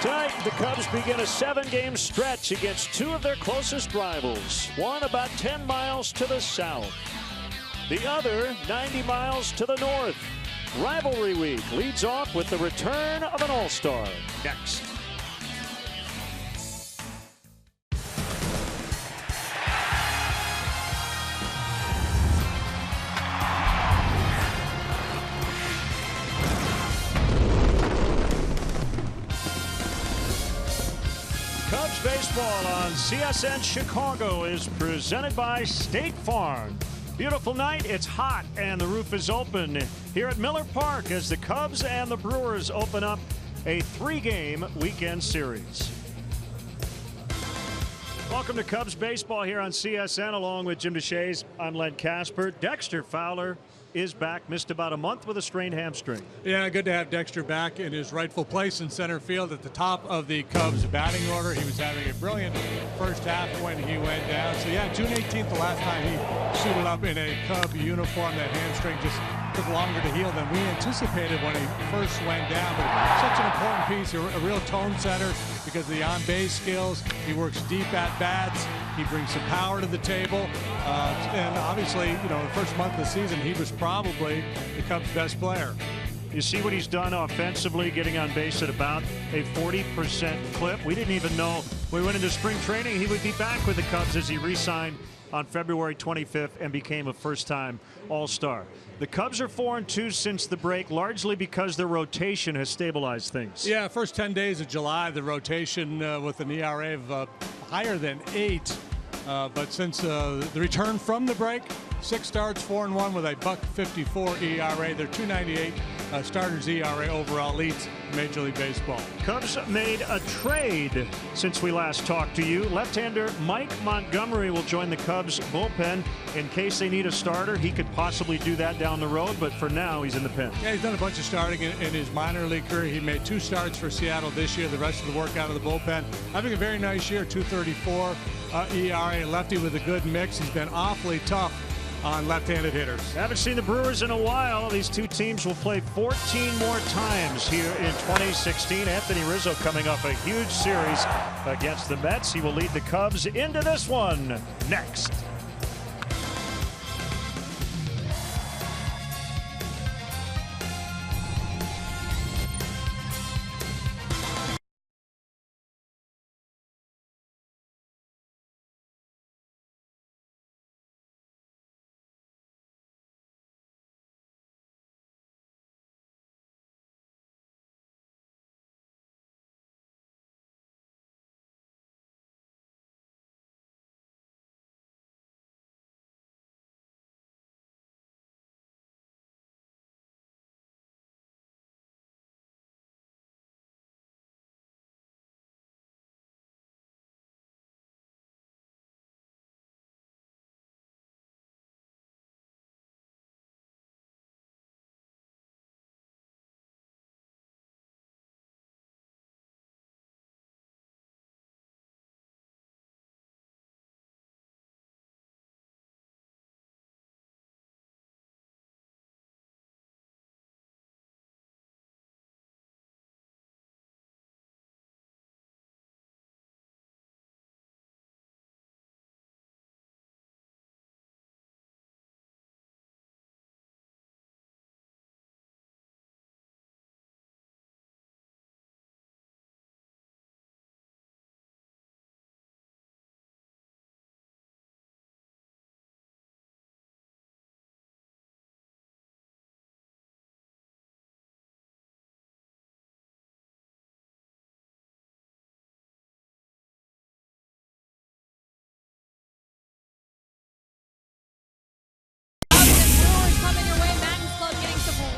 Tonight, the Cubs begin a 7-game stretch against two of their closest rivals. One about 10 miles to the south. The other 90 miles to the north. Rivalry week leads off with the return of an all-star. Next. Cubs baseball on CSN Chicago is presented by State Farm. Beautiful night, it's hot, and the roof is open here at Miller Park as the Cubs and the Brewers open up a 3-game weekend series. Welcome to Cubs baseball here on CSN along with Jim DeShays. I'm Len Casper. Dexter Fowler is back, missed about a month with a strained hamstring. Yeah, good to have Dexter back in his rightful place in center field at the top of the Cubs batting order. He was having a brilliant first half when he went down. So yeah, June 18th, the last time he suited up in a Cub uniform. That hamstring just took longer to heal than we anticipated when he first went down. But such an important piece, a real tone setter because of the on-base skills. He works deep at bats. He brings some power to the table. And obviously, you know, the first month of the season, he was probably the Cubs' best player. You see what he's done offensively, getting on base at about a 40% clip. We didn't even know when we went into spring training he would be back with the Cubs as he re-signed on February 25th and became a first-time All-Star. The Cubs are 4-2 since the break, largely because their rotation has stabilized things. Yeah, first 10 days of July, the rotation with an ERA of higher than 8. But since the return from the break, 6 starts, 4-1 with a .54 ERA. Their .298 starters ERA overall leads Major League Baseball. Cubs made a trade since we last talked to you. Left-hander Mike Montgomery will join the Cubs bullpen in case they need a starter. He could possibly do that down the road, but for now he's in the pen. Yeah, he's done a bunch of starting in his minor league career. He made 2 starts for Seattle this year. The rest of the work out of the bullpen. Having a very nice year, .234 ERA. Lefty with a good mix. He's been awfully tough on left-handed hitters. Haven't seen the Brewers in a while. These two teams will play 14 more times here in 2016. Anthony Rizzo coming off a huge series against the Mets. He will lead the Cubs into this one next.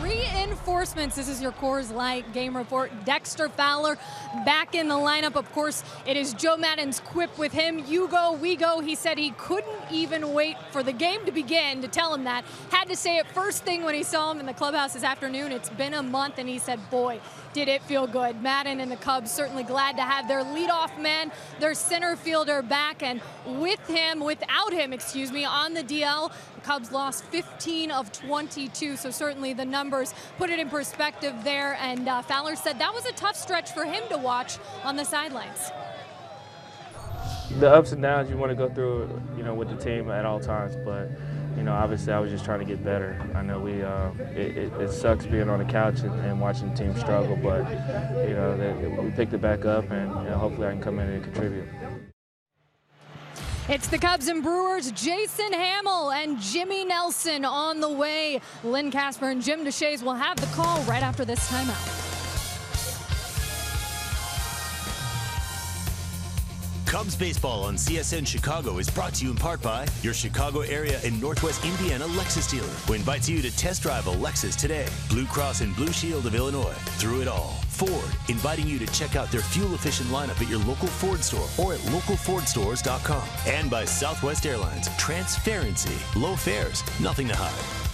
Reinforcements. This is your Coors Light game report. Dexter Fowler back in the lineup. Of course, it is Joe Maddon's quip with him. You go, we go. He said he couldn't even wait for the game to begin to tell him that. Had to say it first thing when he saw him in the clubhouse this afternoon. It's been a month, and he said, boy, did it feel good. Maddon and the Cubs certainly glad to have their leadoff man, their center fielder back, and without him, on the DL, Cubs lost 15 of 22, so certainly the numbers put it in perspective there. And Fowler said that was a tough stretch for him to watch on the sidelines. The ups and downs you want to go through, with the team at all times, but obviously I was just trying to get better. I know it sucks being on the couch and watching the team struggle, but we picked it back up, and hopefully I can come in and contribute. It's the Cubs and Brewers, Jason Hamill and Jimmy Nelson on the way. Lynn Casper and Jim DeShays will have the call right after this timeout. Cubs baseball on CSN Chicago is brought to you in part by your Chicago area and Northwest Indiana Lexus dealer, who invites you to test drive a Lexus today. Blue Cross and Blue Shield of Illinois. Through it all. Ford, inviting you to check out their fuel-efficient lineup at your local Ford store or at localfordstores.com. And by Southwest Airlines. Transparency. Low fares. Nothing to hide.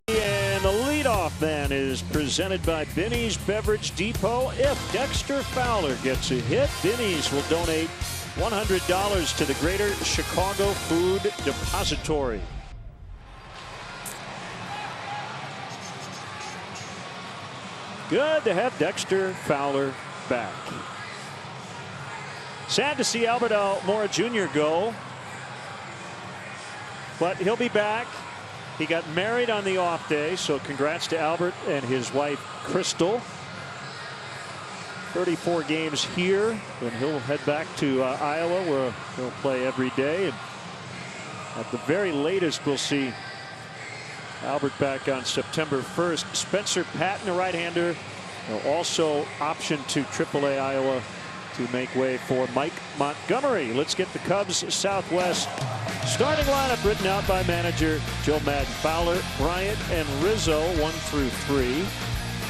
And the leadoff man is presented by Binny's Beverage Depot. If Dexter Fowler gets a hit, Binny's will donate $100 to the Greater Chicago Food Depository. Good to have Dexter Fowler back. Sad to see Albert Almora Jr. go, but he'll be back. He got married on the off day, so congrats to Albert and his wife Crystal. 34 games here, and he'll head back to Iowa, where he'll play every day. And at the very latest, we'll see Albert back on September 1st. Spencer Patton, a right-hander, also optioned to AAA Iowa to make way for Mike Montgomery. Let's get the Cubs Southwest starting lineup written out by manager Joe Madden. Fowler, Bryant, and Rizzo 1 through 3.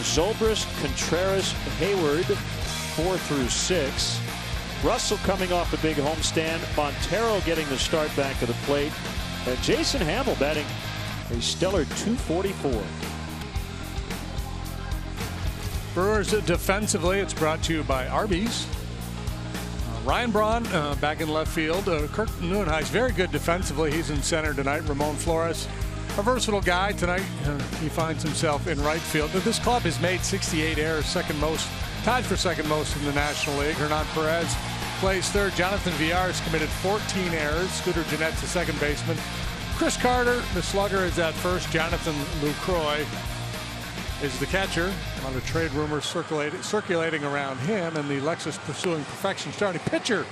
Zobrist, Contreras, Hayward 4 through 6. Russell coming off a big homestand. Montero getting the start back of the plate. And Jason Hamill batting a stellar .244. Brewers defensively, it's brought to you by Arby's. Ryan Braun back in left field. Kirk Neuenhuis very good defensively. He's in center tonight. Ramon Flores, a versatile guy tonight. He finds himself in right field. But this club has made 68 errors, second most, tied for second most in the National League. Hernan Perez plays third. Jonathan Villar has committed 14 errors. Scooter Gennett's the second baseman. Chris Carter, the slugger, is at first. Jonathan Lucroy is the catcher. A lot of trade rumors circulating around him, and the Lexus pursuing perfection starting pitcher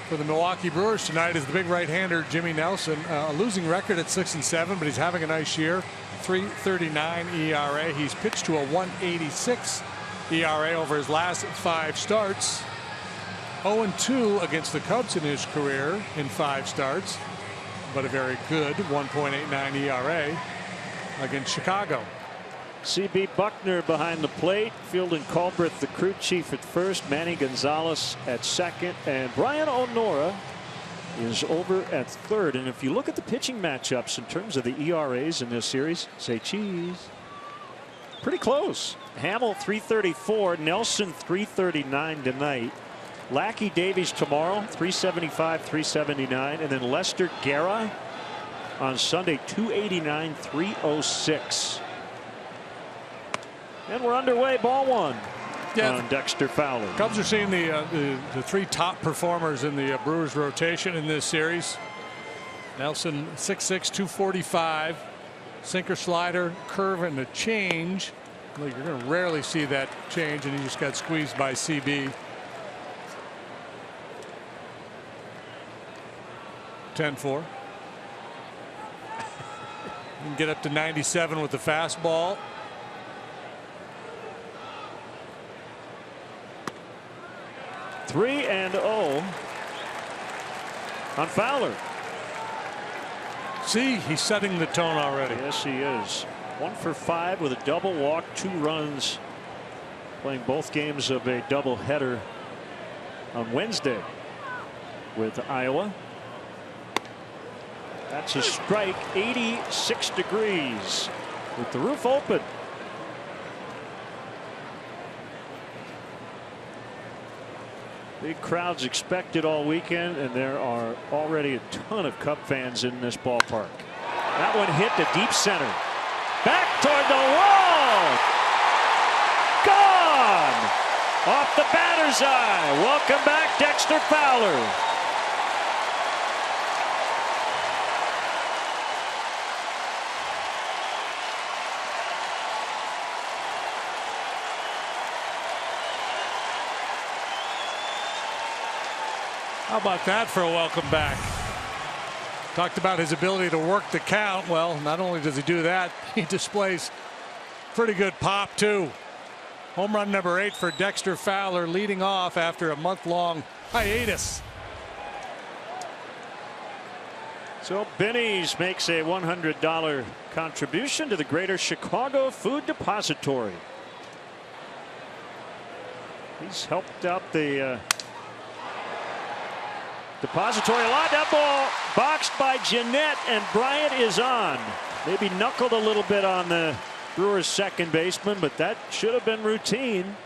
for the Milwaukee Brewers tonight is the big right-hander Jimmy Nelson. A losing record at 6-7, but he's having a nice year. 3.39 ERA. He's pitched to a 1.86 ERA over his last 5 starts. 0-2 against the Cubs in his career in 5 starts, but a very good 1.89 ERA against Chicago. CB Buckner behind the plate. Fielding Culbreth, the crew chief, at first. Manny Gonzalez at second. And Brian Onora is over at third. And if you look at the pitching matchups in terms of the ERAs in this series, say cheese. Pretty close. Hamill 334. Nelson 339 tonight. Lackey Davies tomorrow 375, 379. And then Lester Guerra on Sunday 289, 306. And we're underway. Ball 1 on Dexter Fowler. Cubs are seeing the 3 top performers in the Brewers rotation in this series. Nelson 6'6", 245. Sinker, slider, curve, and a change. Well, you're going to rarely see that change, and he just got squeezed by CB. 10-4. You can get up to 97 with the fastball. Three and 0 on Fowler. See, he's setting the tone already. Yes, he is. 1 for 5 with a double walk, 2 runs. Playing both games of a doubleheader on Wednesday with Iowa. That's a strike. 86 degrees with the roof open. Big crowds expected all weekend, and there are already a ton of Cub fans in this ballpark. That one hit to deep center. Back toward the wall. Gone. Off the batter's eye. Welcome back, Dexter Fowler. How about that for a welcome back? Talked about his ability to work the count. Well, not only does he do that, he displays pretty good pop too. Home run number 8 for Dexter Fowler, leading off after a month-long hiatus. So Benny's makes a $100 contribution to the Greater Chicago Food Depository. He's helped out the depository a lot. That ball boxed by Jeanette, and Bryant is on. Maybe knuckled a little bit on the Brewers second baseman, but that should have been routine.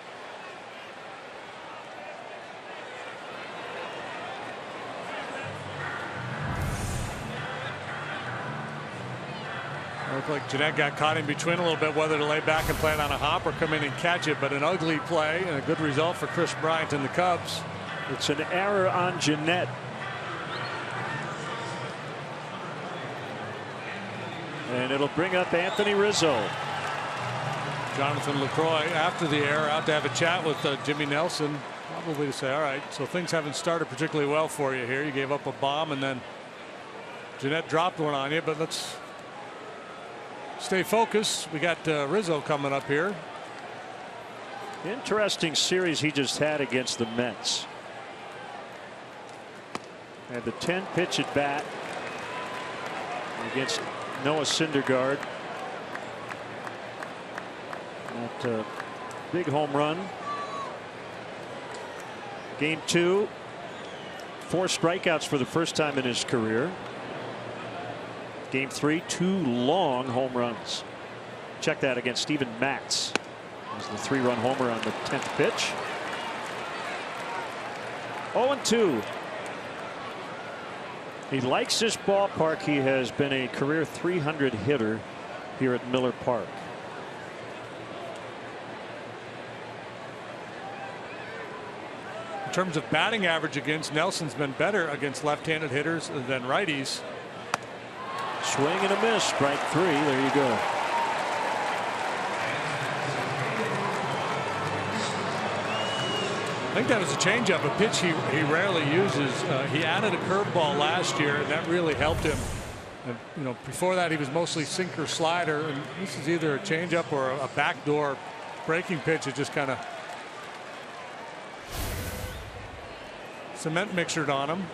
Looked like Jeanette got caught in between a little bit, whether to lay back and plan on a hop or come in and catch it, but an ugly play and a good result for Chris Bryant and the Cubs. It's an error on Jeanette. And it'll bring up Anthony Rizzo. Jonathan LaCroix, after the error, out to have a chat with Jimmy Nelson, probably to say, all right, so things haven't started particularly well for you here. You gave up a bomb, and then Jeanette dropped one on you, but let's stay focused. We got Rizzo coming up here. Interesting series he just had against the Mets. Had the 10 pitch at bat against Noah Syndergaard. That big home run. Game 2. 4 strikeouts for the first time in his career. Game 3, 2 long home runs. Check that against Steven Matz. It was the 3-run homer on the 10th pitch. 0-2. He likes this ballpark. He has been a career .300 hitter here at Miller Park. In terms of batting average against, Nelson's been better against left-handed hitters than righties. Swing and a miss. Strike 3. There you go. think that was a changeup, a pitch he rarely uses. He added a curveball last year, and that really helped him. And, before that, he was mostly sinker slider, and this is either a changeup or a backdoor breaking pitch. It just kind of cement mixered on him.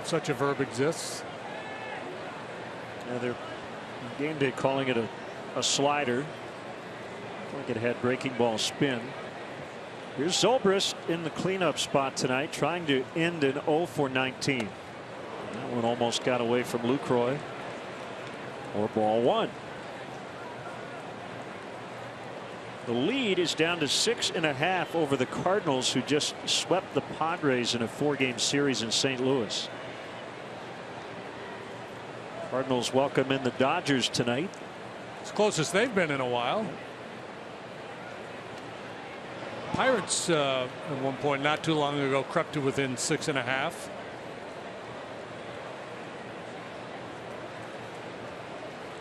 Such a verb exists. Yeah, they're game day calling it a slider. I think it had breaking ball spin. Here's Zobrist in the cleanup spot tonight, trying to end an 0 for 19. That one almost got away from Lucroy. Or ball one. The lead is down to 6.5 over the Cardinals, who just swept the Padres in a 4-game series in St. Louis. Cardinals welcome in the Dodgers tonight. It's the closest they've been in a while. Pirates at one point not too long ago crept to within 6.5.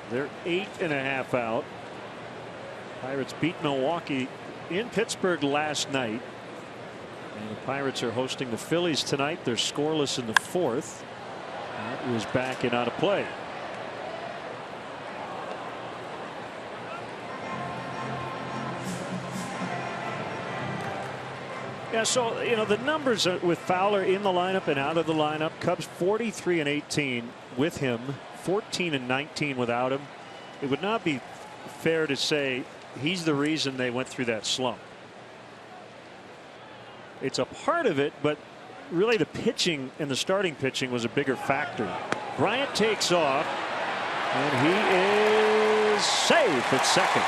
They're 8.5 out. Pirates beat Milwaukee in Pittsburgh last night. And the Pirates are hosting the Phillies tonight. They're scoreless in the 4th. That was back and out of play. Yeah, so the numbers with Fowler in the lineup and out of the lineup. Cubs 43-18 with him, 14-19 without him. It would not be fair to say he's the reason they went through that slump. It's a part of it, but really the pitching and the starting pitching was a bigger factor. Bryant takes off, and he is safe at second.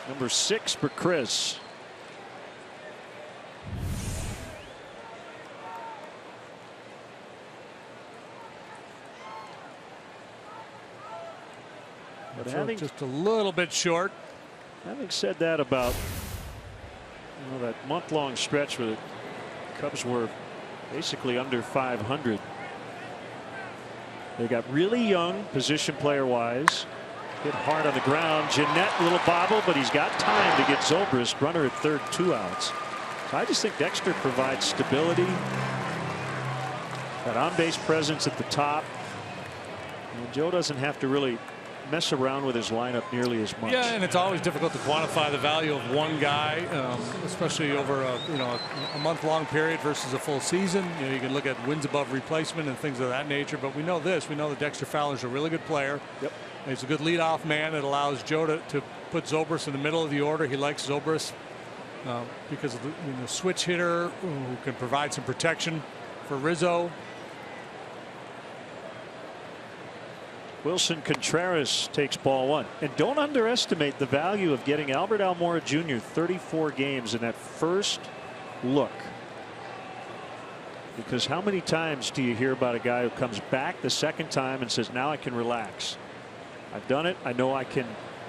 Number 6 for Chris. But just a little bit short. Having said that about that month-long stretch where the Cubs were basically under 500, they got really young position player wise. Hit hard on the ground. Jeanette, a little bobble, but he's got time to get Zobrist. Runner at third, 2 outs. So I just think Dexter provides stability. That on-base presence at the top. And Joe doesn't have to really mess around with his lineup nearly as much. Yeah, and it's always difficult to quantify the value of one guy, especially over a month-long period versus a full season. You can look at wins above replacement and things of that nature. But we know this. We know that Dexter Fowler's a really good player. Yep. He's a good leadoff man. It allows Joe to put Zobrist in the middle of the order. He likes Zobrist because of the switch hitter who can provide some protection for Rizzo. Wilson Contreras takes ball one. And don't underestimate the value of getting Albert Almora Jr. 34 games in that first look. Because how many times do you hear about a guy who comes back the second time and says, now I can relax. I've done it. I know I can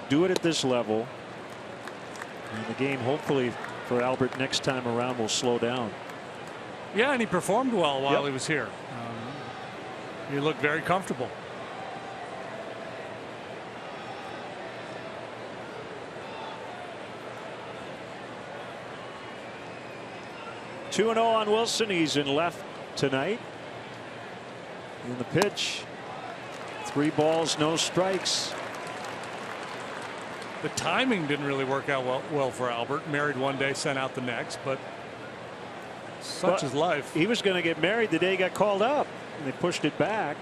do it at this level. And the game, hopefully, for Albert next time around will slow down. Yeah, and he performed well while he was here. He looked very comfortable. Two 2-0 on Wilson. He's in left tonight. In the pitch. 3 balls, no strikes. The timing didn't really work out well for Albert. Married one day, sent out the next, but such is life. He was going to get married the day he got called up, and they pushed it back.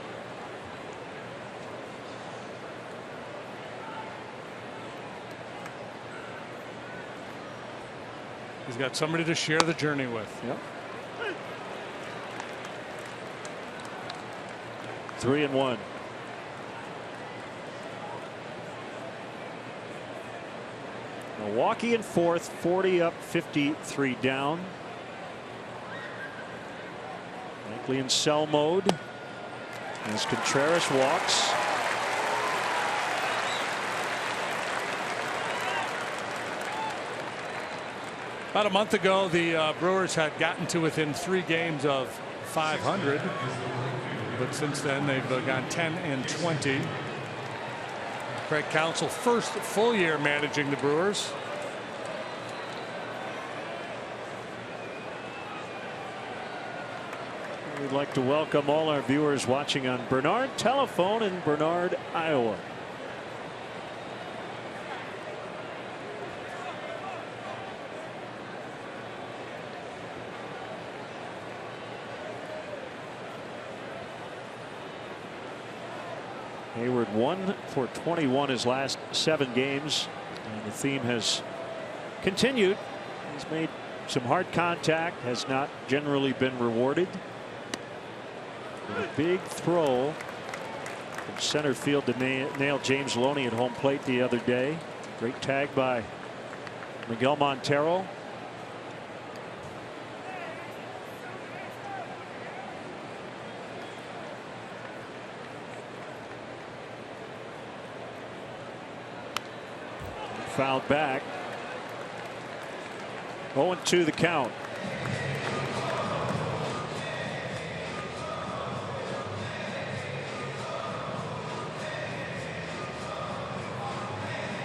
He's got somebody to share the journey with. Yep. 3-1. Milwaukee in 4th, 40 up, 53 down. Likely in sell mode as Contreras walks. About a month ago, the Brewers had gotten to within 3 games of 500, but since then they've gone 10-20. Craig Counsell, first full year managing the Brewers. We'd like to welcome all our viewers watching on Bernard Telephone in Bernard, Iowa. Hayward 1 for 21 his last 7 games, and the theme has continued. He's made some hard contact, has not generally been rewarded. And a big throw from center field to nail James Loney at home plate the other day. Great tag by Miguel Montero. Fouled back. 0-2 the count.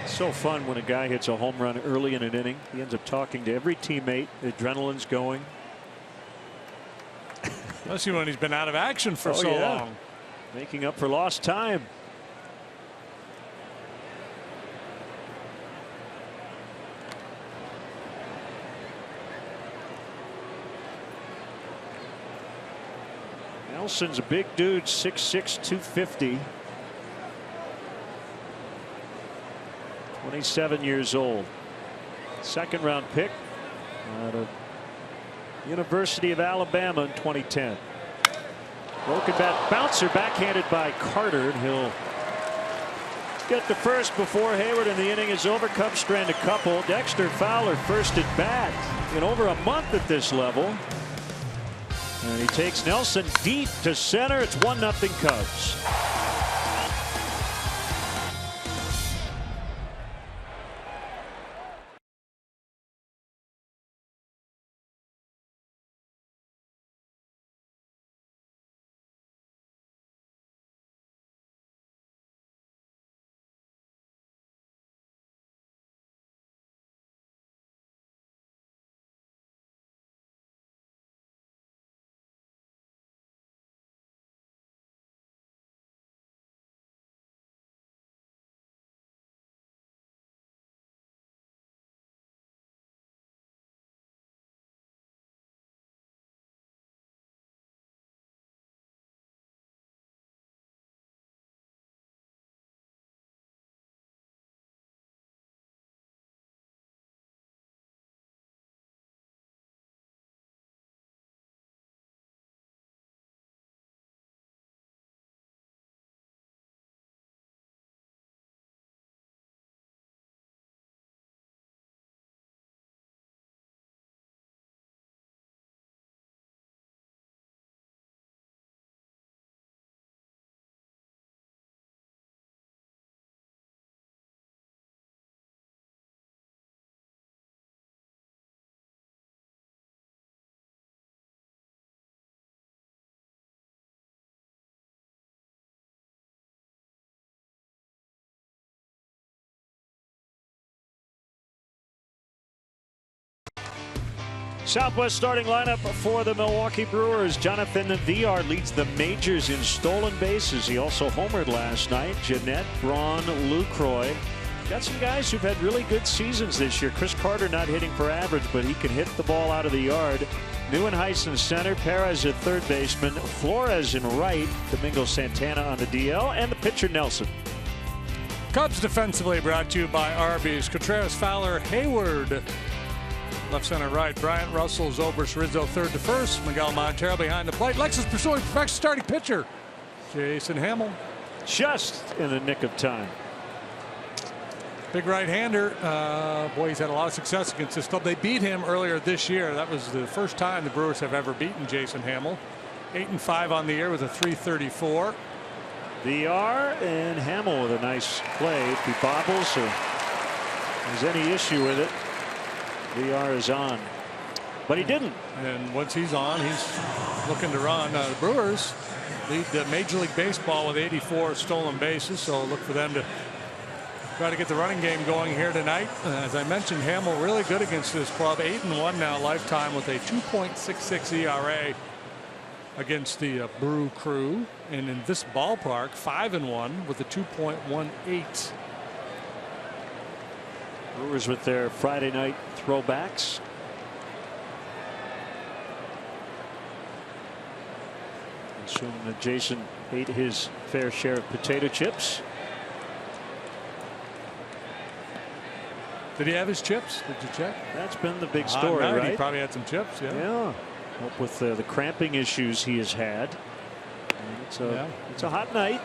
So fun when a guy hits a home run early in an inning. He ends up talking to every teammate. The adrenaline's going. Especially when he's been out of action for so long. Making up for lost time. Nelson's a big dude, 6'6", 250. 27 years old. Second round pick out of University of Alabama in 2010. Broken bat bouncer backhanded by Carter, and he'll get to first before Hayward, and the inning is over. Cubs strand a couple. Dexter Fowler first at bat in over a month at this level. And he takes Nelson deep to center. It's 1-0 Cubs. Southwest starting lineup for the Milwaukee Brewers. Jonathan Villar leads the majors in stolen bases. He also homered last night. Jeanette, Braun, Lucroy. Got some guys who've had really good seasons this year. Chris Carter not hitting for average, but he can hit the ball out of the yard. Neuenhuis in center, Perez at third baseman, Flores in right, Domingo Santana on the DL, and the pitcher Nelson. Cubs defensively brought to you by Arby's. Contreras, Fowler, Hayward. Left, center, right. Bryant, Russell, Zobrist, Rizzo, third to first. Miguel Montero behind the plate. Lexus pursuing perfect starting pitcher, Jason Hamill. Just in the nick of time. Big right-hander. Boy, he's had a lot of success against this club. They beat him earlier this year. That was the first time the Brewers have ever beaten Jason Hamill. 8-5 on the year with a .334. VR and Hamill with a nice play. If he bobbles or has any issue with it, VR is on, but he didn't. And once he's on, he's looking to run. The Brewers lead the Major League Baseball with 84 stolen bases, so look for them to Try to get the running game going here tonight. As I mentioned, Hamill really good against this club. 8-1 now lifetime with a 2.66 ERA against the Brew Crew. And in this ballpark, 5-1 with a 2.18. Brewers with their Friday night throwbacks. Assuming that Jason ate his fair share of potato chips. Did he have his chips? Did you check? That's been the big story, right? right? He probably had some chips. Yeah. Yeah. Hope with the cramping issues he has had. It's a hot night.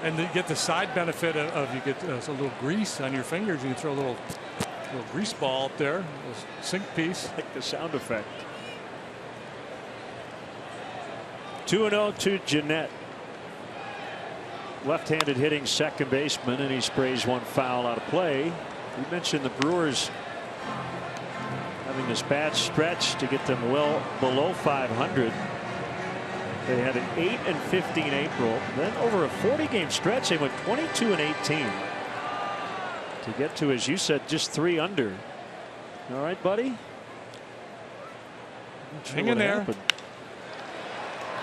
And you get the side benefit of you get a little grease on your fingers. You can throw a little grease ball up there, a little sink piece. Like the sound effect. 2-0 to Jeanette. Left-handed hitting second baseman, and he sprays one foul out of play. We mentioned the Brewers having this bad stretch to get them well below 500. They had an 8-15 April. Then over a 40-game stretch, they went 22-18 to get to, as you said, just 3 under. All right, buddy. Hang in there. Happened.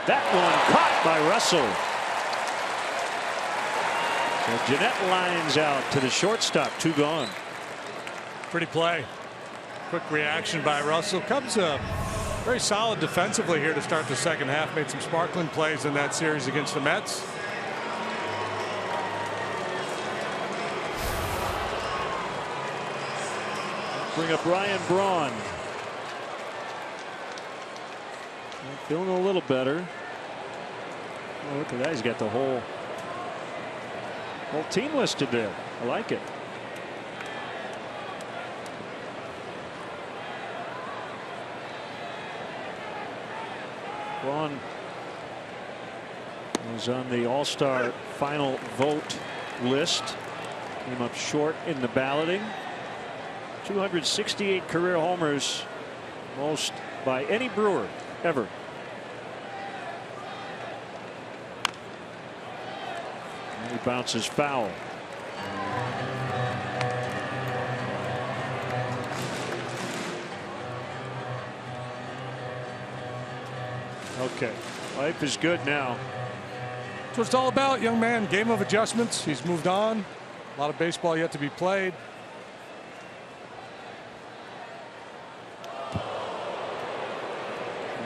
That one caught by Russell. So Jeanette lines out to the shortstop. 2 gone. Pretty play. Quick reaction by Russell. Cubs very solid defensively here to start the second half. Made some sparkling plays in that series against the Mets. Bring up Ryan Braun. Feeling a little better. Oh, look at that. He's got the whole team listed there. I like it. Braun was on the All-Star final vote list. Came up short in the balloting. 268 career homers, most by any Brewer ever. And he bounces foul. Okay, life is good now. That's what it's all about, young man. Game of adjustments. He's moved on. A lot of baseball yet to be played.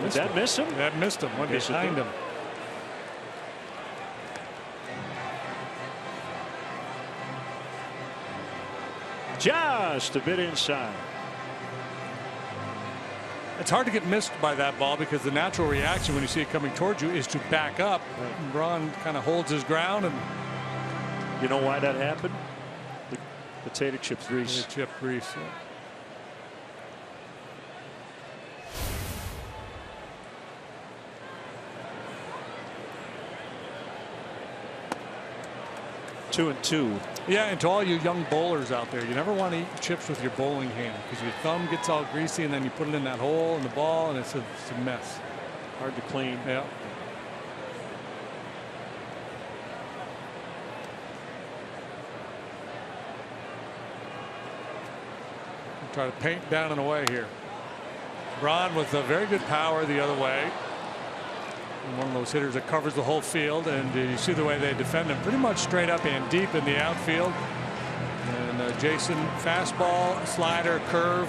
Did that miss him? That missed him. Went behind him. Just a bit inside. It's hard to get missed by that ball because the natural reaction when you see it coming towards you is to back up. Right. Braun kind of holds his ground, and you know why that happened? The potato chip grease. Potato chip grease. Yeah. Two and two. Yeah, and to all you young bowlers out there, you never want to eat chips with your bowling hand because your thumb gets all greasy and then you put it in that hole in the ball and it's a mess. Hard to clean. Yeah. Try to paint down and away here. Braun with a very good power the other way. One of those hitters that covers the whole field, and you see the way they defend him pretty much straight up and deep in the outfield. And Jason, fastball, slider, curve,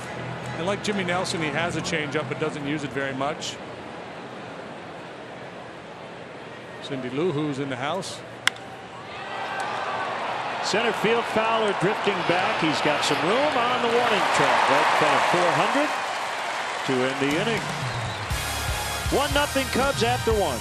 and like Jimmy Nelson, he has a changeup but doesn't use it very much. Cindy Lou, who's in the house. Center field, Fowler drifting back. He's got some room on the warning track right in front of 400 to end the inning. 1-0 Cubs after 1.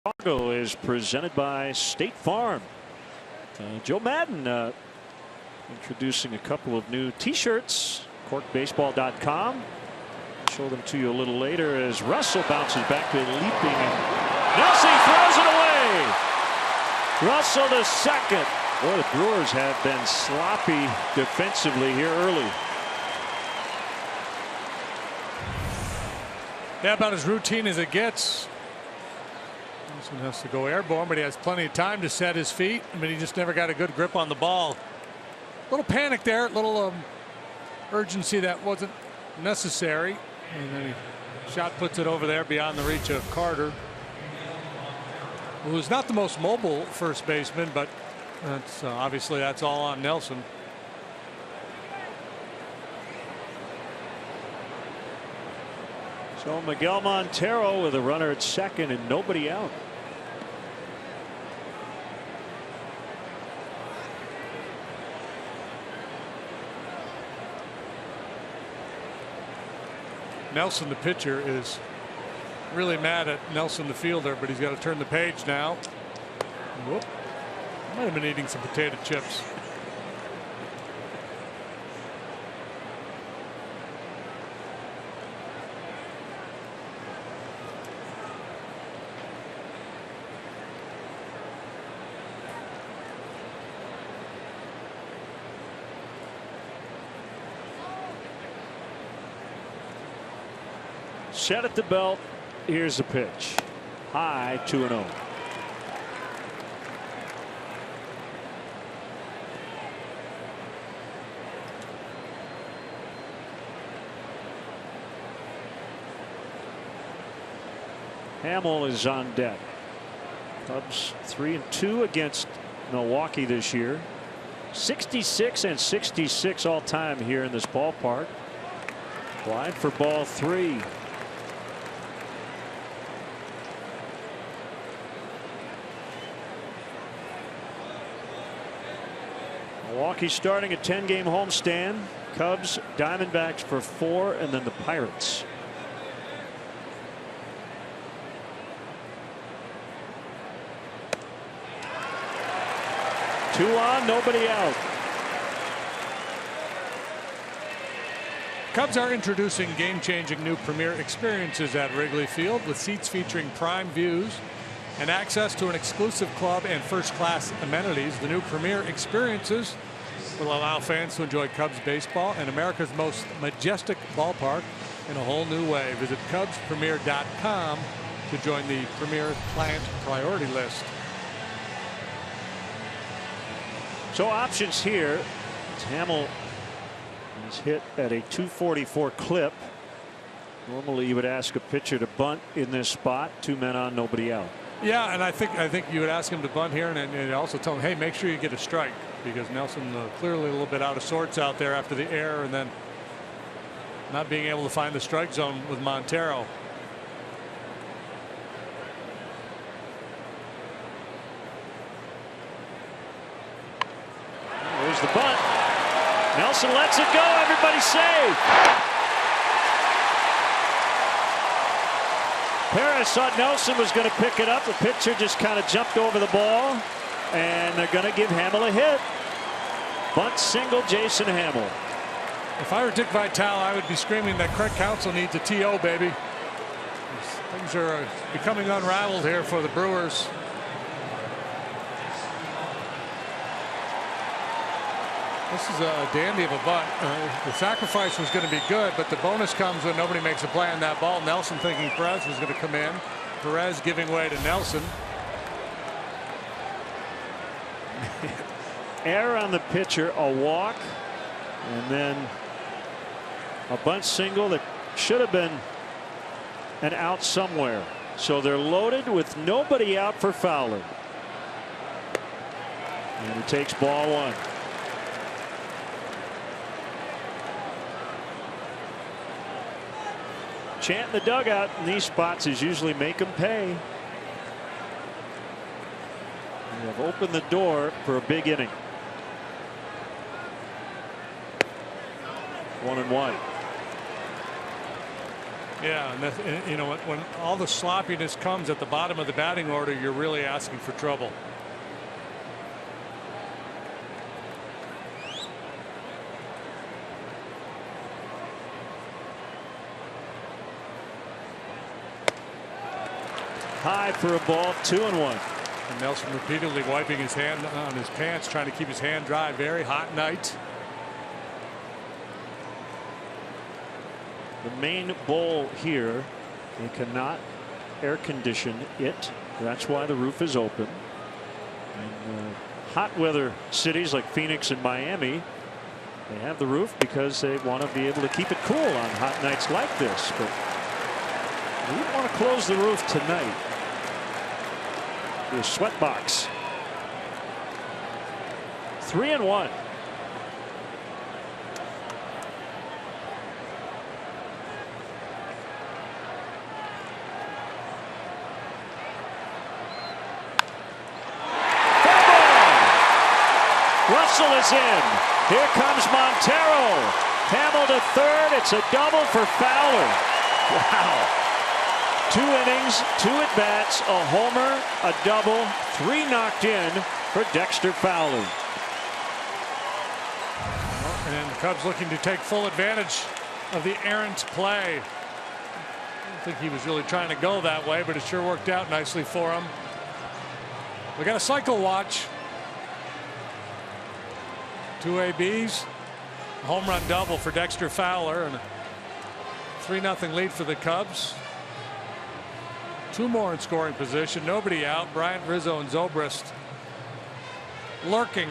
Chicago is presented by State Farm. Joe Madden introducing a couple of new T-shirts. CorkBaseball.com. Show them to you a little later as Russell bounces back to leaping. Nelson throws it away. Russell to second. Boy, the Brewers have been sloppy defensively here early. Yeah, about as routine as it gets. This one has to go airborne, but he has plenty of time to set his feet. I mean, he just never got a good grip on the ball. A little panic there, a little urgency that wasn't necessary. And then he shot puts it over there beyond the reach of Carter, who is not the most mobile first baseman, but that's obviously that's all on Nelson. So Miguel Montero with a runner at second and nobody out. Nelson, the pitcher, is really mad at Nelson, the fielder, but he's got to turn the page now. Whoop. Might have been eating some potato chips. Set at the belt. Here's the pitch. High, 2-0. Hamill is on deck. Cubs 3-2 against Milwaukee this year. 66 and 66 all time here in this ballpark. Blind for ball 3. Milwaukee starting a 10-game homestand. Cubs, Diamondbacks for 4, and then the Pirates. Two on, nobody out. Cubs are introducing game-changing new premier experiences at Wrigley Field with seats featuring prime views and access to an exclusive club and first-class amenities. The new premier experiences will allow fans to enjoy Cubs baseball and America's most majestic ballpark in a whole new way. Visit CubsPremier.com to join the Premier Client Priority List. So options here. Hamill is hit at a 244 clip. Normally you would ask a pitcher to bunt in this spot. 2 men on, nobody out. Yeah, and I think you would ask him to bunt here, and also tell him, hey, make sure you get a strike, because Nelson clearly a little bit out of sorts out there after the error, and then not being able to find the strike zone with Montero. There's the bunt. Nelson lets it go. Everybody's safe. Paris thought Nelson was going to pick it up. The pitcher just kind of jumped over the ball, and they're going to give Hamill a hit. Bunt single, Jason Hamill. If I were Dick Vitale, I would be screaming that Craig Counsell needs a TO, baby. Things are becoming unraveled here for the Brewers. This is a dandy of a bunt. The sacrifice was going to be good, but the bonus comes when nobody makes a play on that ball. Nelson thinking Perez was going to come in. Perez giving way to Nelson. Error on the pitcher, a walk, and then a bunt single that should have been an out somewhere. So they're loaded with nobody out for Fowler. And he takes ball 1. Chant in the dugout in these spots is usually make them pay. We have opened the door for a big inning. 1-1. Yeah, and you know, when all the sloppiness comes at the bottom of the batting order, you're really asking for trouble. High for a ball, 2-1. And Nelson repeatedly wiping his hand on his pants, trying to keep his hand dry. Very hot night. The main bowl here, they cannot air condition it. That's why the roof is open. In hot weather cities like Phoenix and Miami, they have the roof because they want to be able to keep it cool on hot nights like this. But we don't want to close the roof tonight. The sweat box. 3-1. Russell is in. Here comes Montero. Hamill to third. It's a double for Fowler. Wow. 2 innings, 2 at-bats, a homer, a double, 3 knocked in for Dexter Fowler. And the Cubs looking to take full advantage of the errant play. I don't think he was really trying to go that way, but it sure worked out nicely for him. We got a cycle watch. 2 ABs, a home run double for Dexter Fowler, and a 3-0 lead for the Cubs. 2 more in scoring position. Nobody out. Bryant, Rizzo, and Zobrist lurking.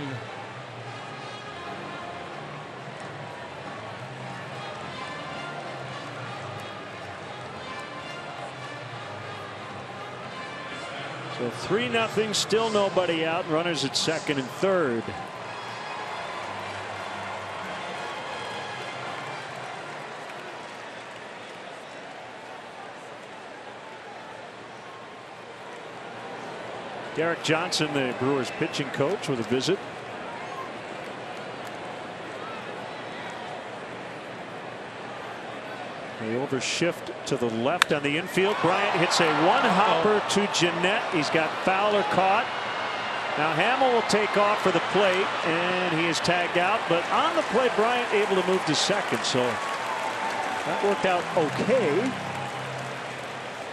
So 3-0, still nobody out. Runners at second and third. Derek Johnson, the Brewers pitching coach, with a visit. They overshift to the left on the infield. Bryant hits a one-hopper to Jeanette. He's got Fowler caught. Now Hamill will take off for the plate, and he is tagged out. But on the play, Bryant able to move to second, so that worked out okay.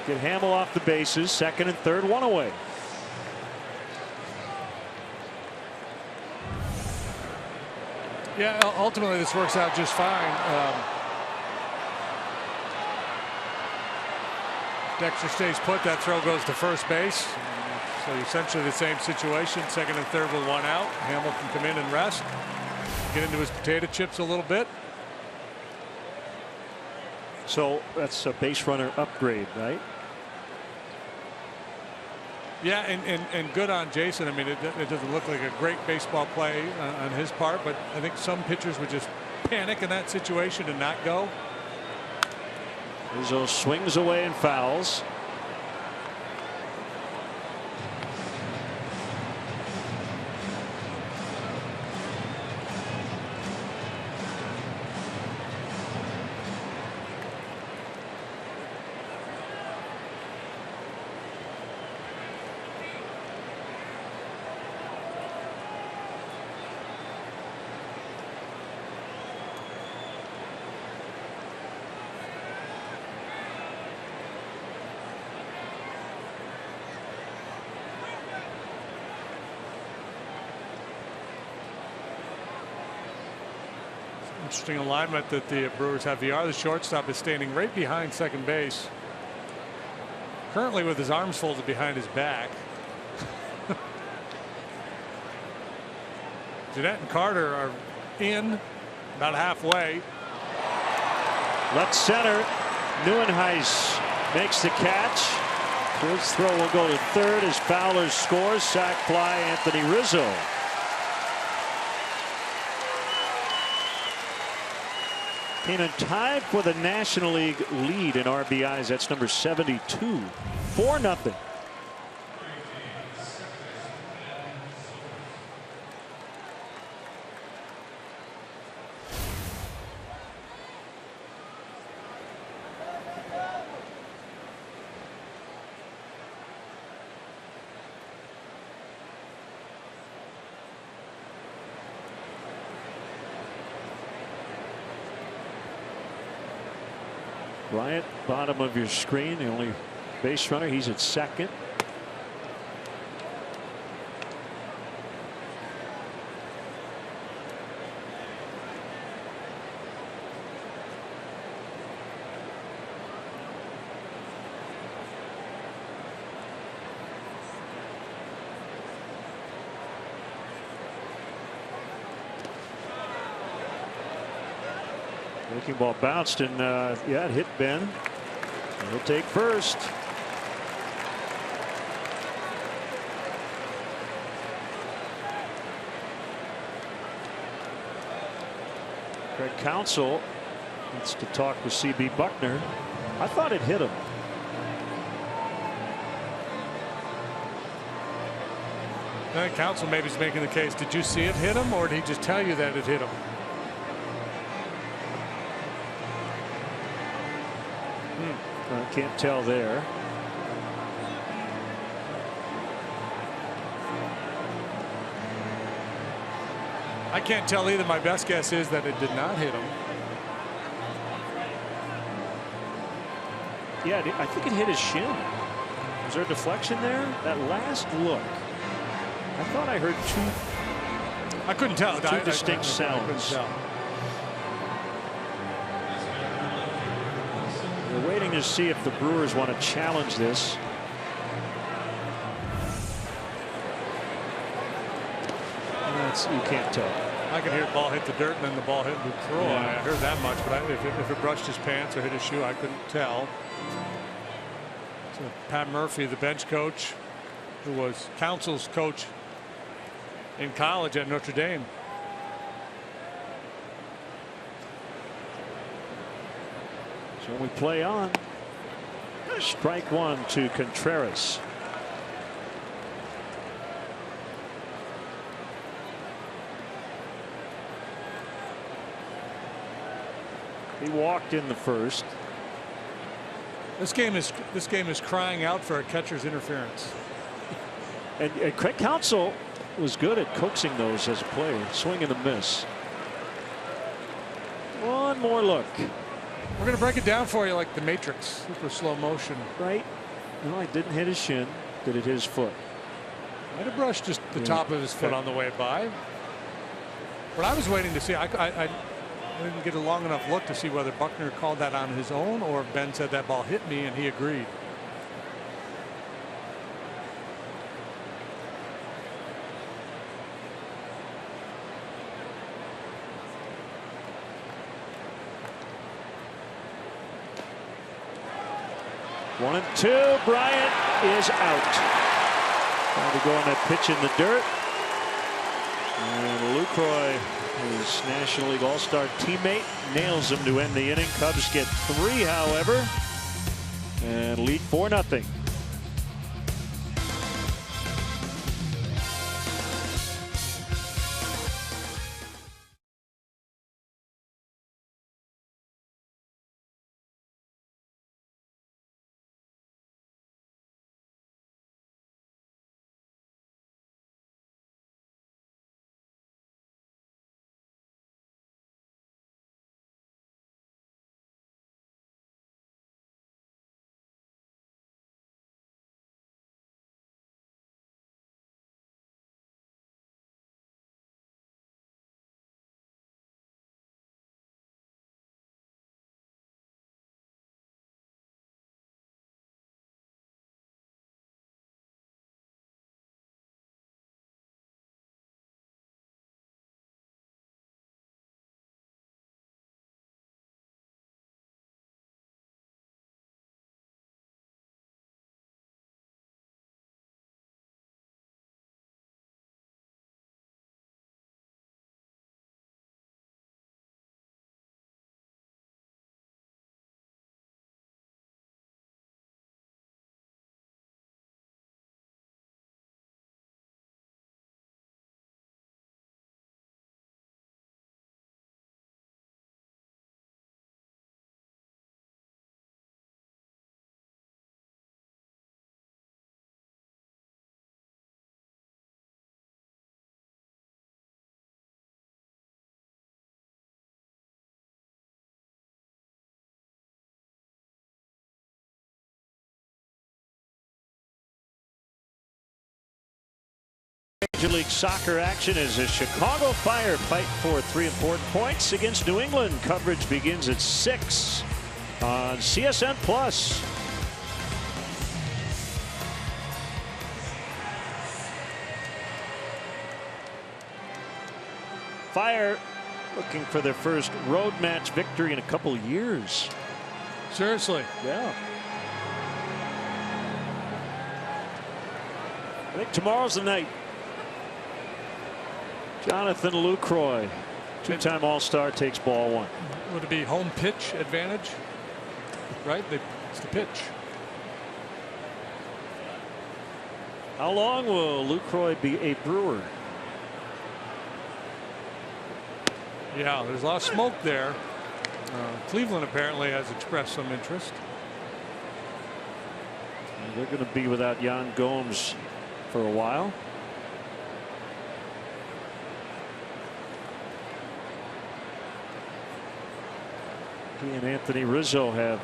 Get Hamill off the bases. Second and third, 1 away. Yeah, ultimately this works out just fine. Dexter stays put. That throw goes to first base. So essentially the same situation. Second and third with 1 out. Hamill can come in and rest. Get into his potato chips a little bit. So that's a base runner upgrade, right? Yeah, and good on Jason. I mean, it doesn't look like a great baseball play on his part, but I think some pitchers would just panic in that situation and not go. Rizzo swings away and fouls. Interesting alignment that the Brewers have. The shortstop is standing right behind second base, currently with his arms folded behind his back. Jeanette and Carter are in about halfway. Left center. Neuenhuis makes the catch. His throw will go to third as Fowler scores. Sac fly, Anthony Rizzo. Came in tied for the National League lead in RBIs. That's number 72. 4-0. Bryant, bottom of your screen, the only base runner. He's at second. Breaking ball bounced and yeah, it hit Ben. He'll take first. Craig Counsell needs to talk with CB Buckner. I thought it hit him. I think Counsell maybe is making the case. Did you see it hit him, or did he just tell you that it hit him? I can't tell there. I can't tell either. My best guess is that it did not hit him. Yeah, I think it hit his shin. Was there a deflection there? That last look, I thought I heard two. I couldn't tell. Two distinct sounds. I couldn't tell. We're waiting to see if the Brewers want to challenge this. You can't tell. I could hear the ball hit the dirt and then the ball hit Lucroy. Yeah. I heard that much, but if it brushed his pants or hit his shoe, I couldn't tell. So Pat Murphy, the bench coach, who was Counsell's coach in college at Notre Dame. So we play on. Strike one to Contreras. He walked in the first. This game is crying out for a catcher's interference. And Craig Counsell was good at coaxing those as a player. Swing and a miss. One more look. We're going to break it down for you like the Matrix. Super slow motion. Right. No, it didn't hit his shin. Did it hit his foot? Might have brushed just the top of his foot on the way by. But I was waiting to see. I didn't get a long enough look to see whether Buckner called that on his own or if Ben said that ball hit me and he agreed. One and two. Bryant is out. Trying to go on that pitch in the dirt. And Lucroy, his National League All-Star teammate, nails him to end the inning. Cubs get 3, however, and lead 4-0. Major League Soccer action as the Chicago Fire fight for 3 important points against New England. Coverage begins at 6 on CSN Plus. Fire looking for their first road match victory in a couple years. Seriously. Yeah. I think tomorrow's the night. Jonathan Lucroy, two-time All-Star, takes ball 1. Would it be home pitch advantage? Right? It's the pitch. How long will Lucroy be a Brewer? Yeah, there's a lot of smoke there. Cleveland apparently has expressed some interest. They're going to be without Yan Gomes for a while. He and Anthony Rizzo have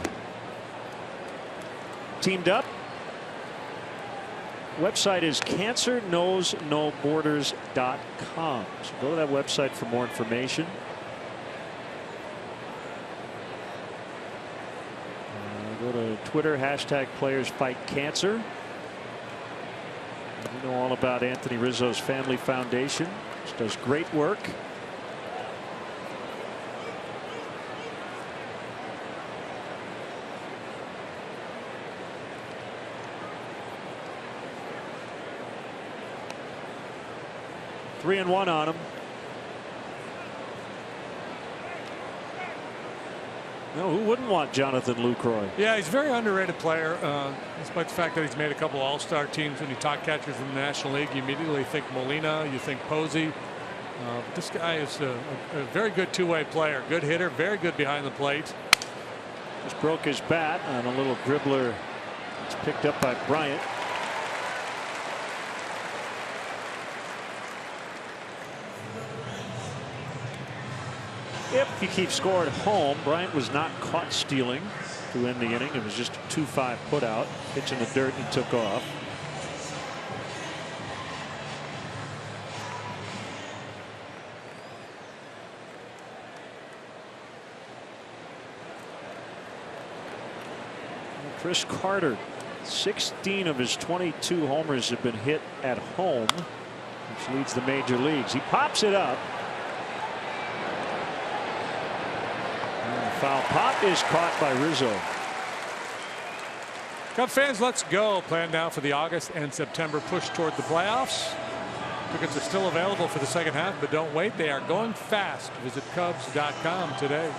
teamed up. Website is cancerknowsnoborders.com. So go to that website for more information. Go to Twitter, #PlayersFightCancer. You know all about Anthony Rizzo's Family Foundation, which does great work. Three and 1 on him. No, who wouldn't want Jonathan Lucroy? Yeah, he's a very underrated player, despite the fact that he's made a couple All-Star teams. When you talk catchers in the National League, you immediately think Molina, you think Posey. This guy is a very good two-way player, good hitter, very good behind the plate. Just broke his bat on a little dribbler. It's picked up by Bryant. If you keep score at home, Bryant was not caught stealing to end the inning. It was just a 2-5 put out. Pitch in the dirt and he took off. Chris Carter, 16 of his 22 homers have been hit at home, which leads the major leagues. He pops it up. Foul pop is caught by Rizzo. Cub fans, let's go. Plan now for the August and September push toward the playoffs. Tickets are still available for the second half, but don't wait. They are going fast. Visit Cubs.com today.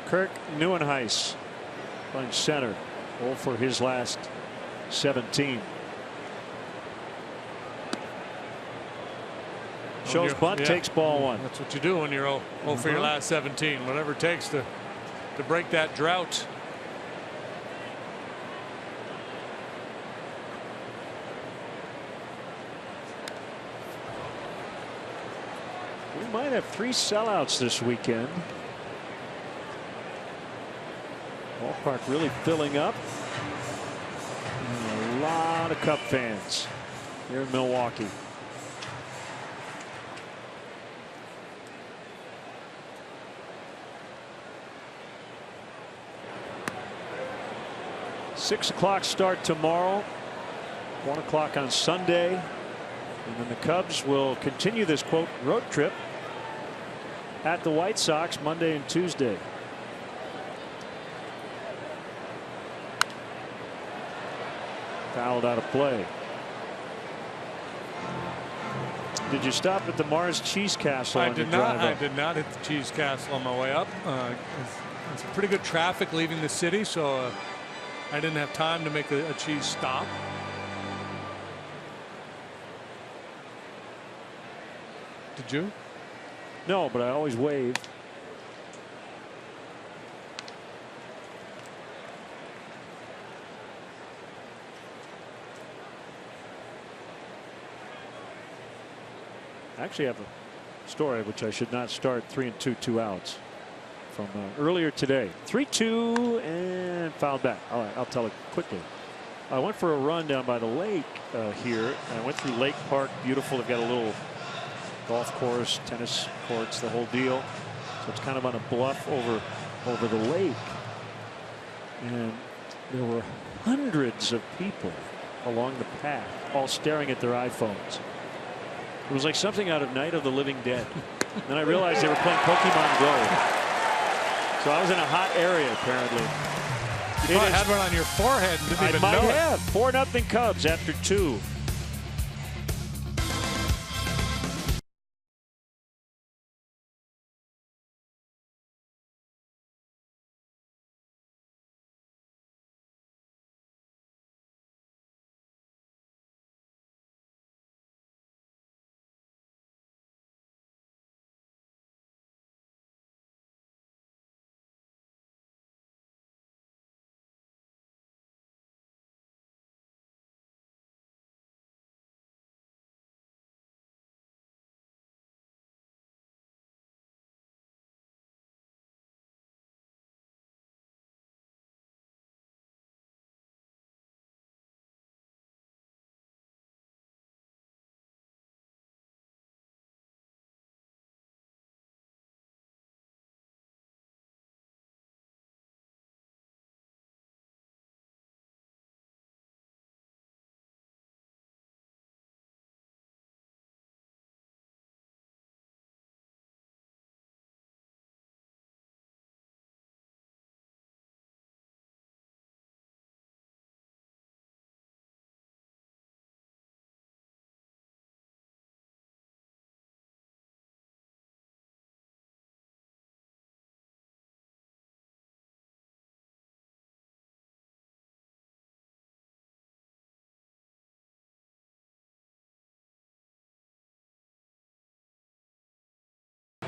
Kirk Neuenhuis playing center. 0 for his last 17. Shows bunt, takes ball 1. That's what you do when you're 0 for your last 17. Whatever it takes to break that drought. We might have 3 sellouts this weekend. Ballpark really filling up. And a lot of Cub fans here in Milwaukee. Six o'clock start tomorrow, 1 o'clock on Sunday, and then the Cubs will continue this quote road trip at the White Sox Monday and Tuesday. Fouled out of play. Did you stop at the Mars Cheese Castle? I did not. I did not hit the Cheese Castle on my way up. It's pretty good traffic leaving the city, so I didn't have time to make a cheese stop. Did you? No, but I always wave. I actually have a story which I should not start. 3 and 2 outs. from earlier today. 3-2 and fouled back. All right, I'll tell it quickly. I went for a run down by the lake here. I went through Lake Park. Beautiful. They've got a little golf course, tennis courts, the whole deal. So it's kind of on a bluff over the lake. And there were hundreds of people along the path, all staring at their iPhones. It was like something out of Night of the Living Dead. Then I realized they were playing Pokemon Go. So I was in a hot area, apparently. You probably had one on your forehead and didn't even know it. I might have. 4-0 Cubs after 2.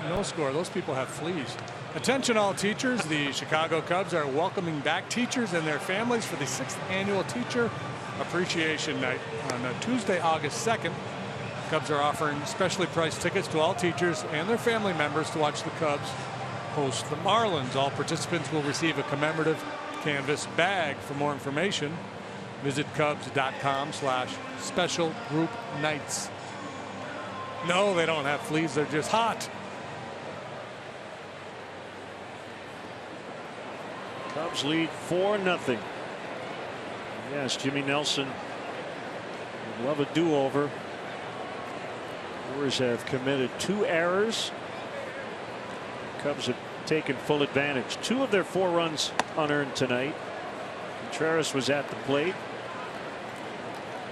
No score. Those people have fleas. Attention all teachers. The Chicago Cubs are welcoming back teachers and their families for the 6th annual Teacher Appreciation Night on Tuesday, August 2nd. Cubs are offering specially priced tickets to all teachers and their family members to watch the Cubs host the Marlins. All participants will receive a commemorative canvas bag. For more information, visit Cubs.com/special group nights. No, they don't have fleas. They're just hot. Cubs lead 4-0. Yes, Jimmy Nelson would love a do-over. Brewers have committed 2 errors. Cubs have taken full advantage. 2 of their 4 runs unearned tonight. Contreras was at the plate.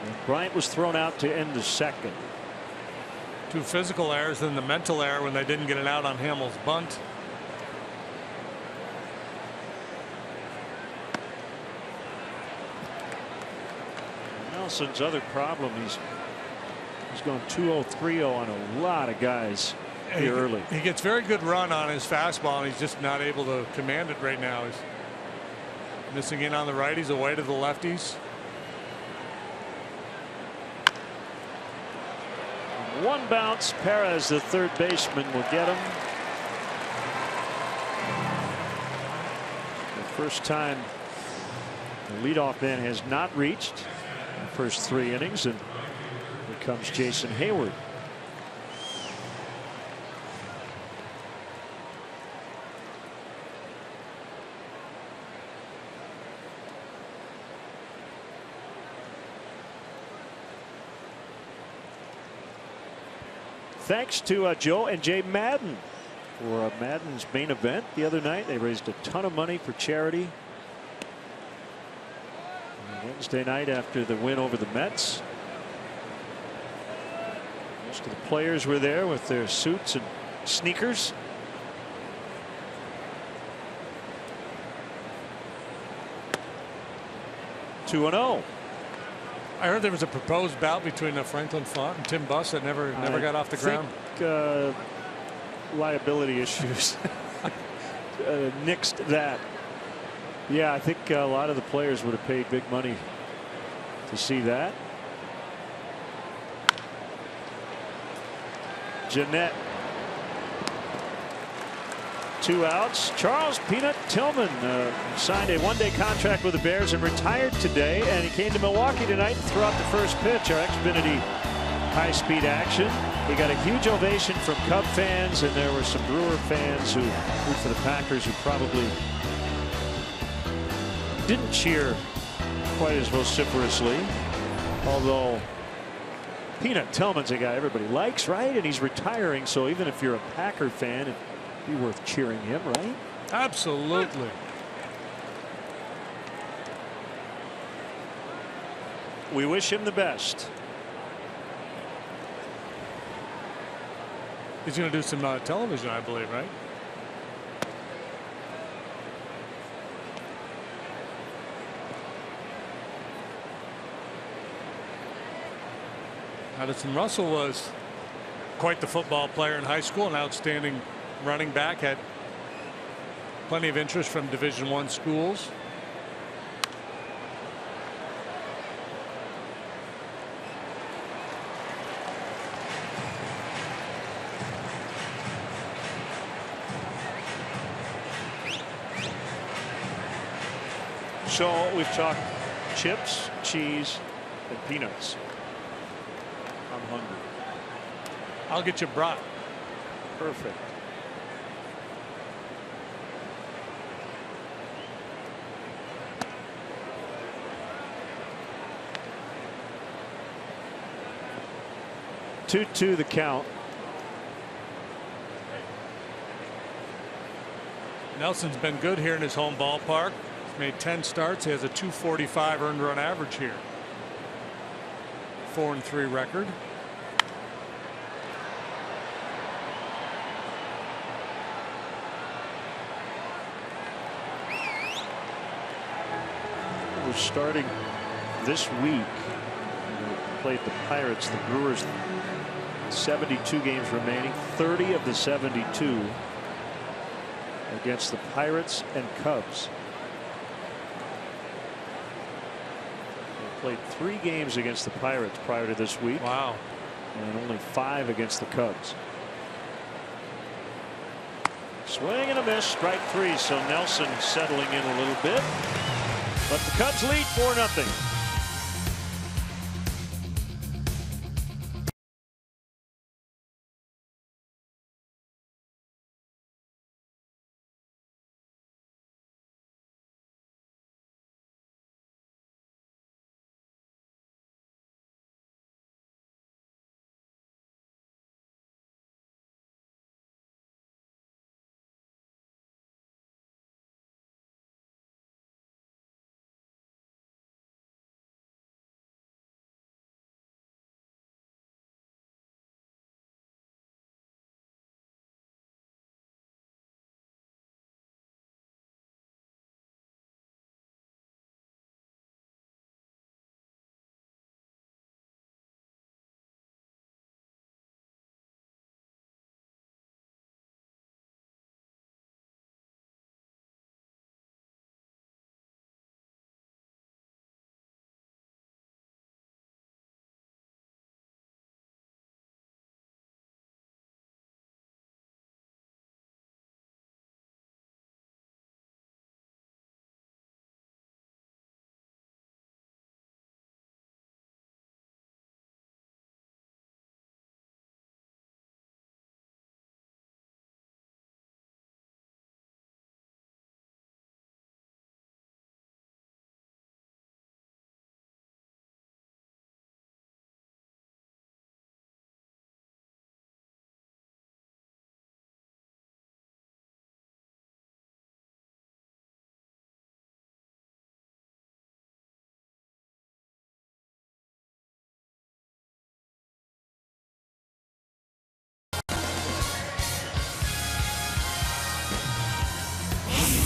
And Bryant was thrown out to end the 2nd. 2 physical errors and the mental error when they didn't get it out on Hamels' bunt. Nelson's other problem, he's going 2-0, 3-0 on a lot of guys here early. He gets very good run on his fastball, and he's just not able to command it right now. He's missing in on the righties, away to the lefties. One bounce. Perez, the third baseman, will get him. The first time the leadoff man has not reached in the first 3 innings, and here comes Jason Hayward. Thanks to Joe and Jay Madden for Madden's main event the other night. They raised a ton of money for charity. Wednesday night after the win over the Mets. Most of the players were there with their suits and sneakers. Two and 0. I heard there was a proposed bout between Franklin Font and Tim Buss that never got off the ground. Liability issues nixed that. Yeah, I think a lot of the players would have paid big money to see that. Jeanette. 2 outs. Charles Peanut Tillman signed a one-day contract with the Bears and retired today, and he came to Milwaukee tonight and threw out the first pitch. Our Xfinity high-speed action. He got a huge ovation from Cub fans, and there were some Brewer fans who root for the Packers who probably didn't cheer quite as vociferously, although Peanut Tillman's a guy everybody likes, right? And he's retiring, so even if you're a Packer fan, it'd be worth cheering him, right? Absolutely. We wish him the best. He's going to do some television, I believe, right? Addison Russell was quite the football player in high school, an outstanding running back, had plenty of interest from Division I schools. So we've talked chips, cheese, and peanuts. I'm hungry. I'll get you brat. Perfect. Two the count. Nelson's been good here in his home ballpark. He's made 10 starts. He has a .245 earned run average here. 4-3 record. We're starting this week. We played the Pirates, the Brewers. 72 games remaining. 30 of the 72 against the Pirates and Cubs. They played 3 games against the Pirates prior to this week. Wow. And only 5 against the Cubs. Swing and a miss, strike 3. So Nelson settling in a little bit. But the Cubs lead 4-0.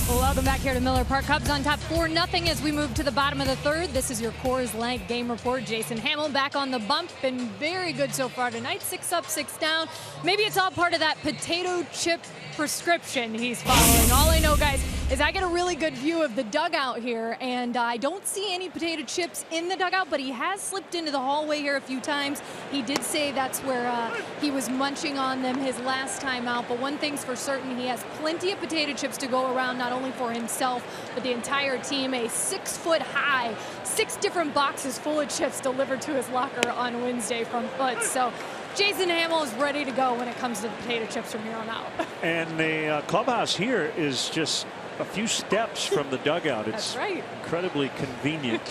Well, welcome back here to Miller Park. Cubs on top 4-0 as we move to the bottom of the third. This is your Coors Light game report. Jason Hamill back on the bump. Been very good so far tonight. 6 up, 6 down. Maybe it's all part of that potato chip prescription he's following. All I know, guys, is I get a really good view of the dugout here, and I don't see any potato chips in the dugout, but he has slipped into the hallway here a few times. He did say that's where he was munching on them his last time out, but one thing's for certain, he has plenty of potato chips to go around, not only for himself, but the entire team. A 6-foot high, 6 different boxes full of chips delivered to his locker on Wednesday from Foots. So Jason Hamill is ready to go when it comes to the potato chips from here on out. And the clubhouse here is just a few steps from the dugout. It's That's right. Incredibly convenient.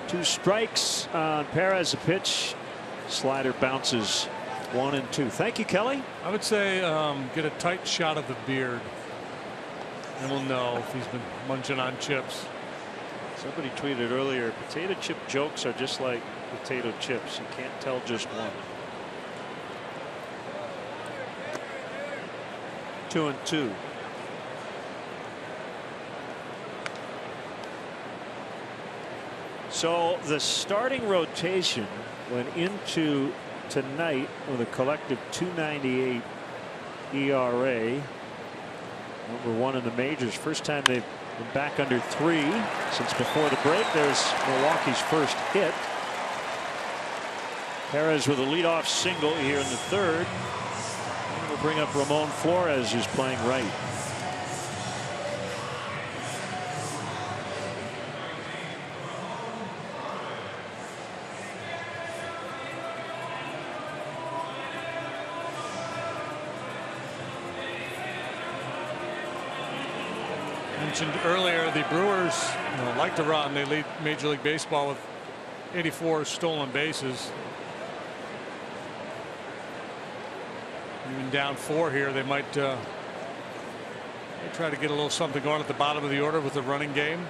2 strikes on Perez. A pitch. Slider bounces 1-2. Thank you, Kelly. I would say get a tight shot of the beard, and we'll know if he's been munching on chips. Somebody tweeted earlier, potato chip jokes are just like potato chips. You can't tell just one. 2-2. So the starting rotation went into tonight with a collective 2.98 ERA. Number 1 in the majors. First time they've been back under 3 since before the break. There's Milwaukee's first hit. Perez with a leadoff single here in the 3rd. And we'll bring up Ramon Flores, who's playing right. Mentioned earlier, the Brewers like to run. They lead Major League Baseball with 84 stolen bases. Even down 4 here, they might try to get a little something going at the bottom of the order with the running game.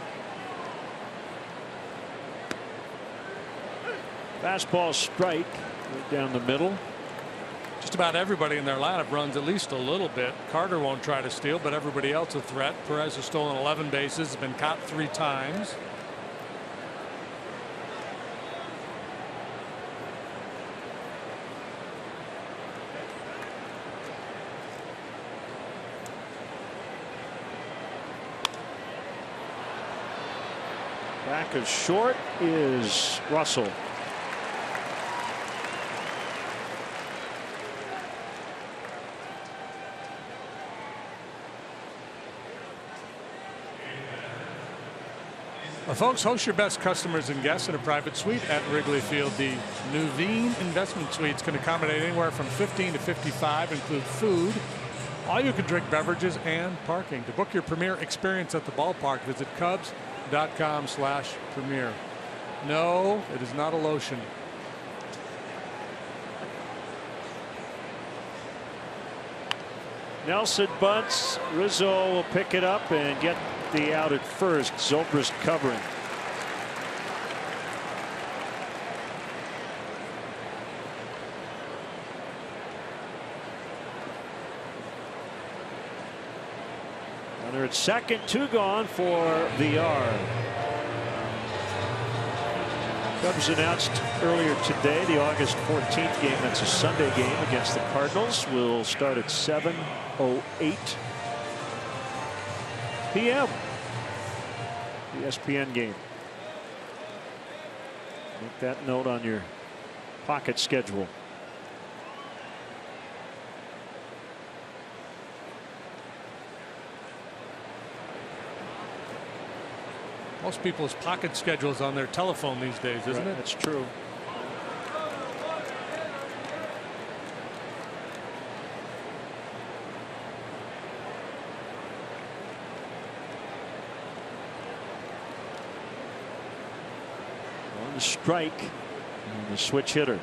Fastball strike right down the middle. Just about everybody in their lineup runs at least a little bit. Carter won't try to steal, but everybody else a threat. Perez has stolen 11 bases, has been caught 3 times. Back of short is Russell. Folks, host your best customers and guests in a private suite at Wrigley Field. The Nuveen Investment Suites can accommodate anywhere from 15 to 55, include food, all you can drink beverages, and parking. To book your premier experience at the ballpark, visit Cubs.com/premier. No, it is not a lotion. Nelson bunts. Rizzo will pick it up and get the out at first. Zobrist covering. Runner at second, 2 gone for VR. Cubs announced earlier today the August 14th game, that's a Sunday game against the Cardinals, will start at 7:08 p.m. ESPN game. Make that note on your pocket schedule. Most people's pocket schedules on their telephone these days, isn't it? That's true. On the strike, and the switch hitter.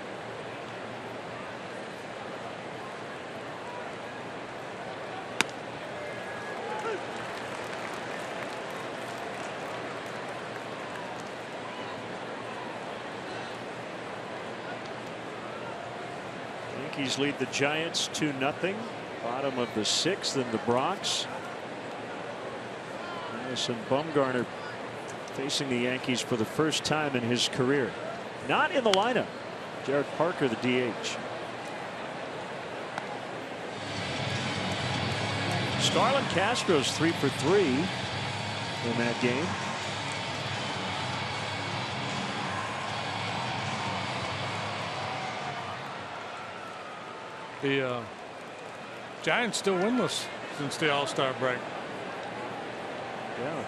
Yankees lead the Giants 2-0. Bottom of the 6th in the Bronx. Madison Bumgarner facing the Yankees for the first time in his career. Not in the lineup. Jared Parker, the DH. Starlin Castro's 3 for 3 in that game. The Giants still winless since the All-Star break. Yeah.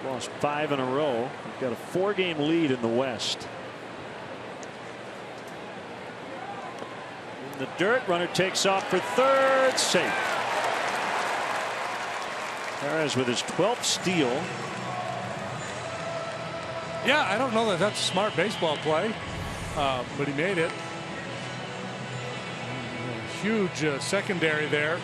Lost 5 in a row. We've got a 4-game lead in the West. In the dirt, runner takes off for third, safe. Perez with his 12th steal. Yeah, I don't know that that's a smart baseball play, but he made it. Huge secondary there.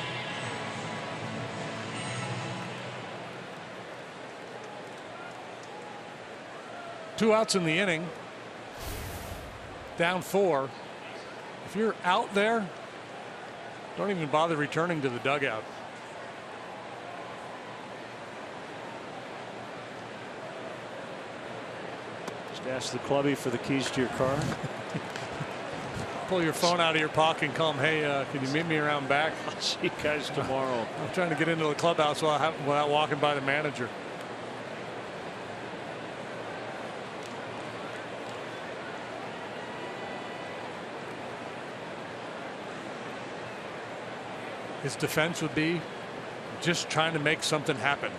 Two outs in the inning. Down 4. If you're out there, don't even bother returning to the dugout. Just ask the clubby for the keys to your car. Pull your phone out of your pocket and call him, hey, can you meet me around back? I'll see you guys tomorrow. I'm trying to get into the clubhouse without walking by the manager. His defense would be just trying to make something happen.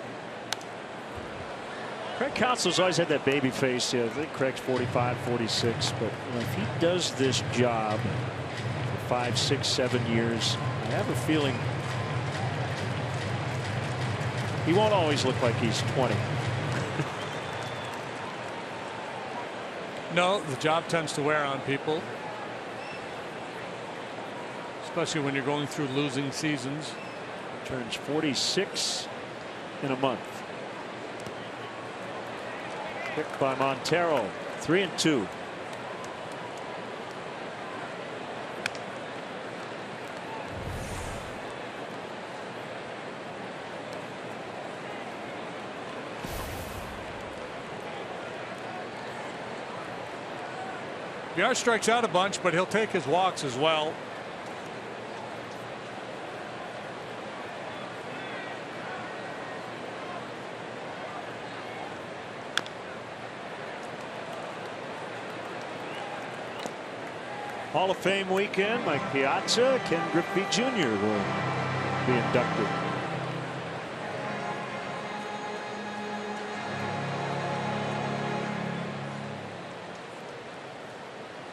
Craig Counsell's always had that baby face. Yeah, I think Craig's 45, 46. But if he does this job for 5, 6, 7 years, I have a feeling he won't always look like he's 20. No, the job tends to wear on people, especially when you're going through losing seasons. Turns 46 in a month. Picked by Montero. 3-2. Yard strikes out a bunch, but he'll take his walks as well. Hall of Fame weekend. Mike Piazza, Ken Griffey Jr. will be inducted.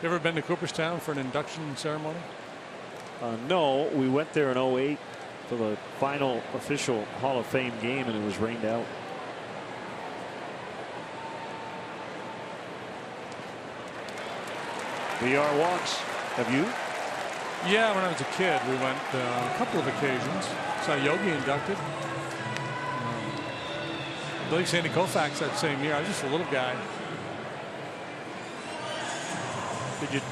You ever been to Cooperstown for an induction ceremony? No, we went there in 08 for the final official Hall of Fame game, and it was rained out. VR walks. Have you? Yeah, when I was a kid, we went a couple of occasions. Saw Yogi inducted. I believe Sandy Koufax that same year. I was just a little guy.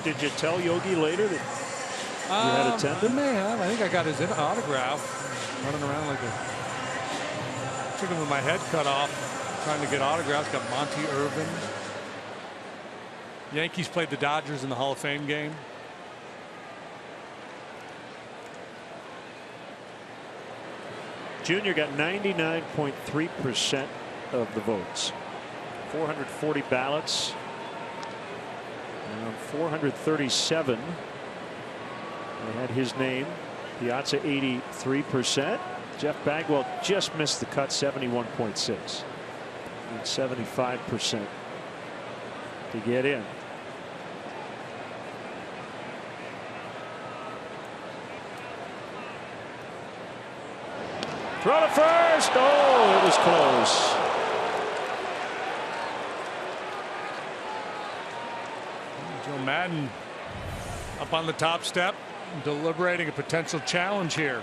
Did you tell Yogi later that you had attended? I may have. I think I got his autograph. Running around like a chicken with my head cut off, trying to get autographs. Got Monty Irvin. Yankees played the Dodgers in the Hall of Fame game. Junior got 99.3% of the votes. 440 ballots. And 437. They had his name. Piazza 83%. Jeff Bagwell just missed the cut, 71.6. And 75% to get in. Throw to first. Oh, it was close. Joe Madden up on the top step, deliberating a potential challenge here.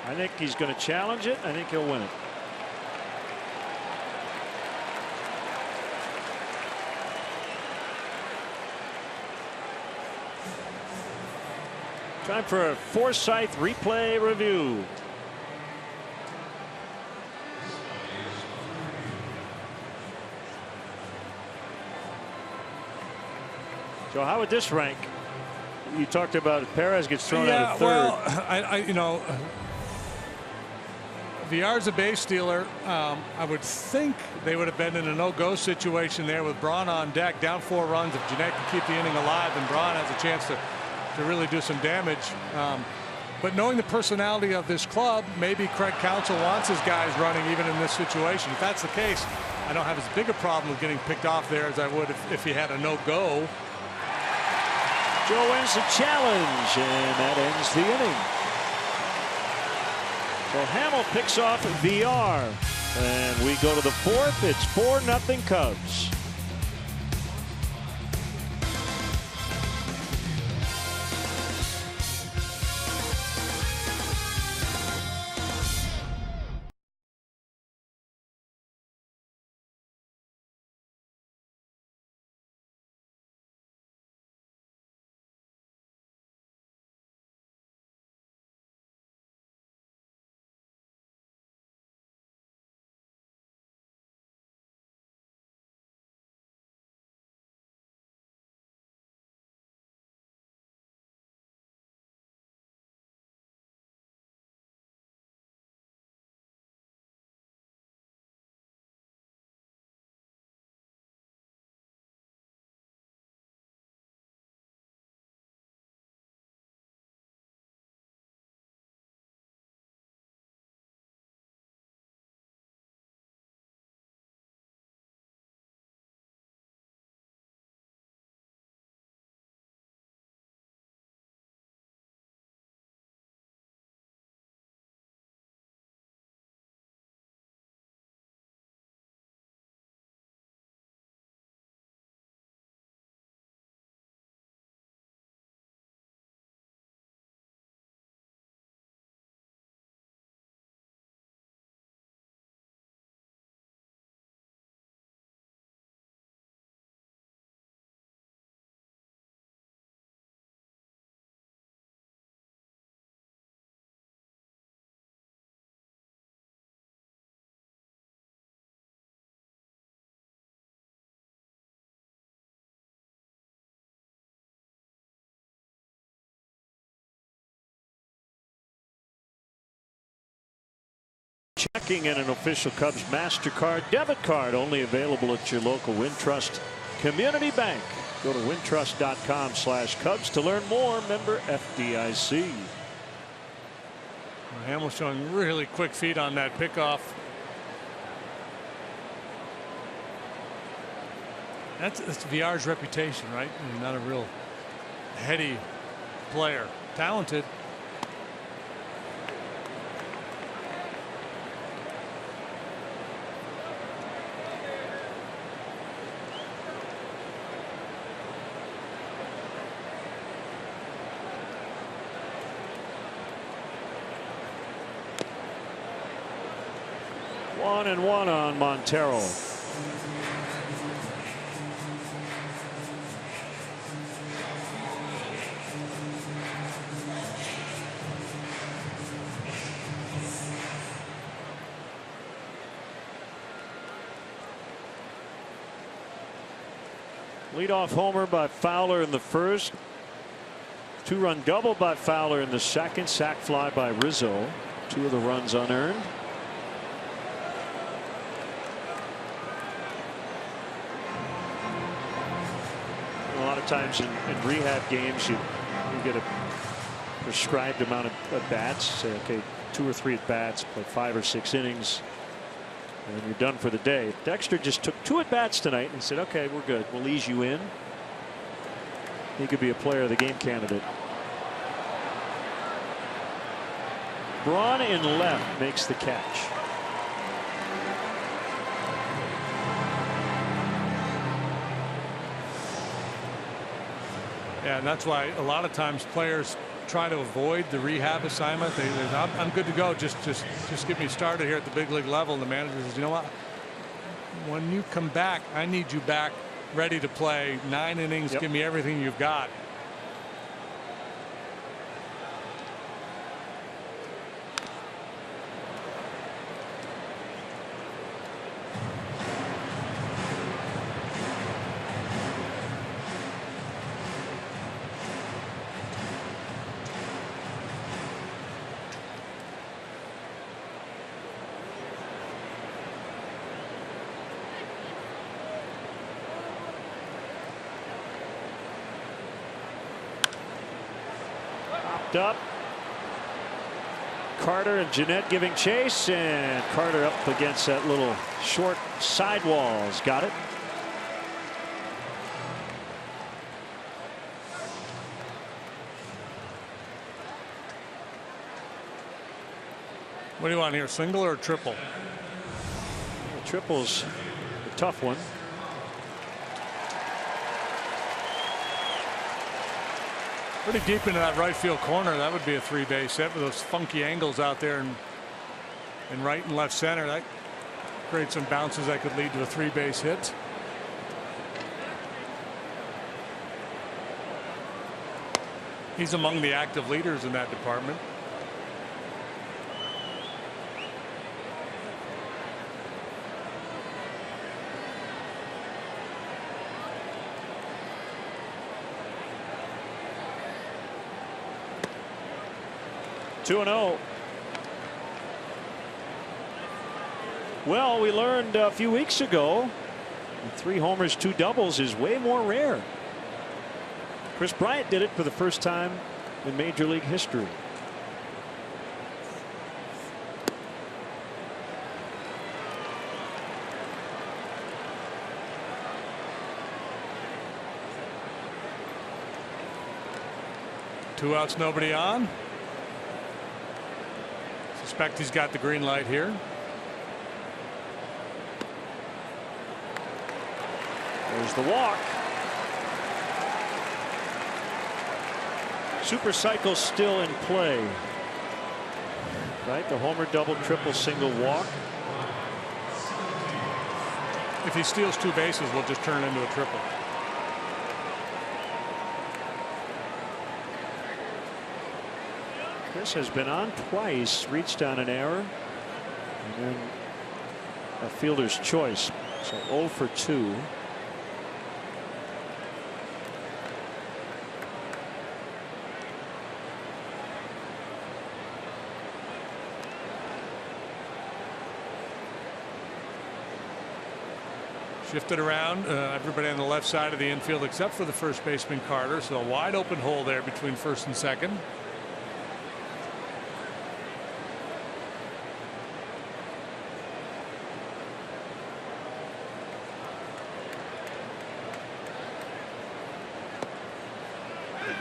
I think he's going to challenge it. I think he'll win it. Time for a Forsythe replay review. So how would this rank? You talked about Perez gets thrown out at third. Well, you know, Villar's a base stealer. I would think they would have been in a no-go situation there with Braun on deck, down 4 runs. If Jeanette can keep the inning alive, then Braun has a chance to really do some damage. But knowing the personality of this club, maybe Craig Counsell wants his guys running even in this situation. If that's the case, I don't have as big a problem with getting picked off there as I would if he had a no-go. Joe wins the challenge, and that ends the inning. So Hamill picks off Villar, and we go to the 4th. It's 4-0 Cubs. Checking in an official Cubs MasterCard debit card, only available at your local Wintrust Community Bank. Go to wintrust.com/Cubs to learn more. Member FDIC. Hamill showing really quick feet on that pickoff. That's Villar's reputation, right? He's not a real heady player. Talented. One and one on Montero. Leadoff homer by Fowler in the first. 2-run double by Fowler in the second. Sac fly by Rizzo. 2 of the runs unearned. A lot of times in rehab games you get a prescribed amount of at-bats. Say, okay, 2 or 3 at-bats, play 5 or 6 innings, and then you're done for the day. Dexter just took 2 at-bats tonight and said, okay, we're good. We'll ease you in. He could be a player of the game candidate. Braun in left makes the catch. Yeah, and that's why a lot of times players try to avoid the rehab assignment. I'm good to go. Just get me started here at the big league level. And the manager says, you know what? When you come back, I need you back ready to play 9 innings. Yep. Give me everything you've got. Popped up. Carter and Jeanette giving chase, and Carter up against that little short sidewalls. Got it. What do you want here, single or triple? Triple's a tough one. Pretty deep into that right field corner. That would be a 3-base hit with those funky angles out there in right and left center. That creates some bounces that could lead to a 3-base hit. He's among the active leaders in that department. Two and 0. Well, we learned a few weeks ago 3 homers, 2 doubles is way more rare. Chris Bryant did it for the first time in Major League history. Two outs, nobody on. Suspect he's got the green light here. There's the walk. Super cycle still in play. Right, the homer, double, triple, single, walk. If he steals 2 bases, we'll just turn it into a triple. Chris has been on twice, reached on an error, and then a fielder's choice. So 0 for 2. Shifted around, everybody on the left side of the infield except for the first baseman Carter. So a wide open hole there between first and second.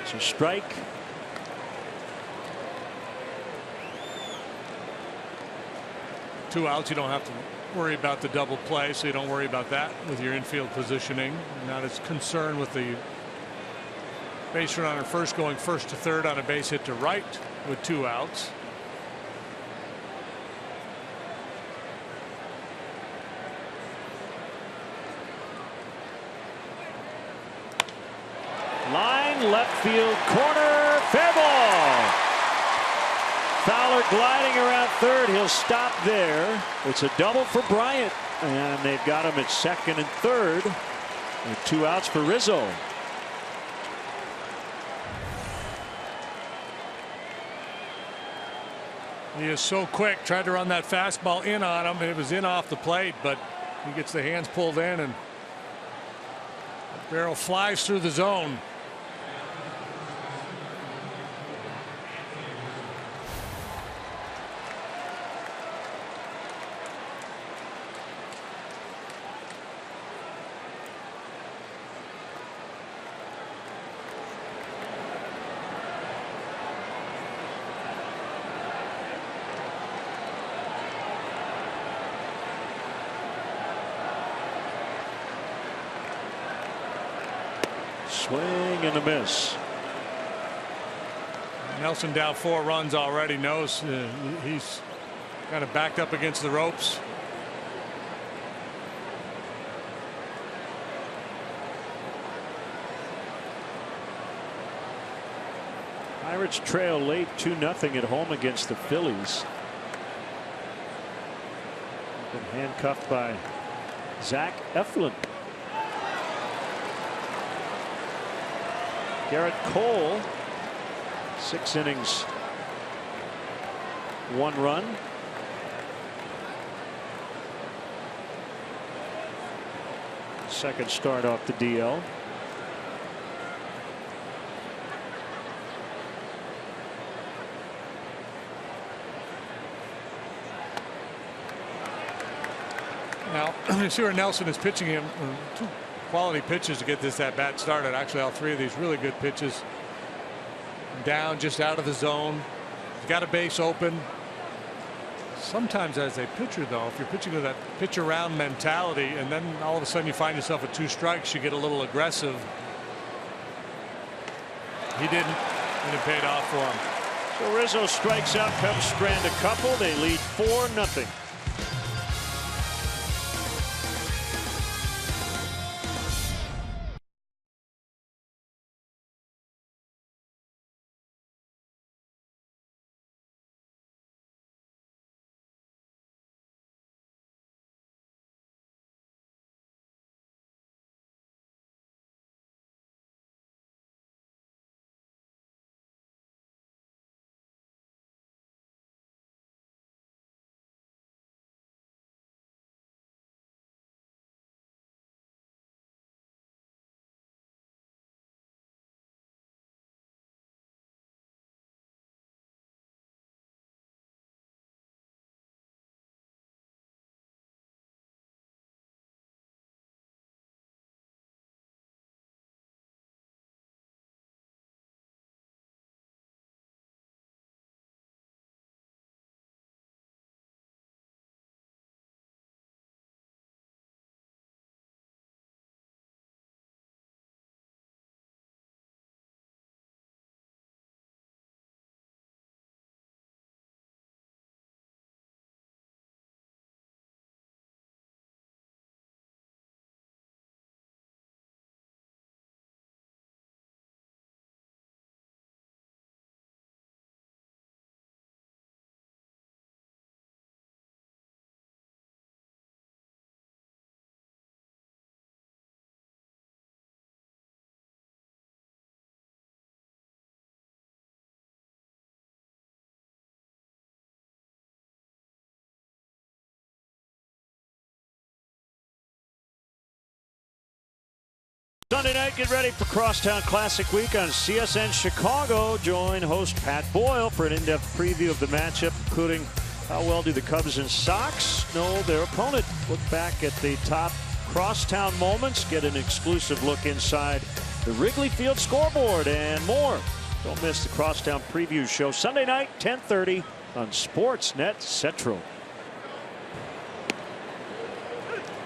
It's a strike. Two outs, you don't have to worry about the double play, so you don't worry about that with your infield positioning. You're not as concerned with the base runner first going first to third on a base hit to right with 2 outs. Line left field corner, fair ball. Fowler gliding around third. He'll stop there. It's a double for Bryant, and they've got him at second and third with 2 outs for Rizzo. He is so quick. Tried to run that fastball in on him, and it was in off the plate, but he gets the hands pulled in, and the barrel flies through the zone. Swing and a miss. Nelson down 4 runs already. Knows he's kind of backed up against the ropes. Pirates trail late 2-0 at home against the Phillies. Been handcuffed by Zach Eflin. Garrett Cole, 6 innings, 1 run. Second start off the DL. Now, you see where Nelson is pitching him. 2 quality pitches to get this at bat started. Actually, all 3 of these really good pitches. Down, just out of the zone. He's got a base open. Sometimes as a pitcher, though, if you're pitching with that pitch around mentality and then all of a sudden you find yourself at 2 strikes, you get a little aggressive. He didn't, and it paid off for him. So Rizzo strikes out. Cubs strand a couple. They lead 4-0. Sunday night, get ready for Crosstown Classic Week on CSN Chicago. Join host Pat Boyle for an in-depth preview of the matchup, including how well do the Cubs and Sox know their opponent. Look back at the top crosstown moments, get an exclusive look inside the Wrigley Field scoreboard, and more. Don't miss the Crosstown Preview Show Sunday night, 10:30 on Sportsnet Central.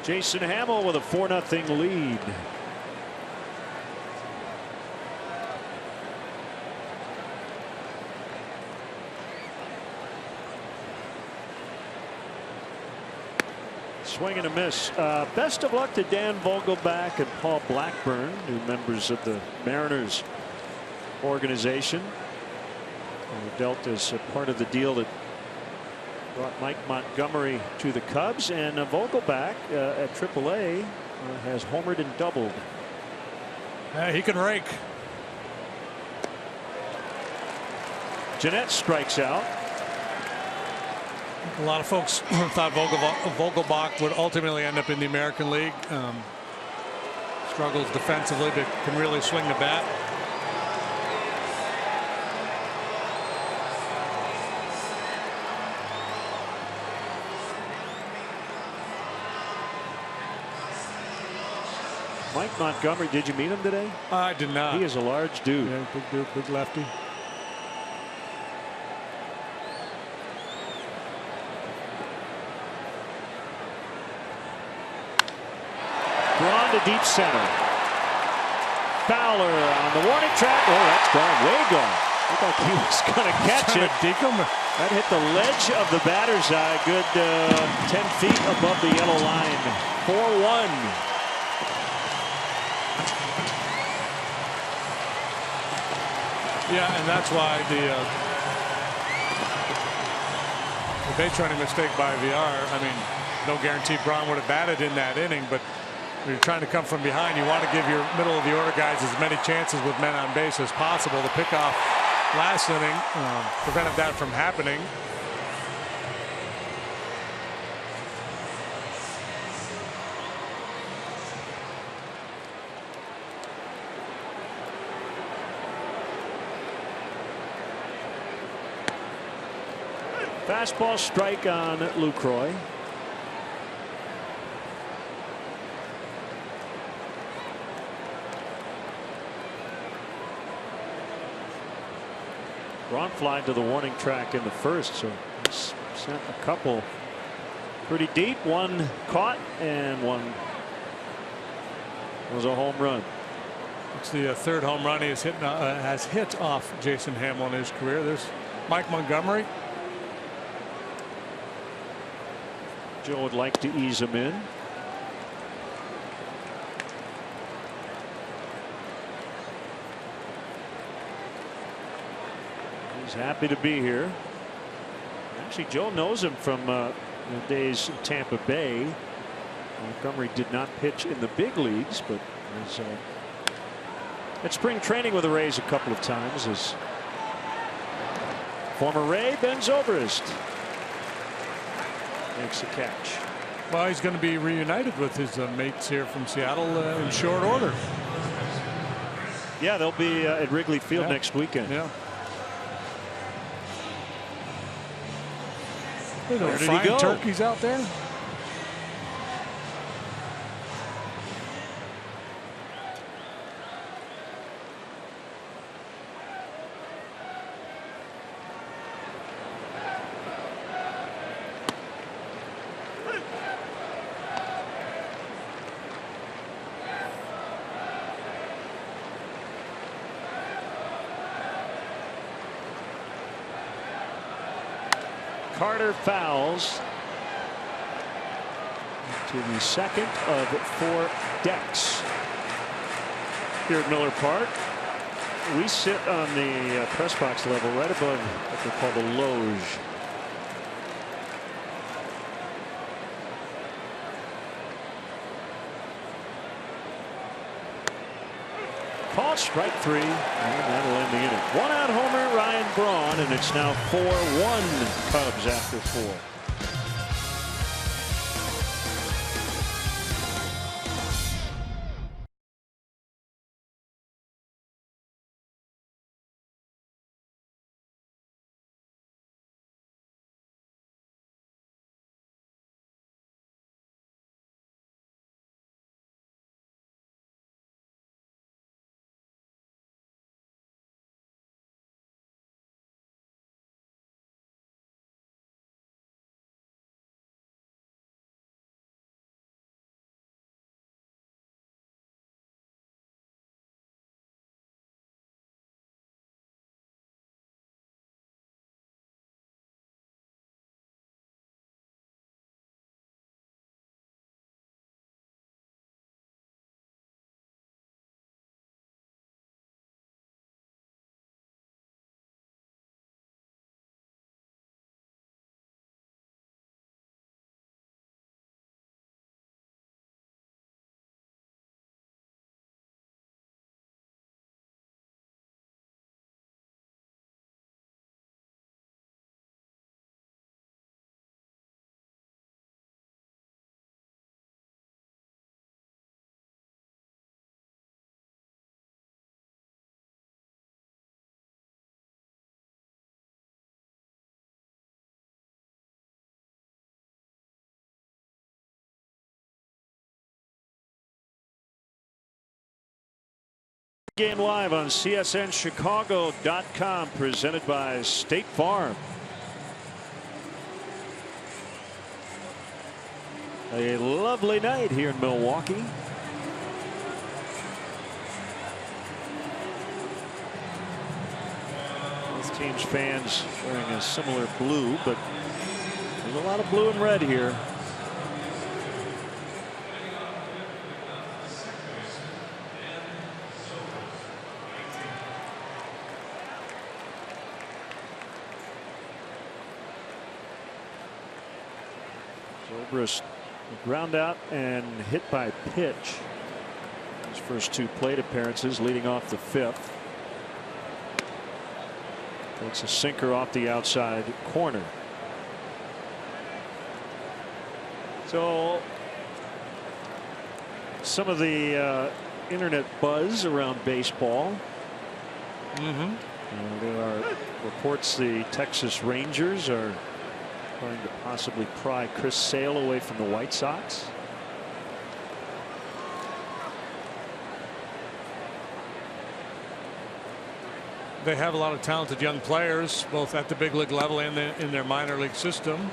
Jason Hamill with a 4-0 lead. Swing and a miss. Best of luck to Dan Vogelbach and Paul Blackburn, new members of the Mariners organization. They dealt as a part of the deal that brought Mike Montgomery to the Cubs, and Vogelbach at AAA has homered and doubled. He can rake. Jeanette strikes out. A lot of folks thought Vogelbach would ultimately end up in the American League. Struggles defensively, but can really swing the bat. Mike Montgomery, did you meet him today? I did not. He is a large dude. Yeah, big dude, big lefty. Drawn to deep center. Fowler on the warning track. Oh, that's gone, way gone. Looked like he was going to catch it. That hit the ledge of the batter's eye. Good 10 feet above the yellow line. 4-1. Yeah, and that's why the base running mistake by VR. I mean, no guarantee Braun would have batted in that inning, but when you're trying to come from behind, you want to give your middle of the order guys as many chances with men on base as possible. The pickoff last inning prevented that from happening. Fastball strike on Lucroy. Ron flying to the warning track in the first, so he's sent a couple pretty deep. One caught and one was a home run. It's the third home run he has hit off Jason Hammel in his career. There's Mike Montgomery. Joe would like to ease him in. He's happy to be here. Actually, Joe knows him from the days in Tampa Bay. Montgomery did not pitch in the big leagues, but was at spring training with the Rays a couple of times. As former Ray bends over his makes a catch. Well, he's going to be reunited with his mates here from Seattle in short order. Yeah, they'll be at Wrigley Field next weekend. Yeah. Where did he fine go? Turkeys out there. Carter fouls to the second of 4 decks here at Miller Park. We sit on the press box level right above what they call the loge. Called strike 3, and that'll end the inning. 1-out homer, Ryan Braun, and it's now 4-1 Cubs after 4. Game live on CSNChicago.com, presented by State Farm. A lovely night here in Milwaukee. Both teams' fans wearing a similar blue, but there's a lot of blue and red here. Zobrist ground out and hit by pitch. His first 2 plate appearances, leading off the 5th. Takes a sinker off the outside corner. So some of the internet buzz around baseball. There are reports the Texas Rangers are trying to possibly pry Chris Sale away from the White Sox. they have a lot of talented young players, both at the big league level and in their minor league system.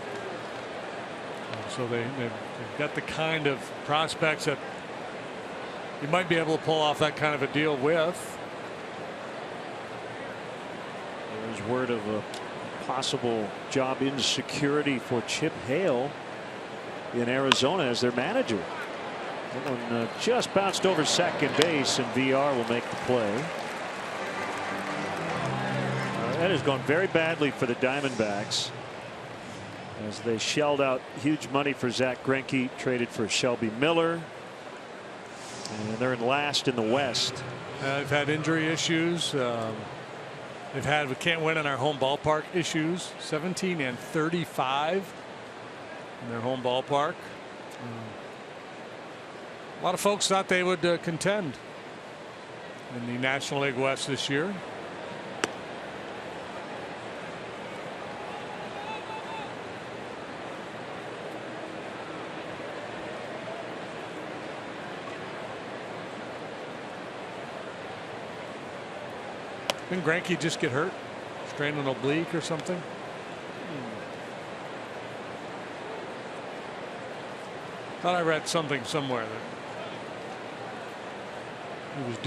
So they've got the kind of prospects that you might be able to pull off that kind of a deal with. There's word of a possible job insecurity for Chip Hale in Arizona as their manager. That one just bounced over second base, and VR will make the play. That has gone very badly for the Diamondbacks as they shelled out huge money for Zach Greinke, traded for Shelby Miller, and they're in last in the West. They've had injury issues. They've had we can't win in our home ballpark issues. 17 and 35 in their home ballpark. A lot of folks thought they would contend in the National League West this year. Didn't Greinke just get hurt? Strained an oblique or something? Thought I read something somewhere that he was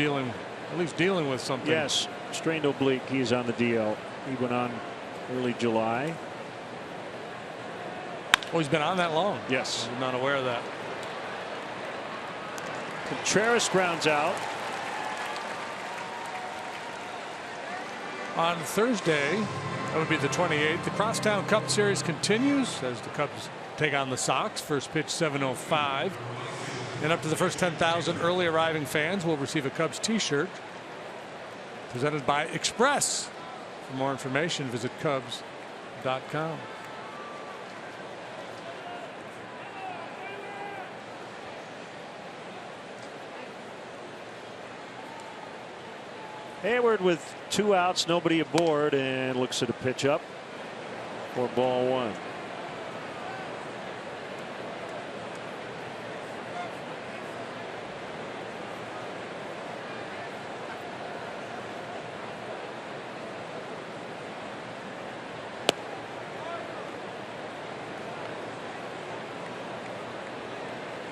at least dealing with something. Yes, strained oblique. He's on the DL. He went on early July. Oh, he's been on that long? Yes. I'm not aware of that. Contreras grounds out. On Thursday, that would be the 28th, the Crosstown Cup Series continues as the Cubs take on the Sox. First pitch 7:05. And up to the first 10,000 early arriving fans will receive a Cubs t-shirt presented by Express. For more information, visit Cubs.com. Hayward with 2 outs, nobody aboard, and looks at a pitch up for ball 1.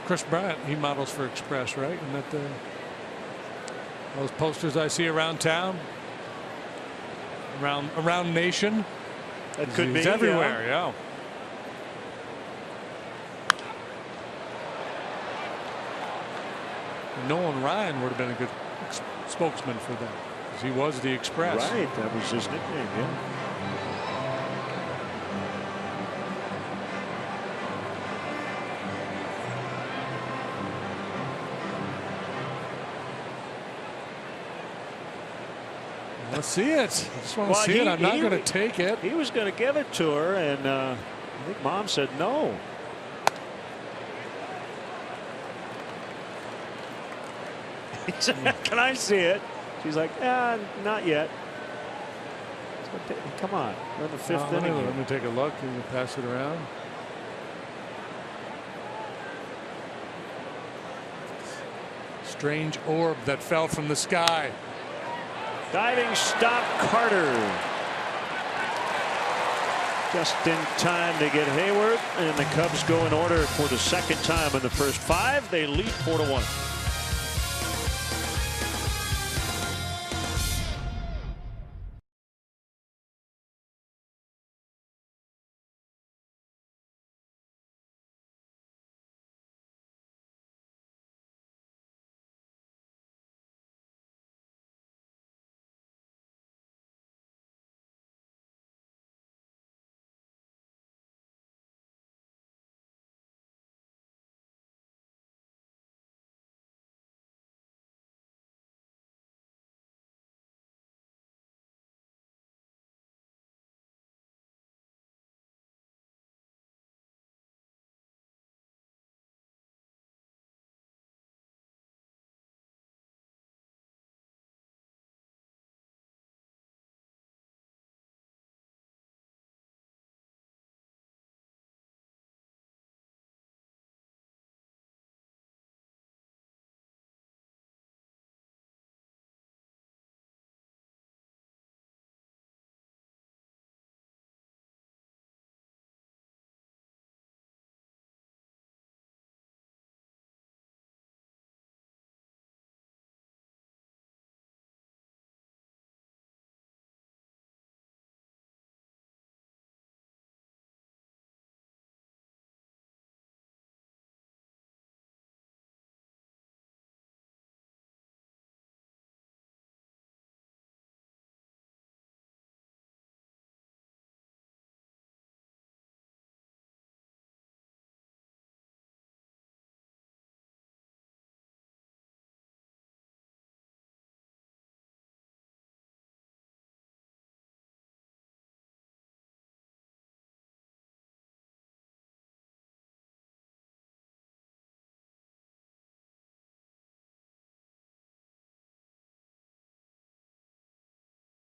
Chris Bryant, he models for Express, right? And that those posters I see around town, around nation. That could He's be everywhere. Yeah. Nolan Ryan would have been a good spokesman for them, because he was the Express. Right, that was his nickname. Yeah. Let's see it. I just want to see it. I'm not going to take it. He was going to give it to her, and I think Mom said no. He said, "Can I see it?" She's like, not yet. Come on, we're in the 5th inning. Let me take a look. You can pass it around. Strange orb that fell from the sky. Diving stop, Carter. Just in time to get Hayward, and the Cubs go in order for the 2nd time in the first 5. They lead 4-1.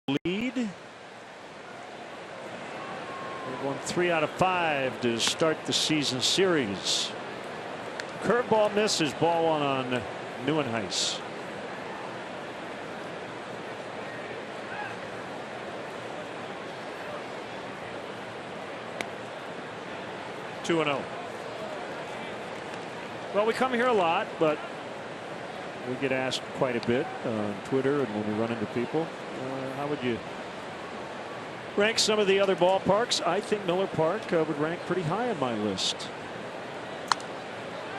lead. They've won 3 out of 5 to start the season series. Curveball misses, ball 1 on Neuenhuis. Two and 0. Well, we come here a lot, but we get asked quite a bit on Twitter and when we run into people. How would you rank some of the other ballparks? I think Miller Park would rank pretty high on my list.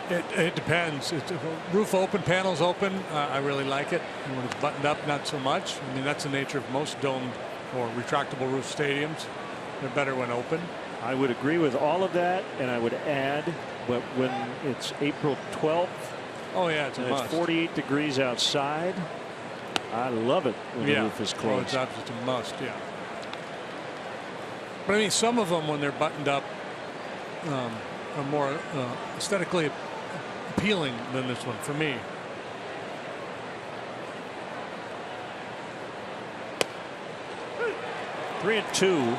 It depends. If the roof open, panels open, I really like it. And when it's buttoned up, not so much. I mean, that's the nature of most domed or retractable roof stadiums. They're better when open. I would agree with all of that, and I would add, but when it's April 12th, oh yeah, it's a must. It's 48 degrees outside. I love it when the roof is closed. Oh, it's a must, yeah. But I mean, some of them, when they're buttoned up, are more aesthetically appealing than this one for me. Three and 2.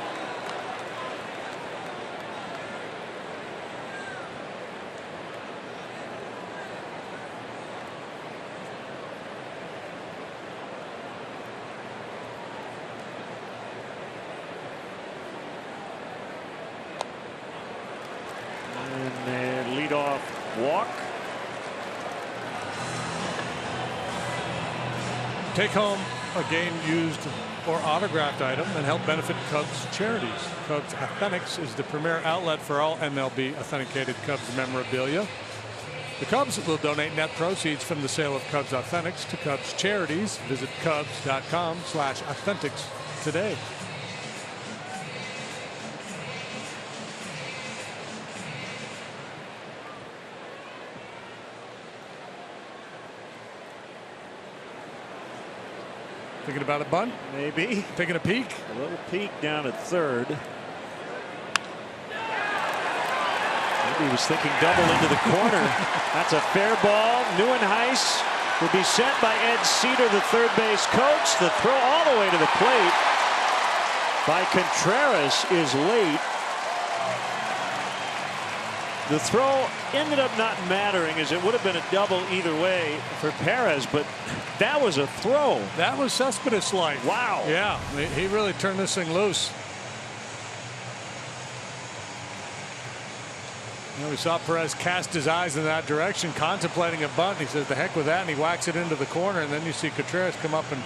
Walk. Take home a game used or autographed item and help benefit Cubs charities. Cubs Authentics is the premier outlet for all MLB authenticated Cubs memorabilia. The Cubs will donate net proceeds from the sale of Cubs Authentics to Cubs charities. Visit Cubs.com/authentics today. Thinking about a bunt? Maybe. Taking a peek? A little peek down at third. Maybe he was thinking double into the corner. That's a fair ball. Neuenhuis will be sent by Ed Cedar, the third base coach. The throw all the way to the plate by Contreras is late. The throw ended up not mattering, as it would have been a double either way for Perez, but that was a throw. That was Cespedes-like. Wow. Yeah, he really turned this thing loose. You know, we saw Perez cast his eyes in that direction, contemplating a bunt. He says, the heck with that, and he whacks it into the corner, and then you see Contreras come up and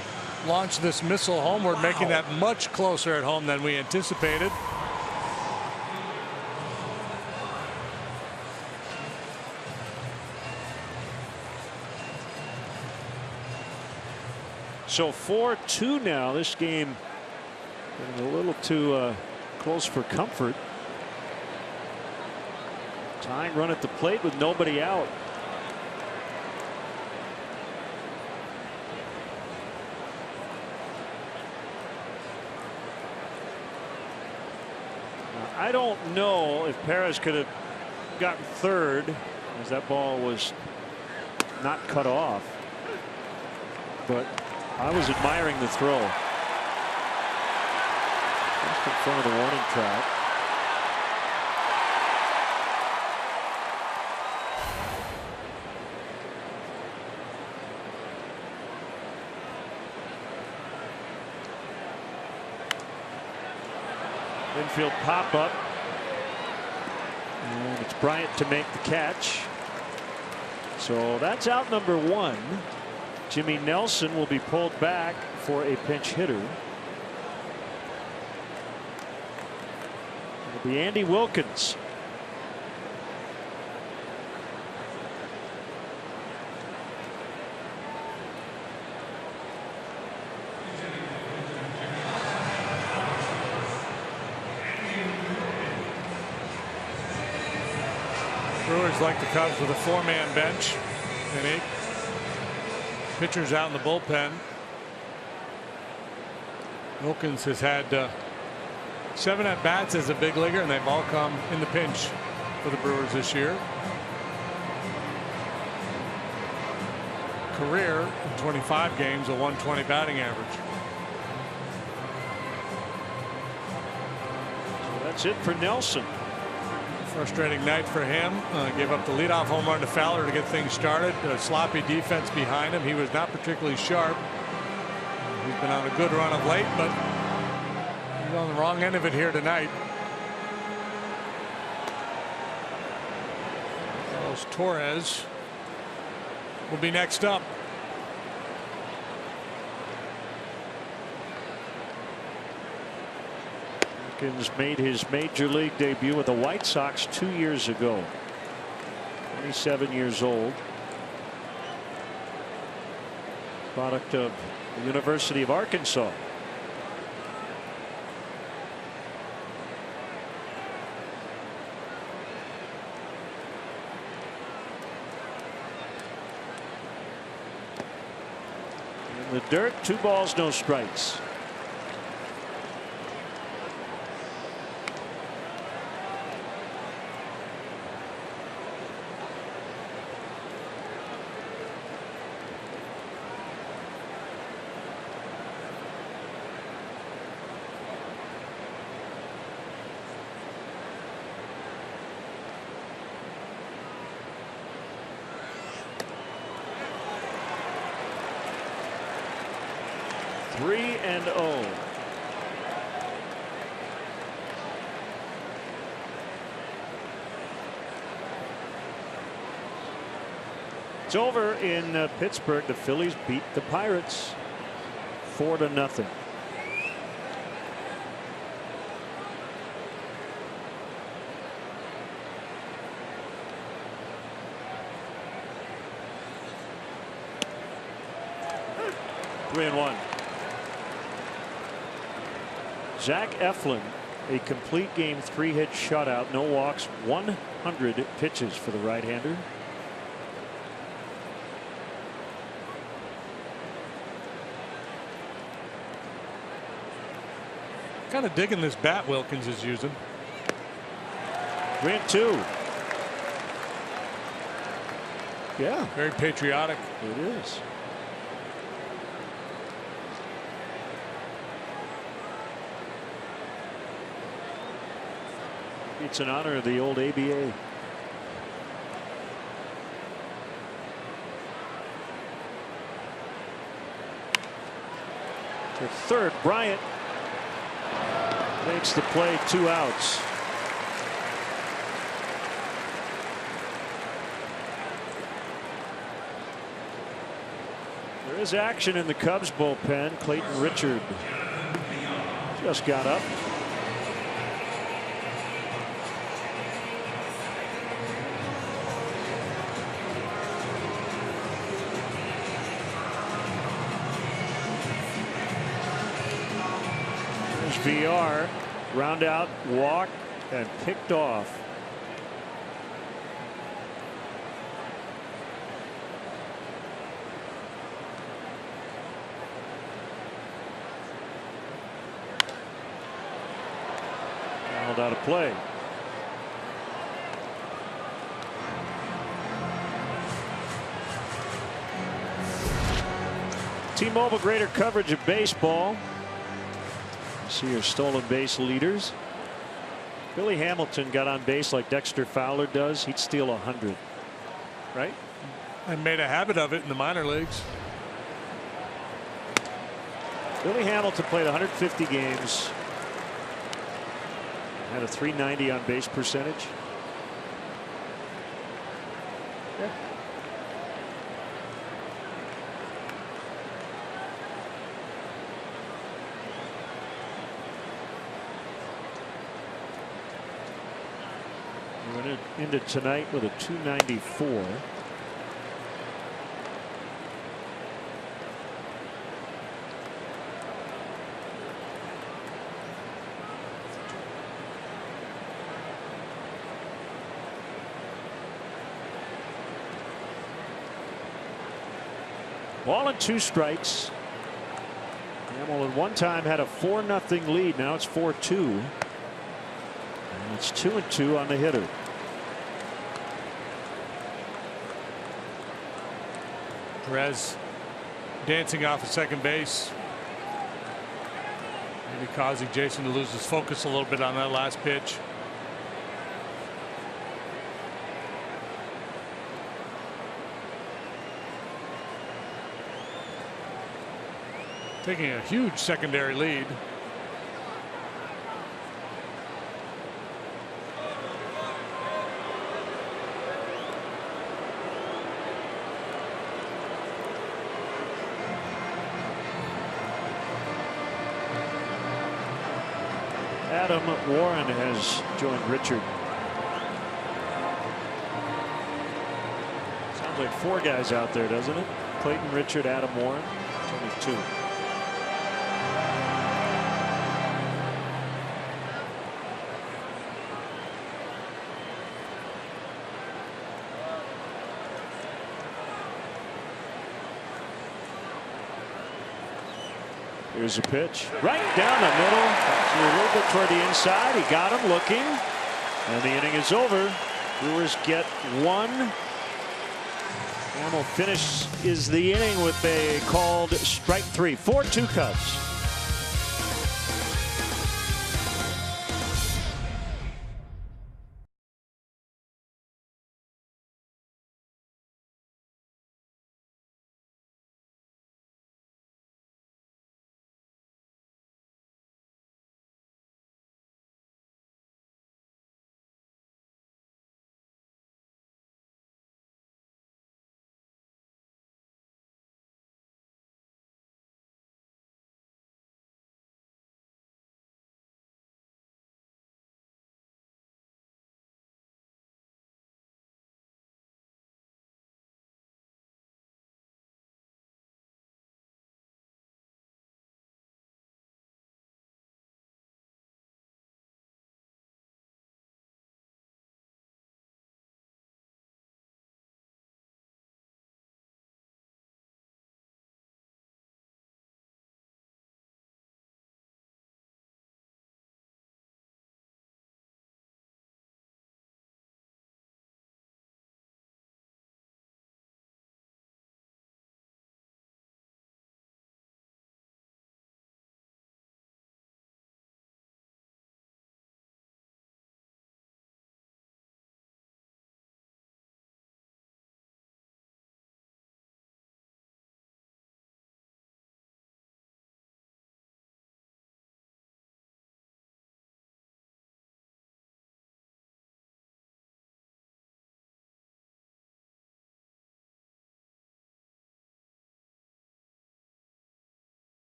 launch this missile homeward, making that much closer at home than we anticipated. So 4-2 now. This game getting a little too close for comfort. Tying run at the plate with nobody out. I don't know if Perez could have gotten third, as that ball was not cut off. But I was admiring the throw. Just in front of the warning track. Infield pop up. And it's Bryant to make the catch. So that's out number 1. Jimmy Nelson will be pulled back for a pinch hitter. It'll be Andy Wilkins. Brewers like the Cubs with a 4-man bench and 8 pitchers out in the bullpen. Wilkins has had 7 at-bats as a big leaguer, and they've all come in the pinch for the Brewers this year. Career in 25 games, a 120 batting average. That's it for Nelson. Frustrating night for him. Gave up the leadoff home run to Fowler to get things started. Sloppy defense behind him. He was not particularly sharp. He's been on a good run of late, but he's on the wrong end of it here tonight. Carlos Torres will be next up. Perkins made his major league debut with the White Sox 2 years ago. 27 years old. Product of the University of Arkansas. In the dirt, 2 balls, no strikes. And 0. It's over in Pittsburgh. The Phillies beat the Pirates 4-0. Three and 1. Zach Eflin, a complete game 3-hit shutout, no walks, 100 pitches for the right-hander. Kind of digging this bat Wilkins is using. 3 and 2. Yeah, very patriotic. It is. It's in honor of the old ABA. To third, Bryant makes the play, 2 outs. There is action in the Cubs bullpen. Clayton Richard just got up. VR, ground out, walk, and picked off. Fouled out of play. T-Mobile, greater coverage of baseball. See your stolen base leaders. Billy Hamilton got on base like Dexter Fowler does. He'd steal 100, right? And made a habit of it in the minor leagues. Billy Hamilton played 150 games. Had a .390 on base percentage. Yeah. Into tonight with a .294. Ball and 2 strikes. Hamilton one time had a 4-0 lead. Now it's 4-2. And it's 2-2 on the hitter. Perez dancing off of second base. Maybe causing Jason to lose his focus a little bit on that last pitch. Taking a huge secondary lead. Adam Warren has joined Richard. Sounds like 4 guys out there, doesn't it? Clayton, Richard, Adam Warren. Only 2. Here's a pitch right down the middle. A little bit toward the inside. He got him looking. And the inning is over. Brewers get 1. Hamill finishes the inning with a called strike 3. 4-2 Cubs.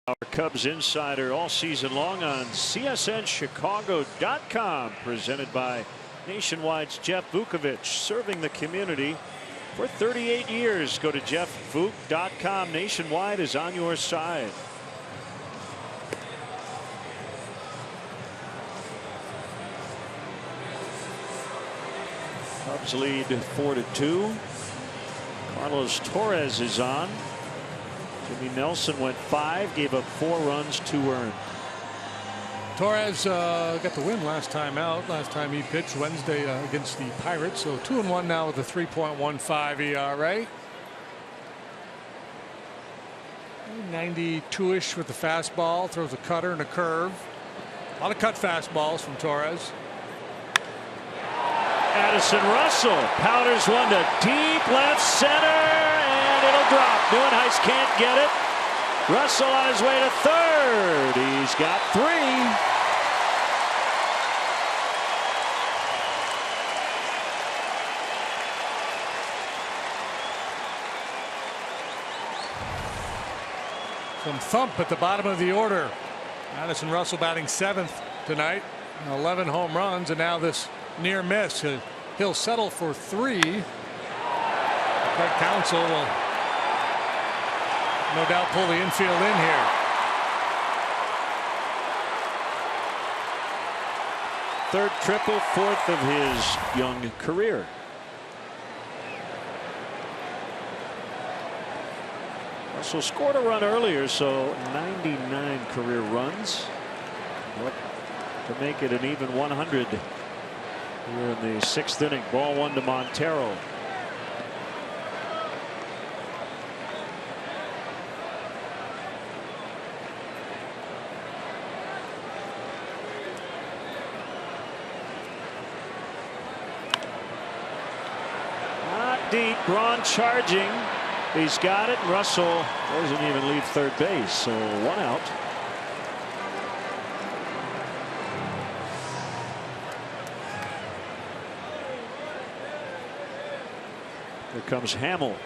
Our Cubs insider all season long on CSNChicago.com, presented by Nationwide's Jeff Vukovich, serving the community for 38 years. Go to jeffvuk.com. Nationwide is on your side. Cubs lead 4-2. Carlos Torres is on. Jimmy Nelson went 5, gave up 4 runs, 2 earned. Torres got the win last time out. Last time he pitched Wednesday against the Pirates. So 2-1 now with a 3.15 ERA. 92-ish with the fastball. Throws a cutter and a curve. A lot of cut fastballs from Torres. Addison Russell powders one to deep left center. It'll drop. Neuenhuis can't get it. Russell on his way to third. He's got 3. Some thump at the bottom of the order. Addison Russell batting 7th tonight. 11 home runs, and now this near miss. He'll settle for 3. Craig Counsell will no doubt pull the infield in here. Third triple, 4th of his young career. Russell scored a run earlier, so 99 career runs. What to make it an even 100 here in the 6th inning. Ball 1 to Montero. deep. Braun charging. He's got it. Russell doesn't even leave third base, so 1 out. Here comes Hamill.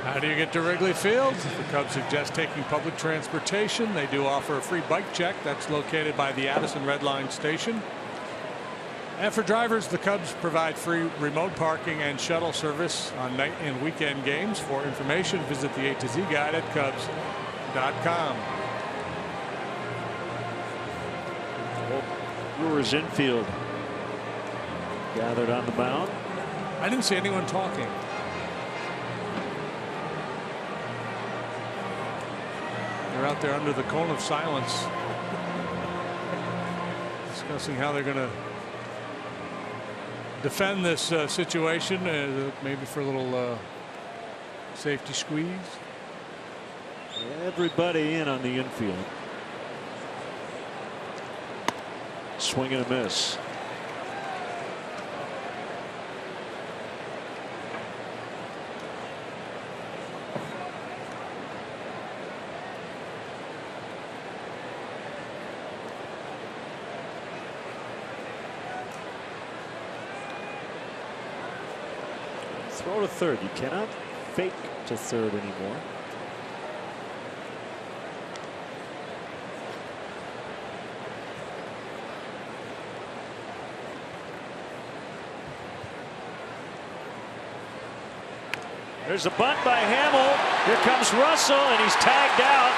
How do you get to Wrigley Field? The Cubs suggest taking public transportation. They do offer a free bike check that's located by the Addison Red Line station. And for drivers, the Cubs provide free remote parking and shuttle service on night and weekend games. For information, visit the A to Z guide at Cubs.com. Brewers infield gathered on the mound. I didn't see anyone talking. They're out there under the cone of silence discussing how they're going to defend this situation, maybe for a little safety squeeze. Everybody in on the infield. Swing and a miss. Throw to third. You cannot fake to third anymore. There's a bunt by Hamill. Here comes Russell, and he's tagged out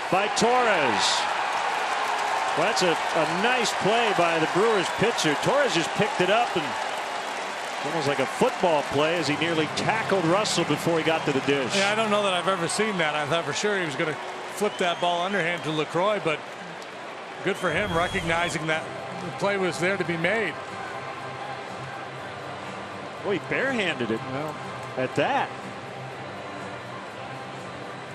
by Torres. Well, that's a nice play by the Brewers pitcher. Torres just picked it up, and almost like a football play as he nearly tackled Russell before he got to the dish. Yeah, I don't know that I've ever seen that. I thought for sure he was going to flip that ball underhand to LaCroix, but good for him recognizing that the play was there to be made. Well, he barehanded it at that.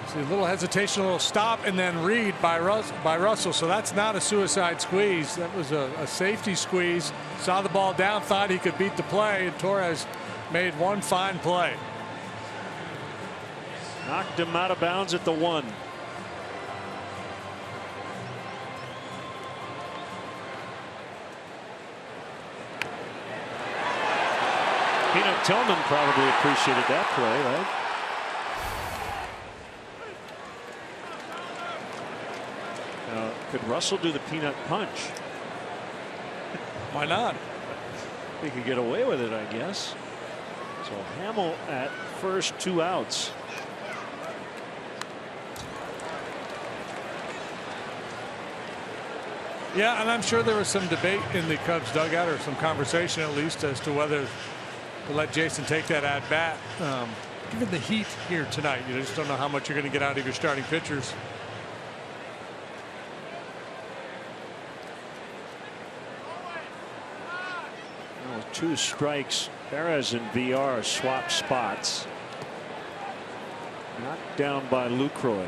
See a little hesitation, a little stop, and then read by Russell. So that's not a suicide squeeze. That was a safety squeeze. Saw the ball down, thought he could beat the play, and Torres made one fine play. Knocked him out of bounds at the 1. Peanut Tillman probably appreciated that play, right? Could Russell do the peanut punch? Why not? He could get away with it, I guess. So Hamill at first, 2 outs. Yeah, and I'm sure there was some debate in the Cubs dugout, or some conversation at least, as to whether to let Jason take that at bat. Given the heat here tonight, you just don't know how much you're going to get out of your starting pitchers. Well, 2 strikes. Perez and VR swap spots. Knocked down by LaCroix.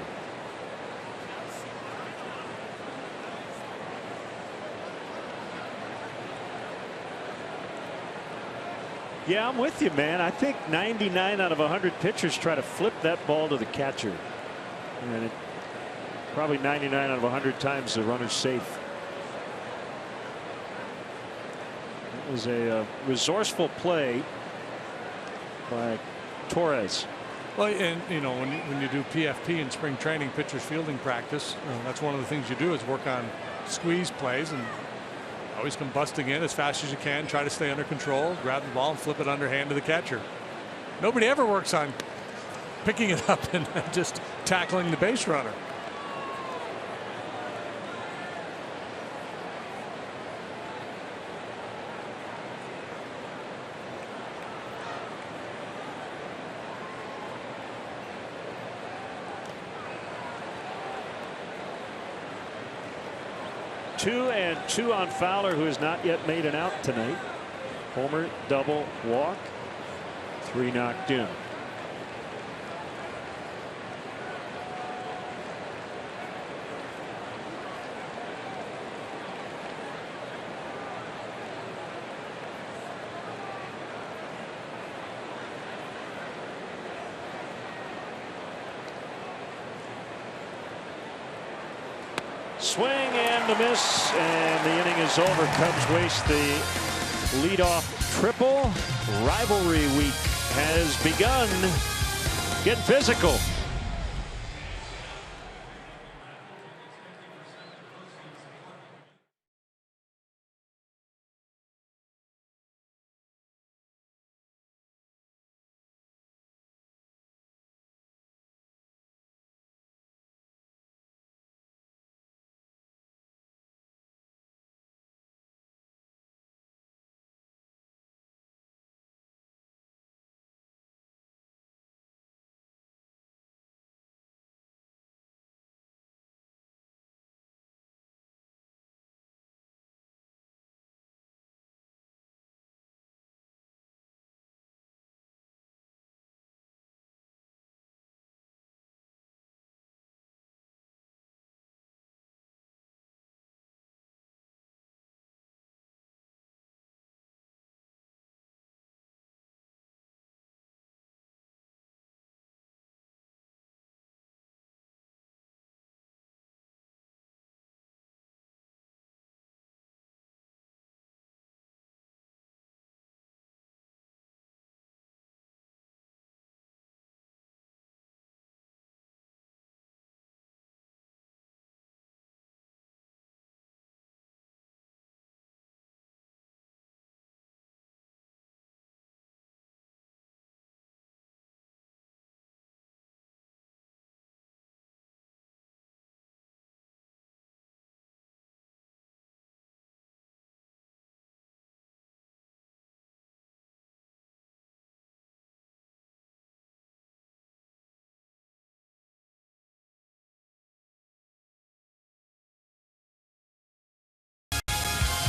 Yeah, I'm with you, man. I think 99 out of 100 pitchers try to flip that ball to the catcher. And probably 99 out of 100 times the runner's safe. It was a resourceful play by Torres. Well, and you know, when you do PFP in spring training, pitchers fielding practice, that's one of the things you do is work on squeeze plays, and always come busting in as fast as you can, try to stay under control, grab the ball and flip it underhand to the catcher. Nobody ever works on picking it up and just tackling the base runner. Two and 2 on Fowler, who has not yet made an out tonight. Homer, double, walk, 3 knocked in. Swing and a miss, and the inning is over. Cubs waste the leadoff triple. Rivalry week has begun. Getting physical.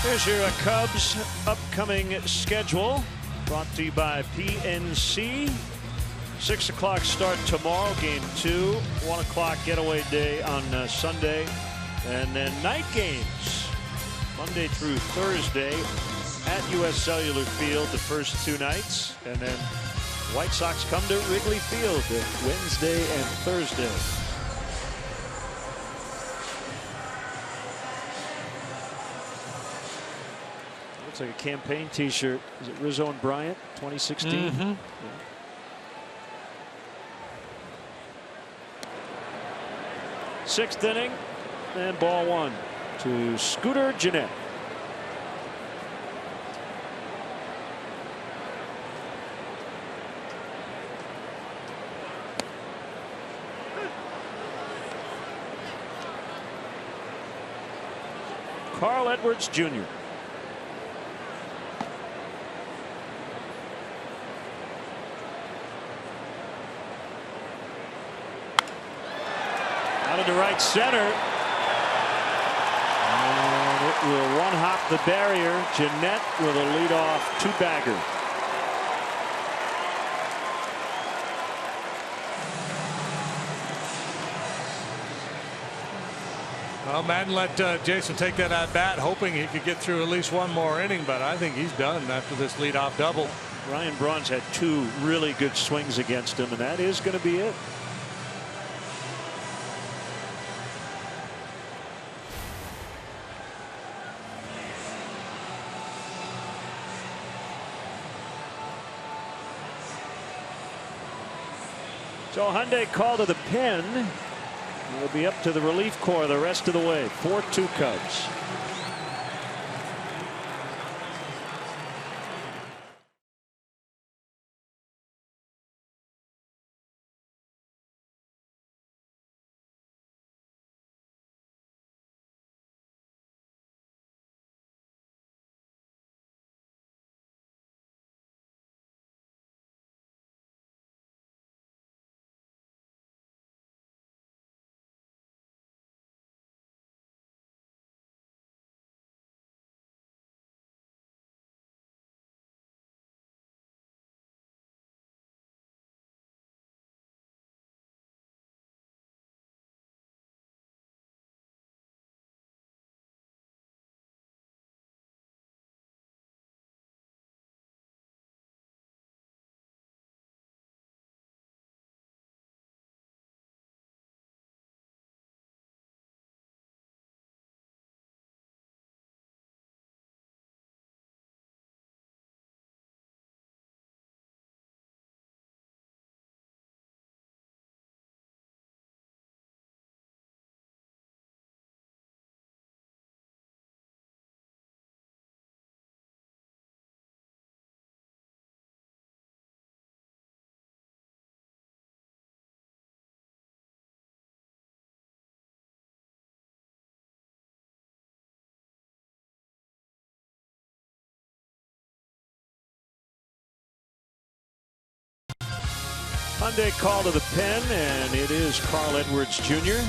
Here's your Cubs upcoming schedule, brought to you by PNC. 6 o'clock start tomorrow, game 2. 1 o'clock getaway day on Sunday, and then night games Monday through Thursday at U.S. Cellular Field the first 2 nights, and then White Sox come to Wrigley Field Wednesday and Thursday. Looks like a campaign T-shirt. Is it Rizzo and Bryant, 2016? Yeah. 6th inning, and ball 1 to Scooter Gennett. Carl Edwards Jr. Out into right center. And it will one-hop the barrier. Gennett with a leadoff 2-bagger. Well, Madden let Jason take that at bat, hoping he could get through at least one more inning, but I think he's done after this leadoff double. Ryan Braun's had 2 really good swings against him, and that is going to be it. So Hyundai call to the pen. Will be up to the relief corps the rest of the way. 4-2 Cubs. Monday call to the pen, and it is Carl Edwards Jr. He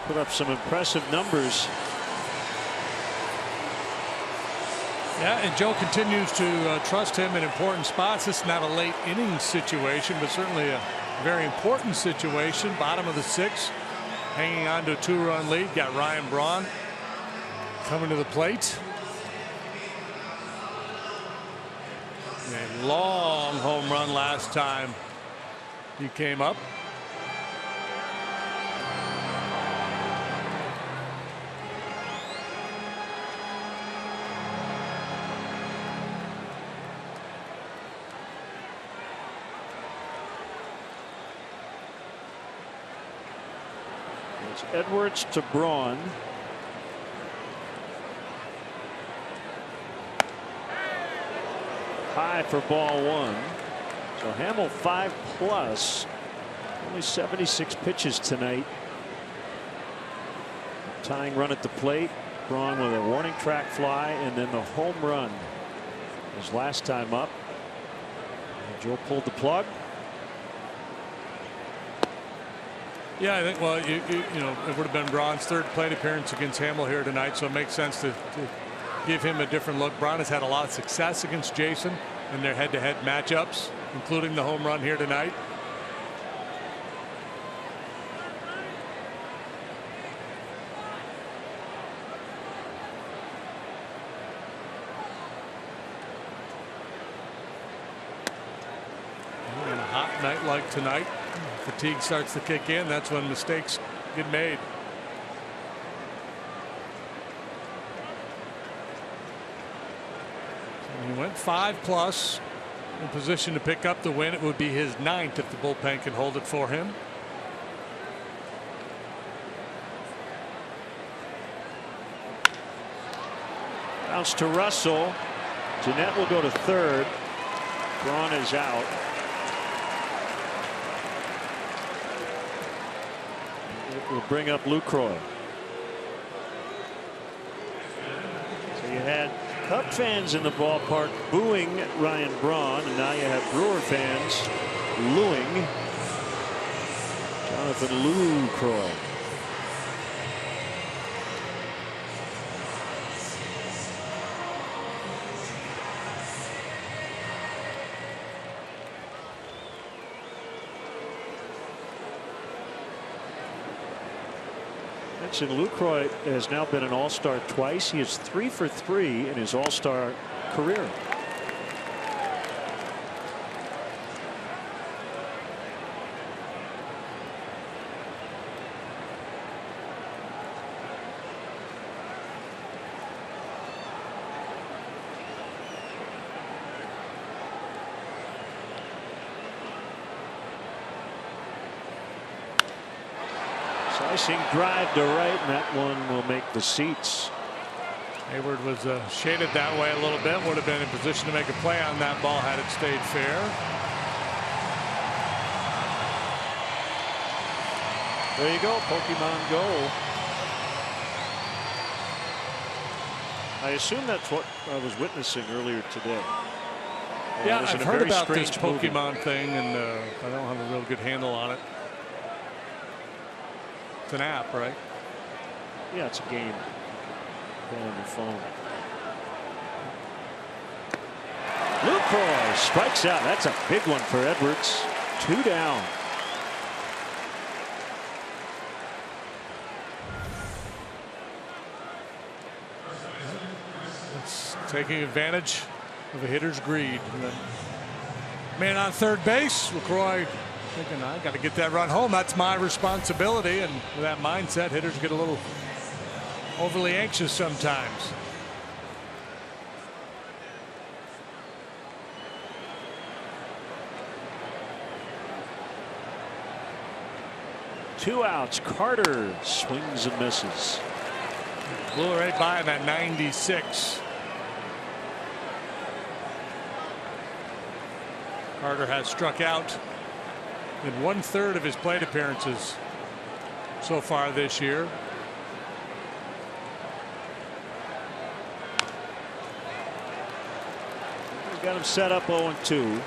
put up some impressive numbers. Yeah, and Joe continues to trust him in important spots. This is not a late inning situation, but certainly a very important situation. Bottom of the 6th, hanging on to a 2-run lead. Got Ryan Braun coming to the plate. A long home run last time he came up. It's Edwards to Braun. High for ball 1. So Hamill 5+. Only 76 pitches tonight. Tying run at the plate. Braun with a warning track fly, and then the home run his last time up. And Joe pulled the plug. Yeah, I think, well, you know, it would have been Braun's 3rd plate appearance against Hamill here tonight, so it makes sense to give him a different look. Braun has had a lot of success against Jason in their head-to-head matchups, including the home run here tonight. On a hot night like tonight, fatigue starts to kick in. That's when mistakes get made. He went 5+, in position to pick up the win. It would be his 9th if the bullpen can hold it for him. Bounce to Russell. Jeanette will go to 3rd. Braun is out. It will bring up Lucroy. So you had Cub fans in the ballpark booing Ryan Braun, and now you have Brewer fans looing Jonathan Lucroy. Lucroy has now been an all-star twice. He is 3 for 3 in his all-star career. Slicing drive to right, and that one will make the seats. Hayward was shaded that way a little bit. Would have been in position to make a play on that ball had it stayed fair. There you go, Pokemon Go. I assume that's what I was witnessing earlier today. Yeah, I've heard about this Pokemon movie thing, and I don't have a real good handle on it. It's an app, right? Yeah, it's a game. Play on your phone. Lucroy strikes out. That's a big one for Edwards. 2 down. It's taking advantage of a hitter's greed. Man on 3rd base, Lucroy thinking, I got to get that run home. That's my responsibility. And with that mindset, hitters get a little overly anxious sometimes. Two outs. Carter swings and misses. Blew right by him at 96. Carter has struck out in 1/3 of his plate appearances so far this year. He's got him set up 0-2.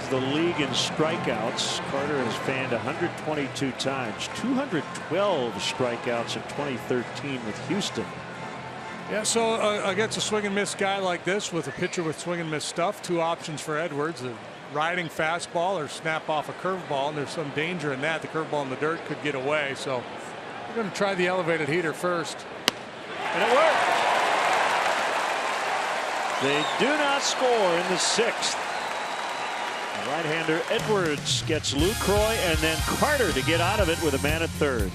leads the league in strikeouts. Carter has fanned 122 times, 212 strikeouts in 2013 with Houston. Yeah, so against a swing and miss guy like this, with a pitcher with swing and miss stuff, 2 options for Edwards: a riding fastball or snap off a curveball, and there's some danger in that. The curveball in the dirt could get away, so we're going to try the elevated heater first. And it worked. They do not score in the 6th. Right-hander Edwards gets Lucroy and then Carter to get out of it with a man at third.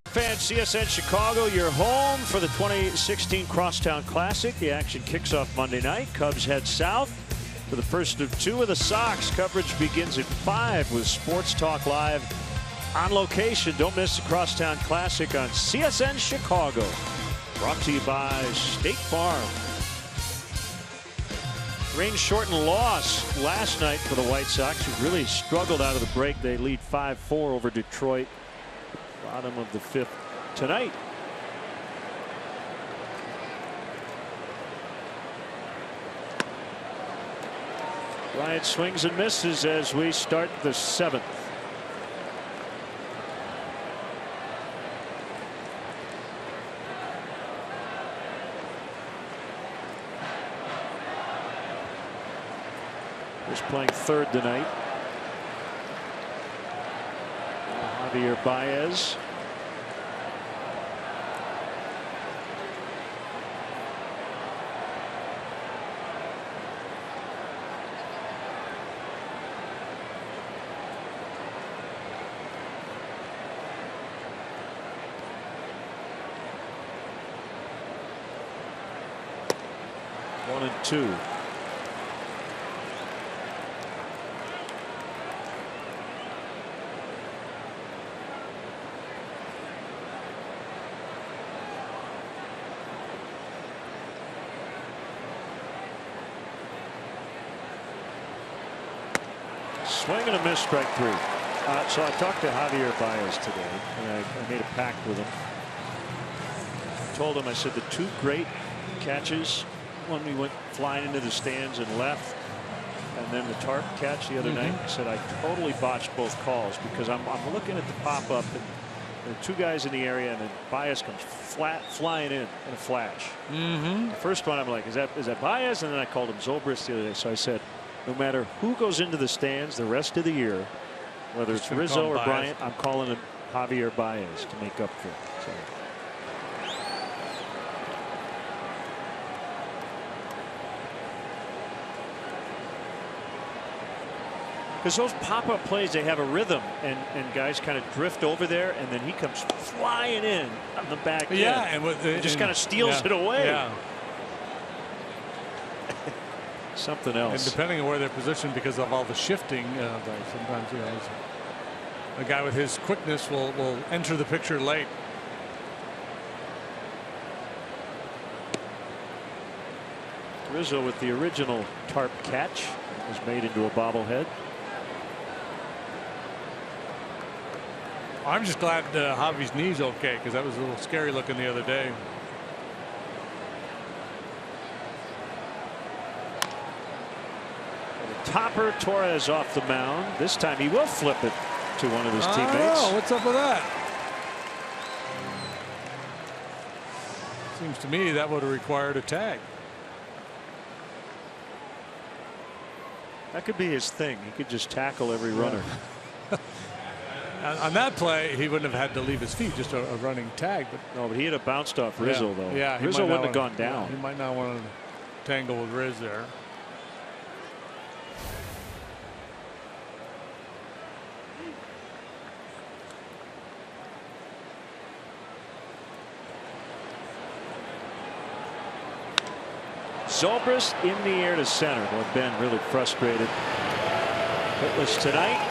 Fans, CSN Chicago, you're home for the 2016 Crosstown Classic. The action kicks off Monday night. Cubs head south for the first of 2 of the Sox. Coverage begins at 5 with Sports Talk Live on location. Don't miss the Crosstown Classic on CSN Chicago. Brought to you by State Farm. Rain-shortened loss last night for the White Sox, who really struggled out of the break. They lead 5-4 over Detroit. Bottom of the 5th tonight. Bryant swings and misses as we start the 7th. Just playing third tonight. Javier Baez. One and two. Swing and a miss, strike 3. So I talked to Javier Baez today, and I made a pact with him. I told him, I said, the 2 great catches, one we went flying into the stands and left, and then the tarp catch the other night. I said I totally botched both calls because I'm looking at the pop-up, and there are 2 guys in the area, and then Baez comes flying in a flash. The first one I'm like, is that Baez? And then I called him Zobrist the other day. So I said, no matter who goes into the stands the rest of the year, whether it's Rizzo or Bryant, I'm calling him Javier Baez to make up for it. So. Because those pop-up plays, they have a rhythm, and guys kind of drift over there, and then he comes flying in on the back end. Yeah, and just kind of steals it away. Yeah. Something else. And depending on where they're positioned, because of all the shifting, sometimes a guy with his quickness will enter the picture late. Rizzo with the original tarp catch was made into a bobblehead. I'm just glad Javi's knee's okay, because that was a little scary looking the other day. Topper Torres off the mound. This time he will flip it to one of his teammates. Oh, what's up with that? Seems to me that would have required a tag. That could be his thing. He could just tackle every runner. On that play, he wouldn't have had to leave his feet, just a running tag. But no, but he had a bounced off Rizzo, though. Yeah, Rizzo wouldn't have gone down. He might not want to tangle with Riz there. Zobrist in the air to center. Boy, Ben really frustrated. Hitless tonight.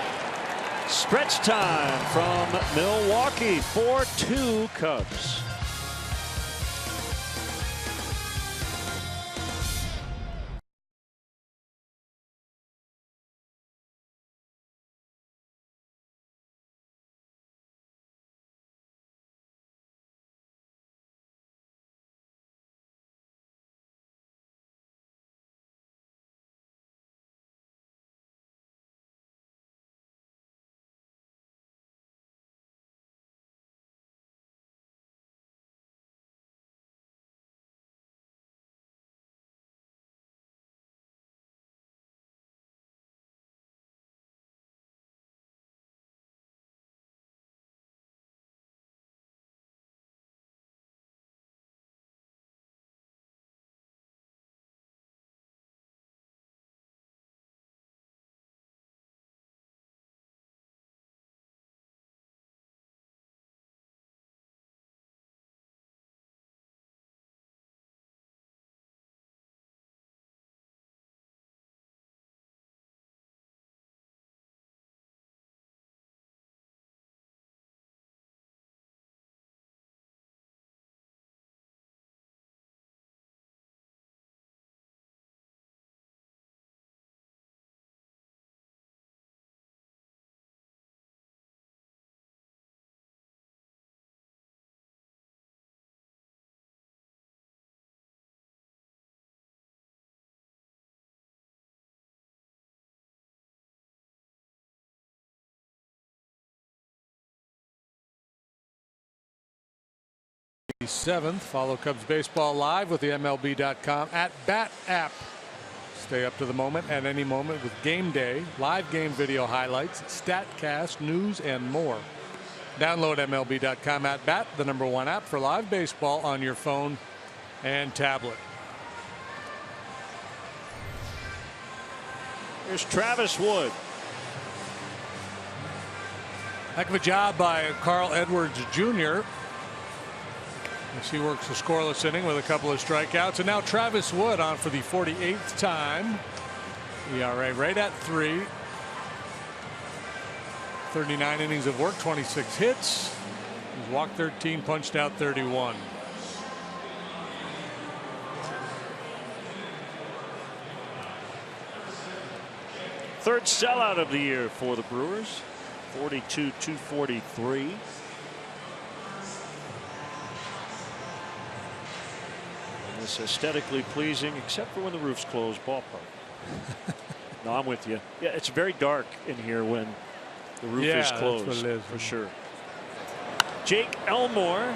Stretch time from Milwaukee. 4-2 Cubs. The 7th. Follow Cubs baseball live with the MLB.com at Bat app. Stay up to the moment at any moment with game day, live game video highlights, StatCast, news, and more. Download MLB.com at Bat, the #1 app for live baseball on your phone and tablet. Here's Travis Wood. Heck of a job by Carl Edwards Jr. as he works a scoreless inning with a couple of strikeouts. And now Travis Wood on for the 48th time. ERA right at 3. 39 innings of work, 26 hits. He's walked 13, punched out 31. Third sellout of the year for the Brewers. 42-243. This aesthetically pleasing, except for when the roof's closed, ballpark. No, I'm with you. Yeah, it's very dark in here when the roof is closed. That's what it is. For sure. Jake Elmore,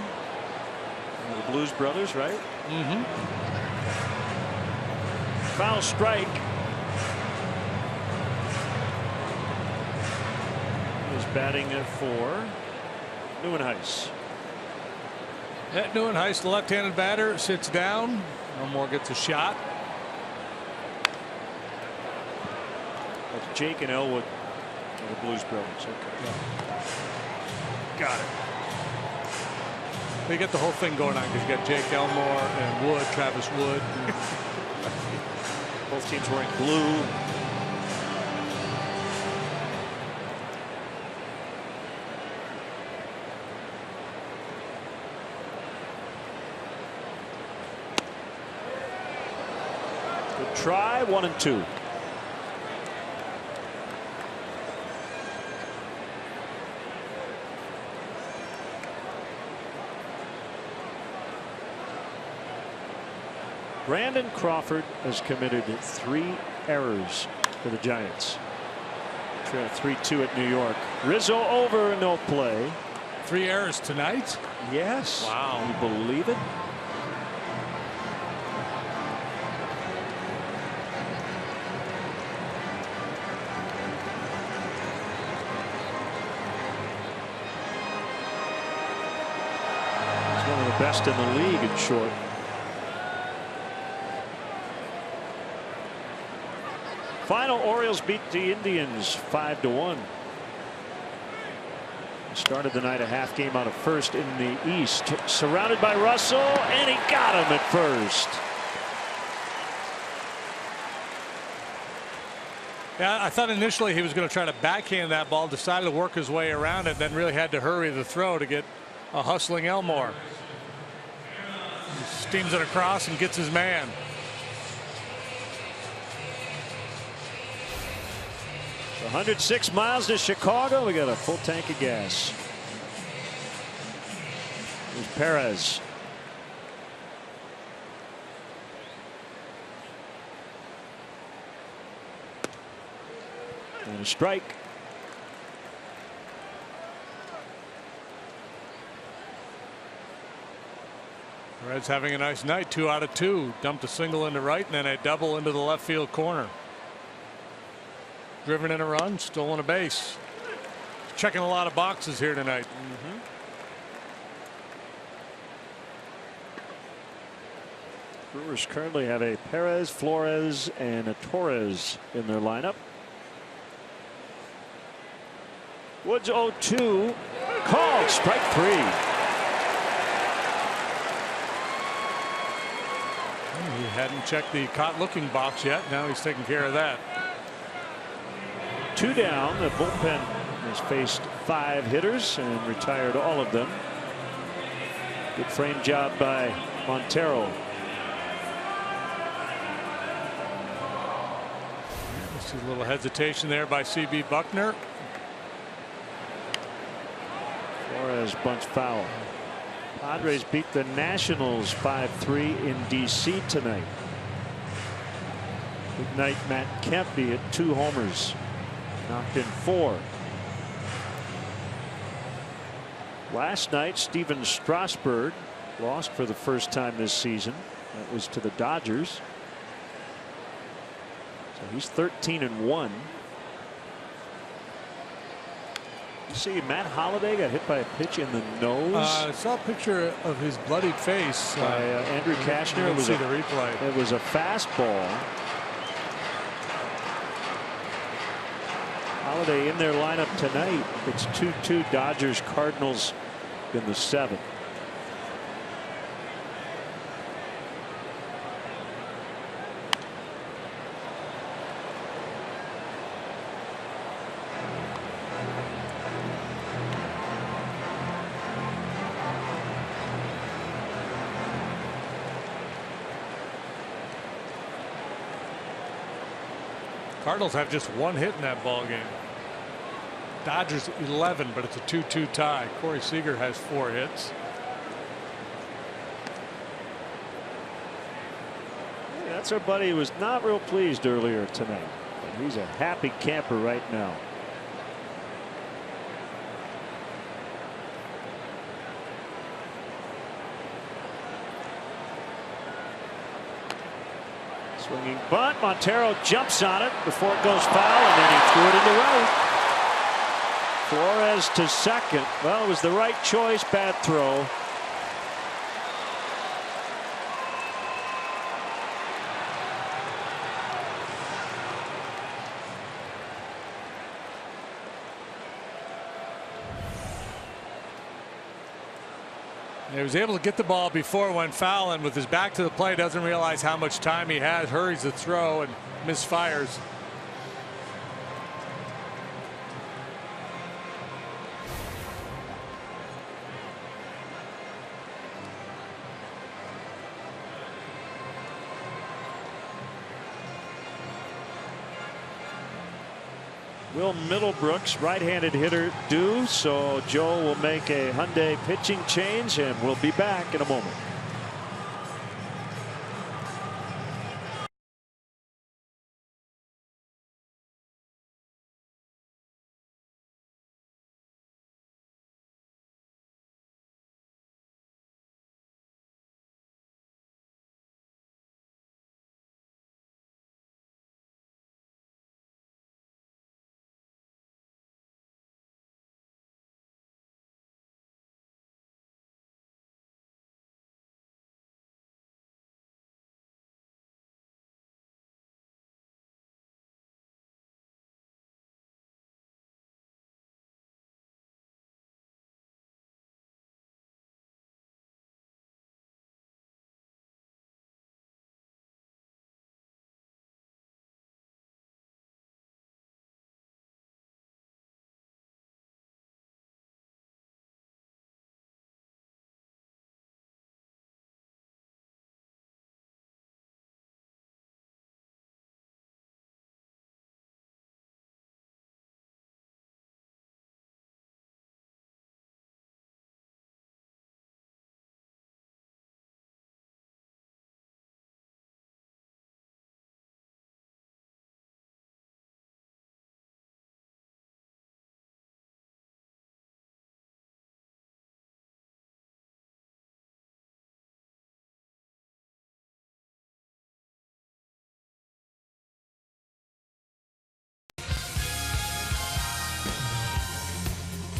the Blues Brothers, right? Mm-hmm. Foul strike. He's batting at 4. Neuenhuis. At Neuenhuis, the left-handed batter, sits down. Elmore gets a shot. That's Jake and Elwood of the Blues Brothers. Okay. Yeah. Got it. They get the whole thing going on because you got Jake Elmore and Wood, Travis Wood. Both teams wearing blue. try. 1-2. Brandon Crawford has committed 3 errors for the Giants. Trail 3-2 at New York. Rizzo over, no play. 3 errors tonight? Yes. Wow. Can you believe it? He's one of the best in the league in short. Final, Orioles beat the Indians 5-1. Started the night a half game out of first in the East. Surrounded by Russell, and he got him at first. Yeah, I thought initially he was going to try to backhand that ball, decided to work his way around it, then really had to hurry the throw to get a hustling Elmore. He steams it across and gets his man. 106 miles to Chicago. We got a full tank of gas. Here's Perez. And a strike. Reds having a nice night. 2 out of 2. Dumped a single into right and then a double into the left field corner. Driven in a run, stolen a base. Checking a lot of boxes here tonight. Brewers currently have a Perez, Flores, and a Torres in their lineup. Woods 0-2. Called strike 3. He hadn't checked the caught looking box yet. Now he's taking care of that. 2 down. The bullpen has faced 5 hitters and retired all of them. Good frame job by Montero. See a little hesitation there by C.B. Buckner. Flores bunched foul. Padres beat the Nationals 5-3 in D.C. tonight. Good night, Matt Kempe at 2 homers. Knocked in 4. Last night, Steven Strasburg lost for the first time this season. That was to the Dodgers. So he's 13-1. You see Matt Holliday got hit by a pitch in the nose. I saw a picture of his bloodied face by Andrew Kashner. It the replay. It was a fastball. Holliday in their lineup tonight. It's 2-2 Dodgers Cardinals in the 7th. Cardinals have just 1 hit in that ball game. Dodgers 11, but it's a 2-2 tie. Corey Seager has 4 hits. Yeah, that's our buddy who was not real pleased earlier tonight. But he's a happy camper right now. Swinging bunt. Montero jumps on it before it goes foul, and then he threw it into right. Flores to second. Well, it was the right choice. Bad throw. He was able to get the ball before it went foul, and with his back to the plate, doesn't realize how much time he has, hurries the throw and misfires. Will Middlebrooks, right-handed hitter, do? So Joe will make a Hyundai pitching change, and we'll be back in a moment.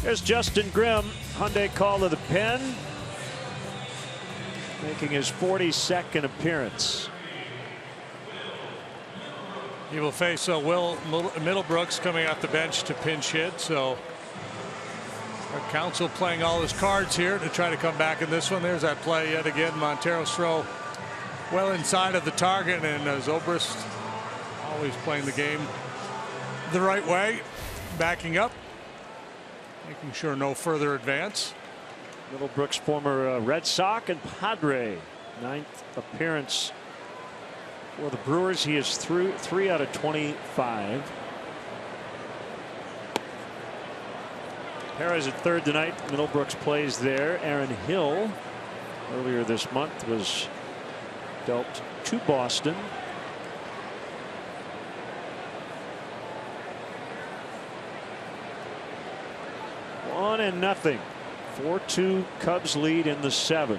There's Justin Grimm, Hyundai call to the pen, making his 42nd appearance. He will face Will Middlebrooks coming off the bench to pinch hit. So our counsel playing all his cards here to try to come back in this one. There's that play yet again. Montero's throw well inside of the target, and Zobrist always playing the game the right way, backing up, making sure no further advance. Middlebrooks, former Red Sox and Padre, 9th appearance for the Brewers. He is through 3 out of 25. Perez at third tonight. Middlebrooks plays there. Aaron Hill earlier this month was dealt to Boston. One and nothing. 4-2 Cubs lead in the 7th.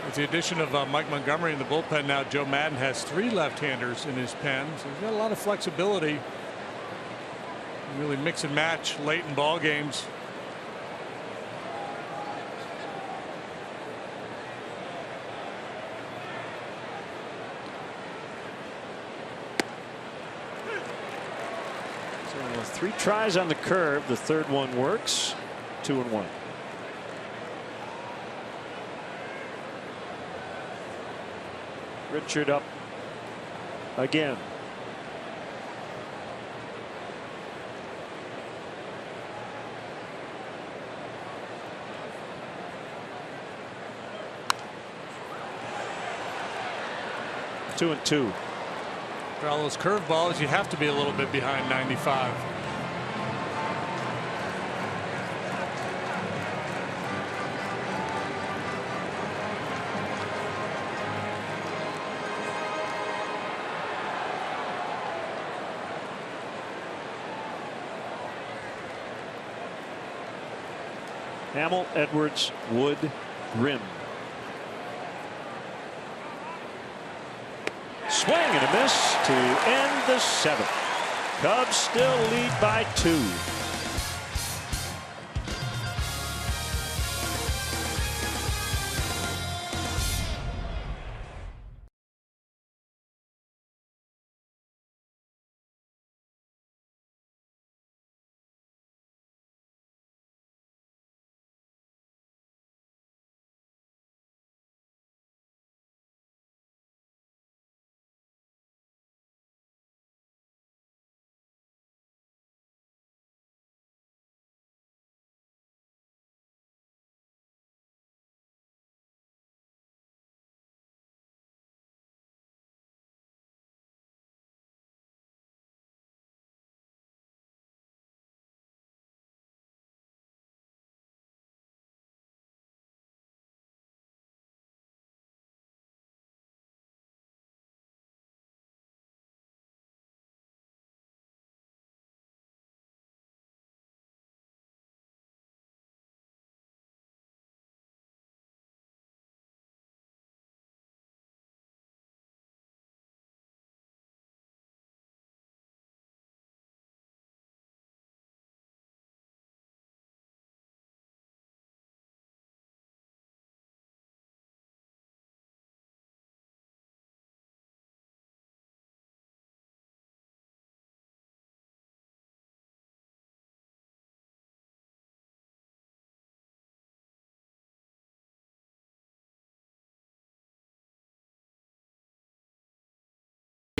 With the addition of Mike Montgomery in the bullpen now, Joe Maddon has 3 left-handers in his pen. So he's got a lot of flexibility. Really mix and match late in ball games. So 3 tries on the curve. The third one works. 2-1. Richard up again. Two and two. For all those curveballs, you have to be a little bit behind 95. Hamill, Edwards, Wood, Grimm. Swing and a miss to end the 7th. Cubs still lead by 2.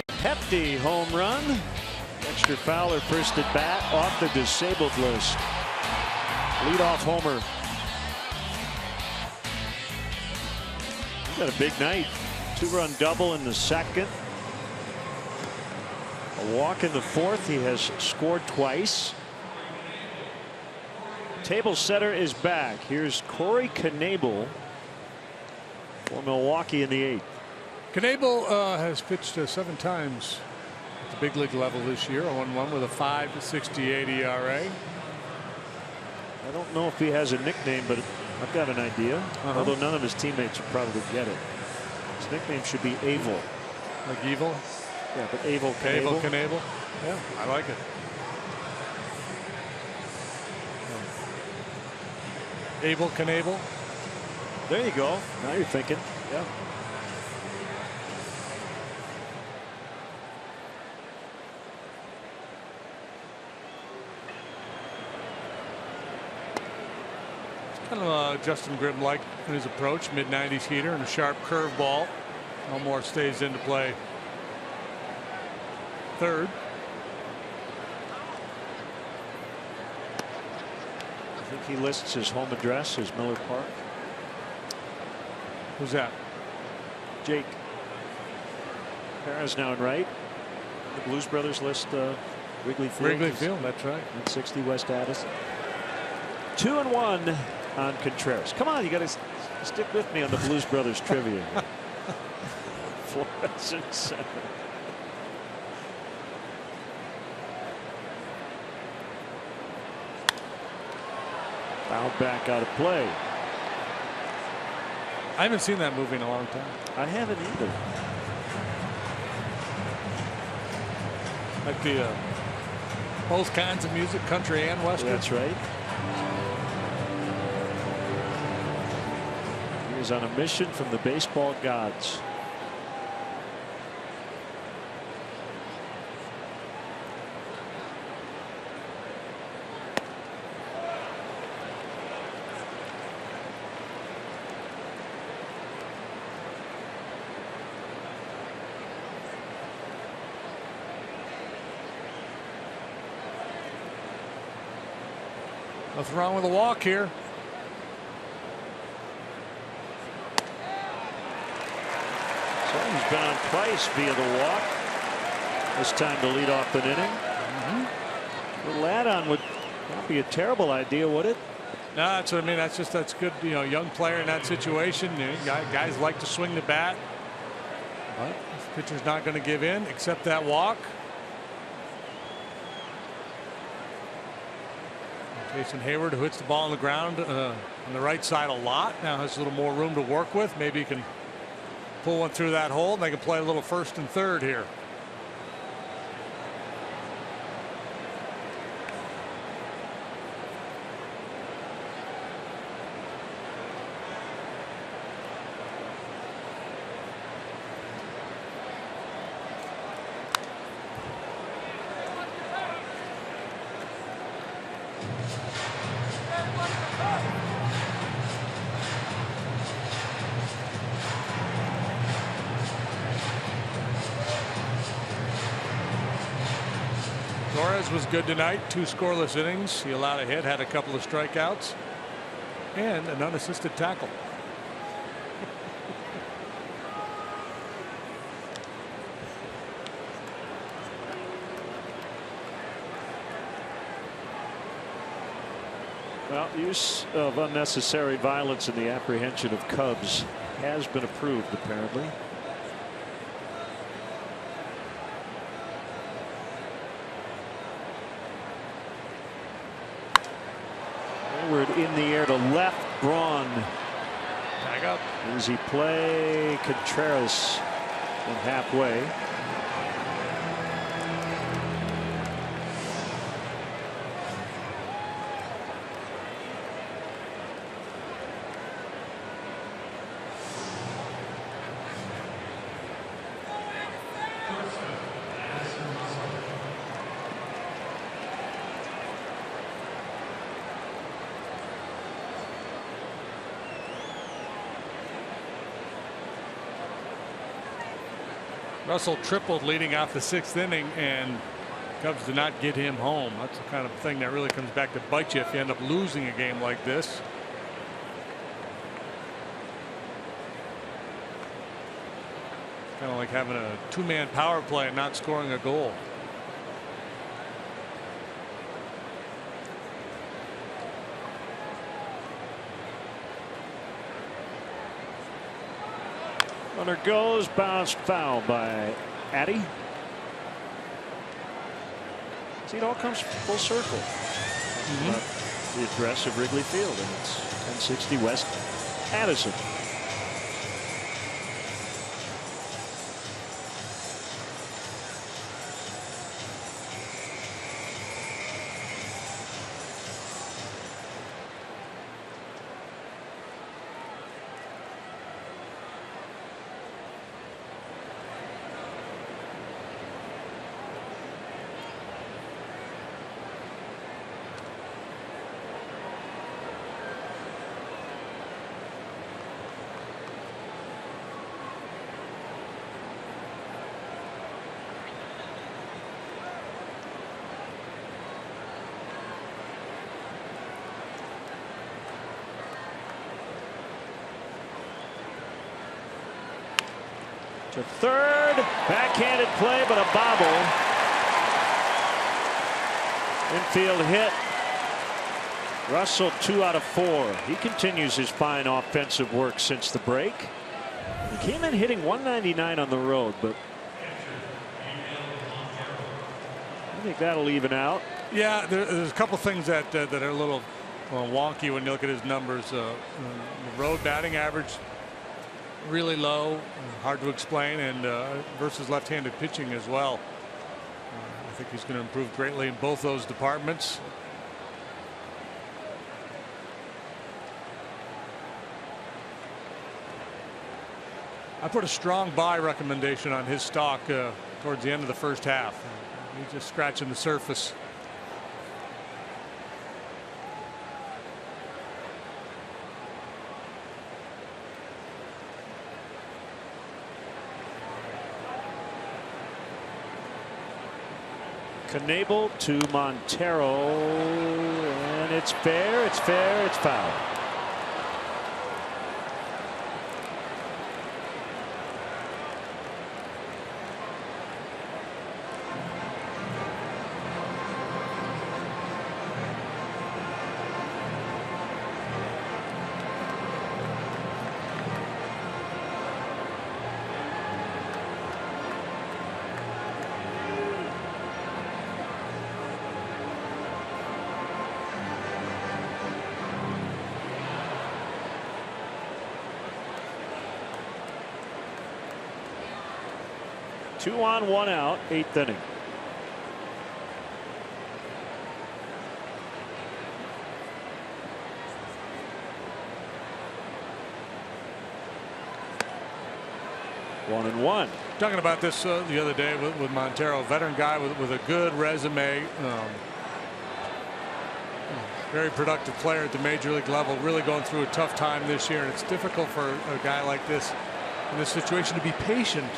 Hefty home run. Dexter Fowler first at bat off the disabled list. Leadoff homer. He's got a big night. 2-run double in the second. A walk in the fourth. He has scored twice. Table setter is back. Here's Corey Knebel for Milwaukee in the 8th. Knebel has pitched 7 times at the big league level this year. 0-1 with a 5.68 ERA. I don't know if he has a nickname, but I've got an idea. Although none of his teammates would probably get it. His nickname should be Avel. Like evil? Yeah, but Avel Knebel. Knebel. Yeah, I like it. Avel Knebel. There you go. Now you're thinking. Yeah. Kind of Justin Grimm-like in his approach, mid-90s heater and a sharp curveball. Elmore stays into play third. I think he lists his home address as Miller Park. Who's that? Jake. Parra's now in right. The Blues Brothers list Wrigley Field. Wrigley Field, that's right. 160 West Addison. 2-1 on Contreras. Come on, you got to stick with me on the Blues Brothers trivia. Flores in center. Fouled back out of play. I haven't seen that movie in a long time. I haven't either. Like the both kinds of music, country and western. That's right. He is on a mission from the baseball gods. Nothing wrong with a walk here. So he's been on twice via the walk. This time to lead off an inning. A little add-on would not be a terrible idea, would it? No, that's what I mean. That's good. You know, young player in that situation. You know, guys like to swing the bat, but the pitcher's not going to give in, except that walk. Jason Hayward, who hits the ball on the ground on the right side a lot, now has a little more room to work with. Maybe he can pull one through that hole, and they can play a little first and third here. Was good tonight. 2 scoreless innings. He allowed a hit, had a couple of strikeouts, and an unassisted tackle. Well, use of unnecessary violence in the apprehension of Cubs has been approved, apparently. In the air to left. Braun. Tag up. Easy play. Contreras in halfway. Russell tripled leading off the 6th inning, and Cubs did not get him home. That's the kind of thing that really comes back to bite you if you end up losing a game like this. Kind of like having a 2-man power play and not scoring a goal. Runner goes, bounced foul by Addy. See, it all comes full circle. The address of Wrigley Field, and it's 1060 West Addison. To third, backhanded play, but a bobble. Infield hit. Russell 2 out of 4. He continues his fine offensive work since the break. He came in hitting 199 on the road, but I think that'll even out. Yeah, there's a couple things that are a little wonky when you look at his numbers. The road batting average really low, hard to explain, and versus left-handed pitching as well. I think he's going to improve greatly in both those departments. I put a strong buy recommendation on his stock towards the end of the first half. He's just scratching the surface. Knebel to Montero, and it's fair, it's fair, it's foul. Two on, 1 out, 8th inning. One and one. Talking about this the other day with Montero, veteran guy with a good resume. Very productive player at the major league level, really going through a tough time this year, and it's difficult for a guy like this in this situation to be patient.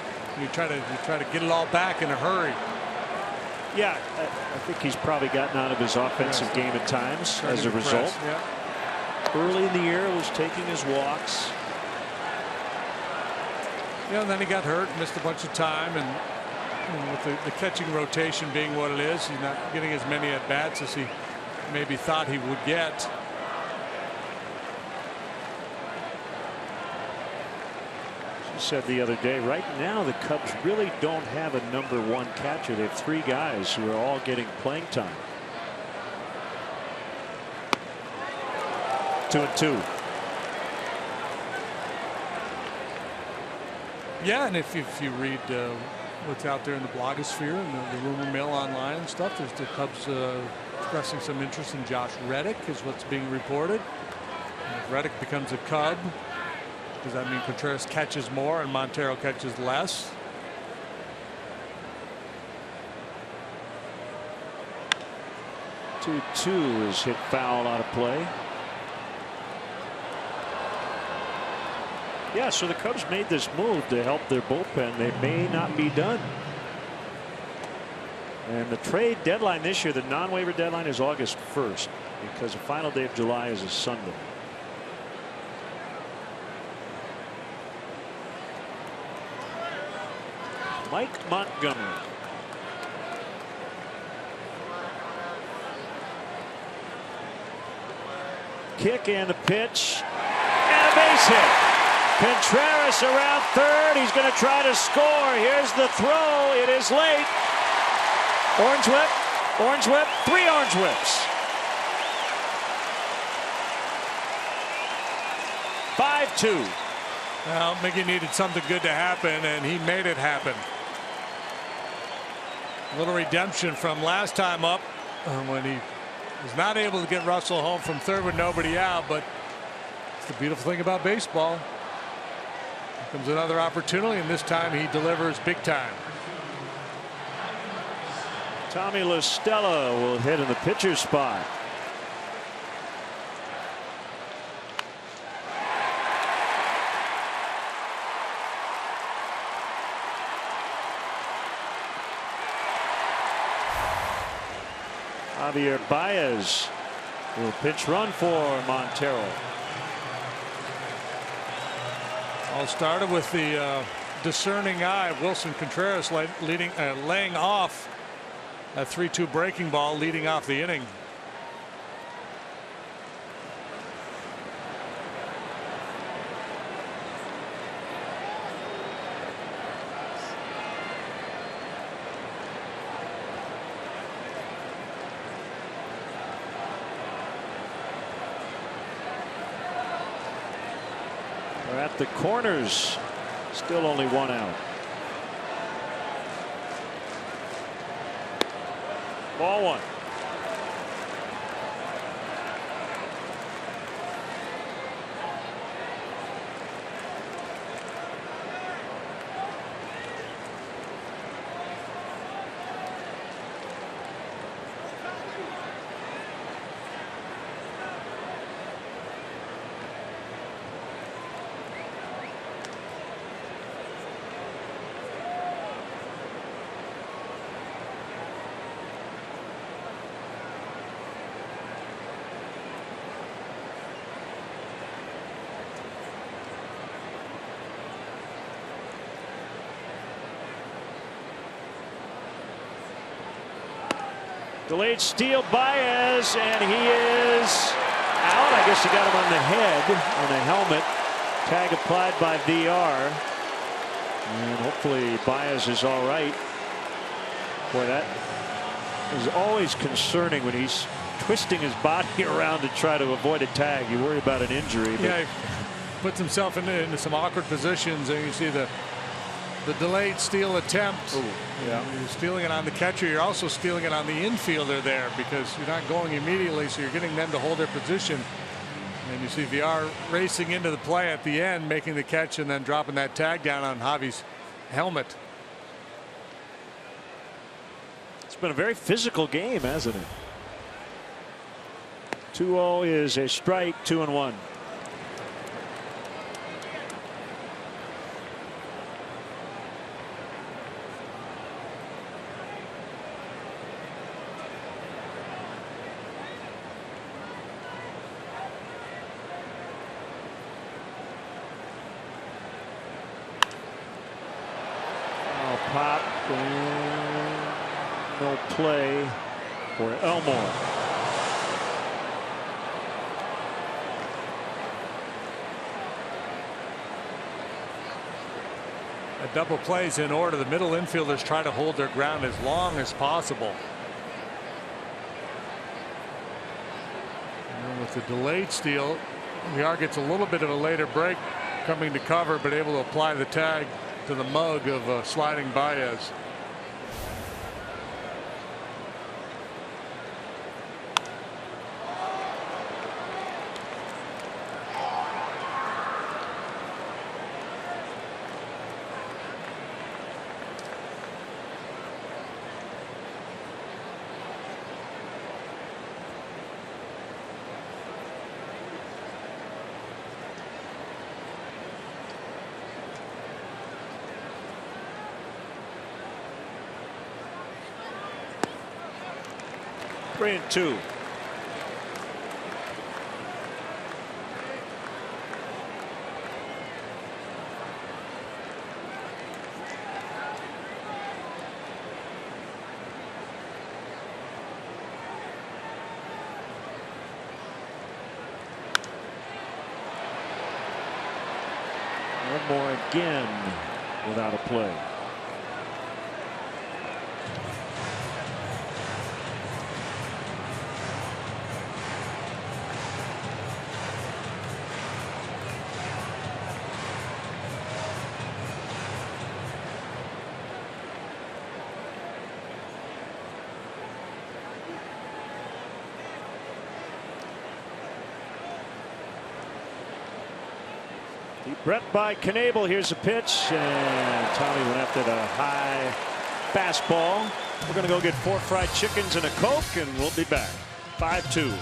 You try to get it all back in a hurry. Yeah, I think he's probably gotten out of his offensive game at times as a result. Yeah. Early in the year, was taking his walks. Yeah, and then he got hurt, missed a bunch of time, and with the catching rotation being what it is, he's not getting as many at bats as he maybe thought he would get. Said the other day, right now the Cubs really don't have a #1 catcher. They have 3 guys who are all getting playing time. 2-2. Yeah, and if you read what's out there in the blogosphere and the rumor mill online and stuff, there's the Cubs expressing some interest in Josh Reddick, is what's being reported. And if Reddick becomes a Cub, does that mean Contreras catches more and Montero catches less? Two is hit foul out of play. Yeah, so the Cubs made this move to help their bullpen. They may not be done. And the trade deadline this year, the non-waiver deadline, is August 1st because the final day of July is a Sunday. Mike Montgomery. Kick and the pitch and a base hit. Contreras around third. He's going to try to score. Here's the throw. It is late. Orange whip, orange whip, 3 orange whips. 5-2. Well, Mickey needed something good to happen, and he made it happen. A little redemption from last time up when he was not able to get Russell home from third with nobody out, but it's the beautiful thing about baseball. Here comes another opportunity, and this time he delivers big time. Tommy La Stella will hit in the pitcher's spot. Javier Baez will pitch run for Montero. All started with the discerning eye of Wilson Contreras laying off a 3-2 breaking ball leading off the inning. We're at the corners. Still only 1 out. Ball 1. Delayed steal, Baez, and he is out. I guess he got him on the head, on the helmet. Tag applied by VR. And hopefully Baez is all right. Boy, that is always concerning when he's twisting his body around to try to avoid a tag. You worry about an injury. Yeah, he puts himself into some awkward positions, and you see the delayed steal attempt. Ooh, yeah. You're stealing it on the catcher. You're also stealing it on the infielder there because you're not going immediately, so you're getting them to hold their position. And you see VR racing into the play at the end, making the catch, and then dropping that tag down on Javi's helmet. It's been a very physical game, hasn't it? 2-0 is a strike, 2-1. Pop, no play for Elmore. A double plays in order. The middle infielders try to hold their ground as long as possible. And with the delayed steal, VR gets a little bit of a later break coming to cover, but able to apply the tag to the mug of sliding Baez. 3-2. One more again without a play. Deep breath by Knebel. Here's a pitch, and Tommy went after the high fastball. We're going to go get 4 fried chickens and a Coke, and we'll be back. 5-2.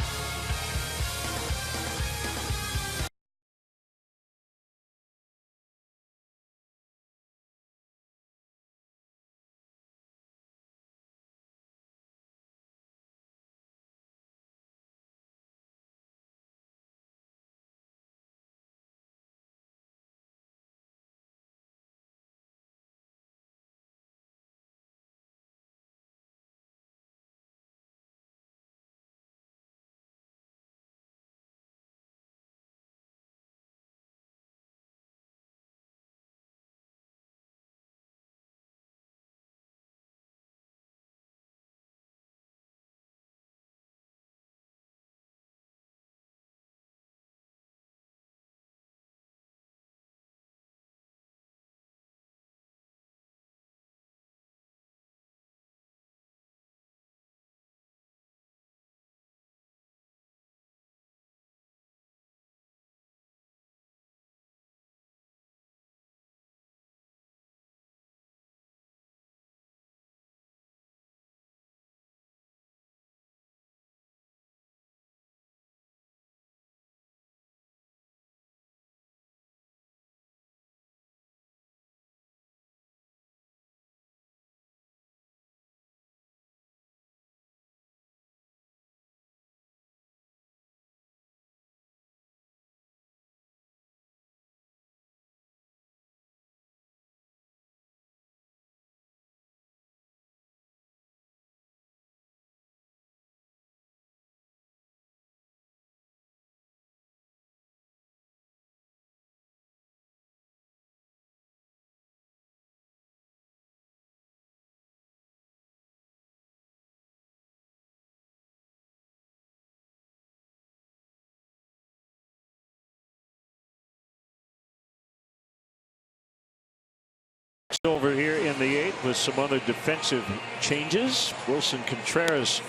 Over here in the 8th with some other defensive changes. Wilson Contreras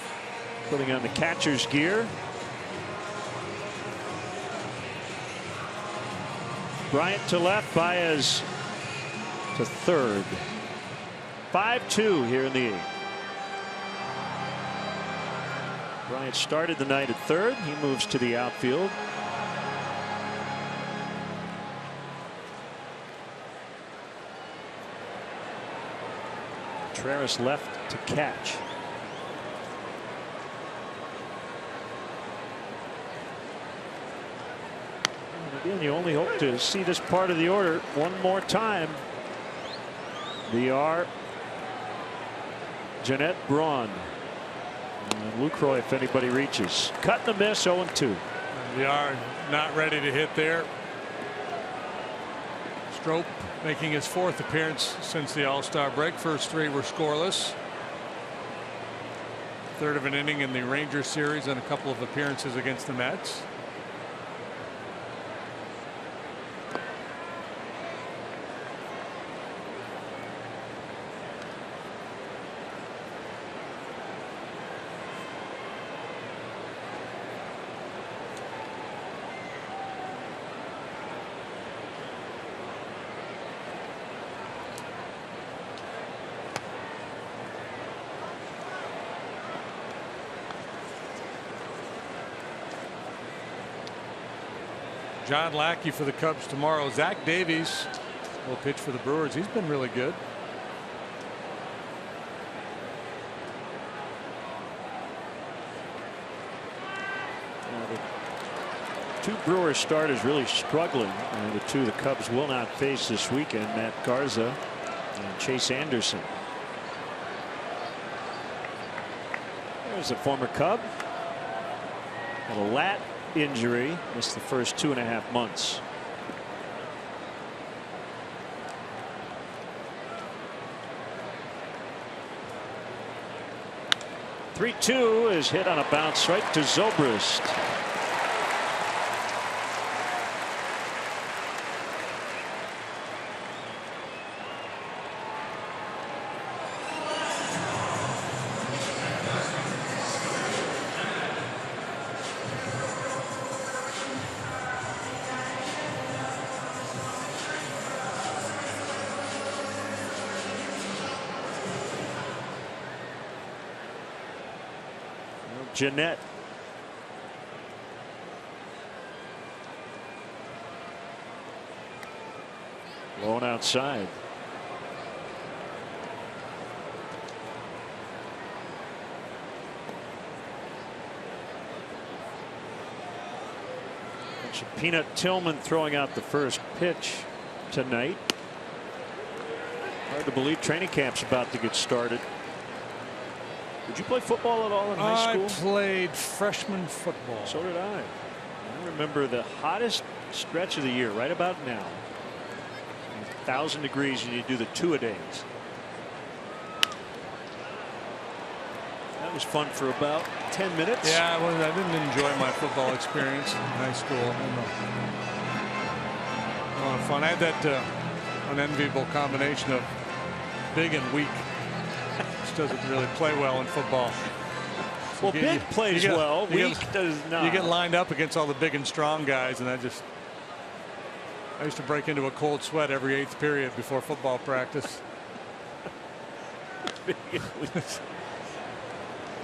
putting on the catcher's gear. Bryant to left, Baez to third. 5-2 here in the 8th. Bryant started the night at third. He moves to the outfield. Contreras left to catch. And again, you only hope to see this part of the order one more time. VR, Jeanette Braun, and Lucroy if anybody reaches. Cut and a miss, 0-2. VR not ready to hit there. Strop making his 4th appearance since the All-Star break. First 3 were scoreless. 1/3 of an inning in the Rangers series and a couple of appearances against the Mets. John Lackey for the Cubs tomorrow. Zach Davies will pitch for the Brewers. He's been really good. Two Brewers starters really struggling. The two the Cubs will not face this weekend, Matt Garza and Chase Anderson. There's a former Cub. Had a lat injury, missed the first 2.5 months. "3-2" is hit on a bounce right to Zobrist. Jeanette. Blown outside. Peanut Tillman throwing out the first pitch tonight. Hard to believe training camp's about to get started. Did you play football at all in high school? I played freshman football. So did I. I remember the hottest stretch of the year right about now. 1,000 degrees and you do the two-a-days. That was fun for about 10 minutes. Yeah, I didn't enjoy my football experience in high school. A lot of fun. I had that unenviable combination of big and weak. Doesn't really play well in football. Well, big plays well. Weak does not. You get lined up against all the big and strong guys, and I used to break into a cold sweat every 8th period before football practice.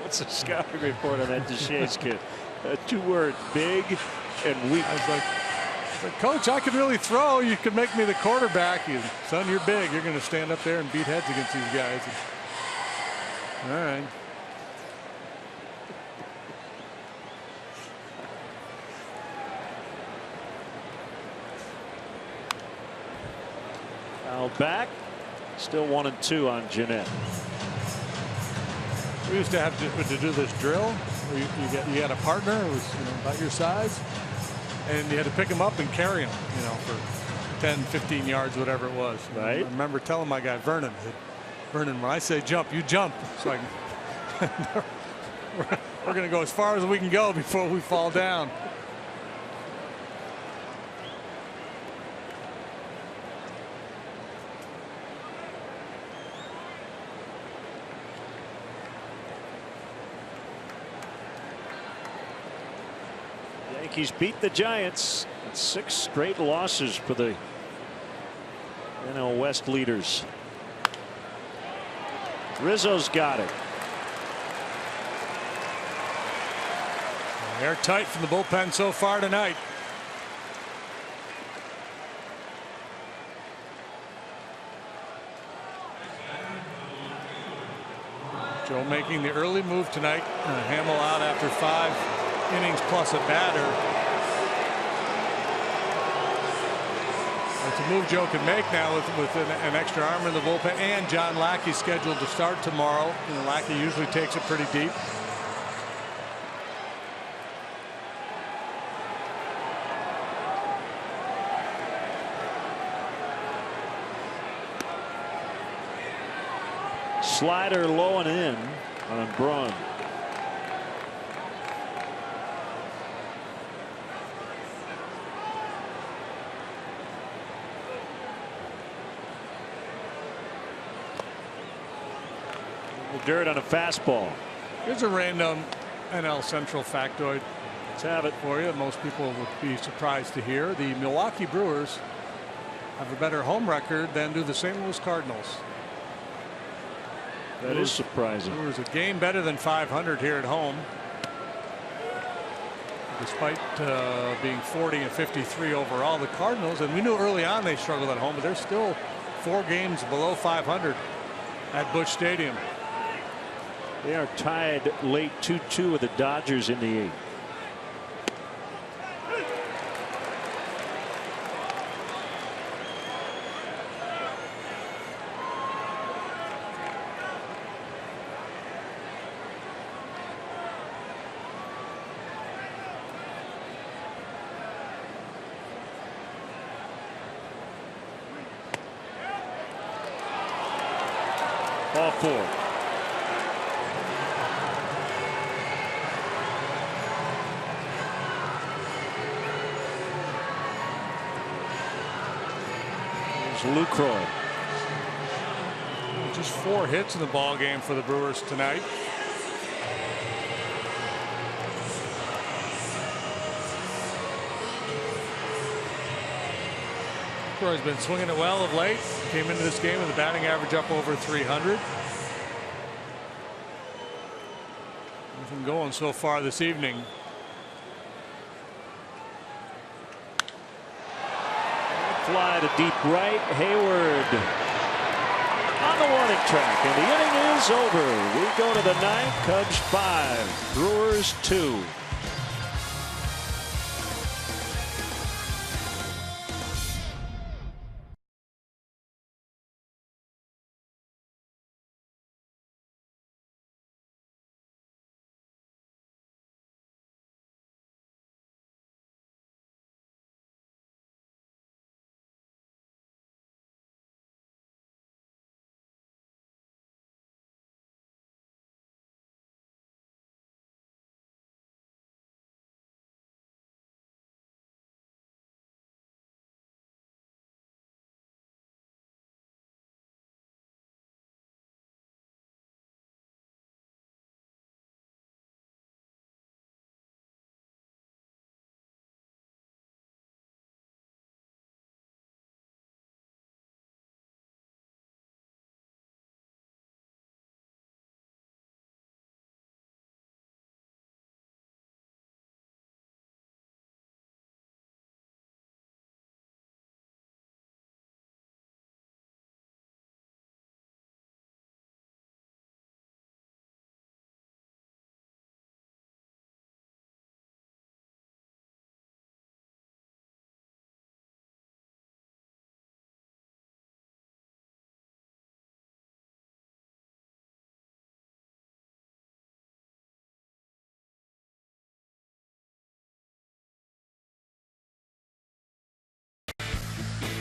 What's the scouting report on that Deshays kid? 2 words: big and weak. I was like, Coach, I could really throw. You could make me the quarterback. Son, you're big. You're going to stand up there and beat heads against these guys. All right. Foul back. Still 1-2 on Jeanette. We used to have to do this drill where you had a partner who was about your size, and you had to pick him up and carry him, for 10, 15 yards, whatever it was. Right. I remember telling my guy Vernon, when I say jump, you jump. So we're going to go as far as we can go before we fall down. Yankees beat the Giants. It's 6 straight losses for the NL West leaders. Rizzo's got it. Airtight from the bullpen so far tonight. Joe making the early move tonight. Hamill out after 5 innings plus a batter. It's a move Joe can make now with an extra arm in the bullpen, and John Lackey scheduled to start tomorrow. Lackey usually takes it pretty deep. Slider low and in on Braun. Dirt on a fastball. Here's a random NL Central factoid. Let's have it for you. Most people would be surprised to hear the Milwaukee Brewers have a better home record than do the St. Louis Cardinals. That is surprising. Brewers a game better than 500 here at home, despite being 40 and 53 overall. The Cardinals, and we knew early on they struggled at home, but they're still 4 games below 500 at Busch Stadium. They are tied late 2-2 with the Dodgers in the 8th. Ball 4. Lucroy. Just 4 hits in the ball game for the Brewers tonight. Lucroy has been swinging it well of late. Came into this game with a batting average up over 300. Nothing going so far this evening. Fly to deep right. Hayward on the warning track, and the inning is over. We go to the 9th. Cubs 5, Brewers 2.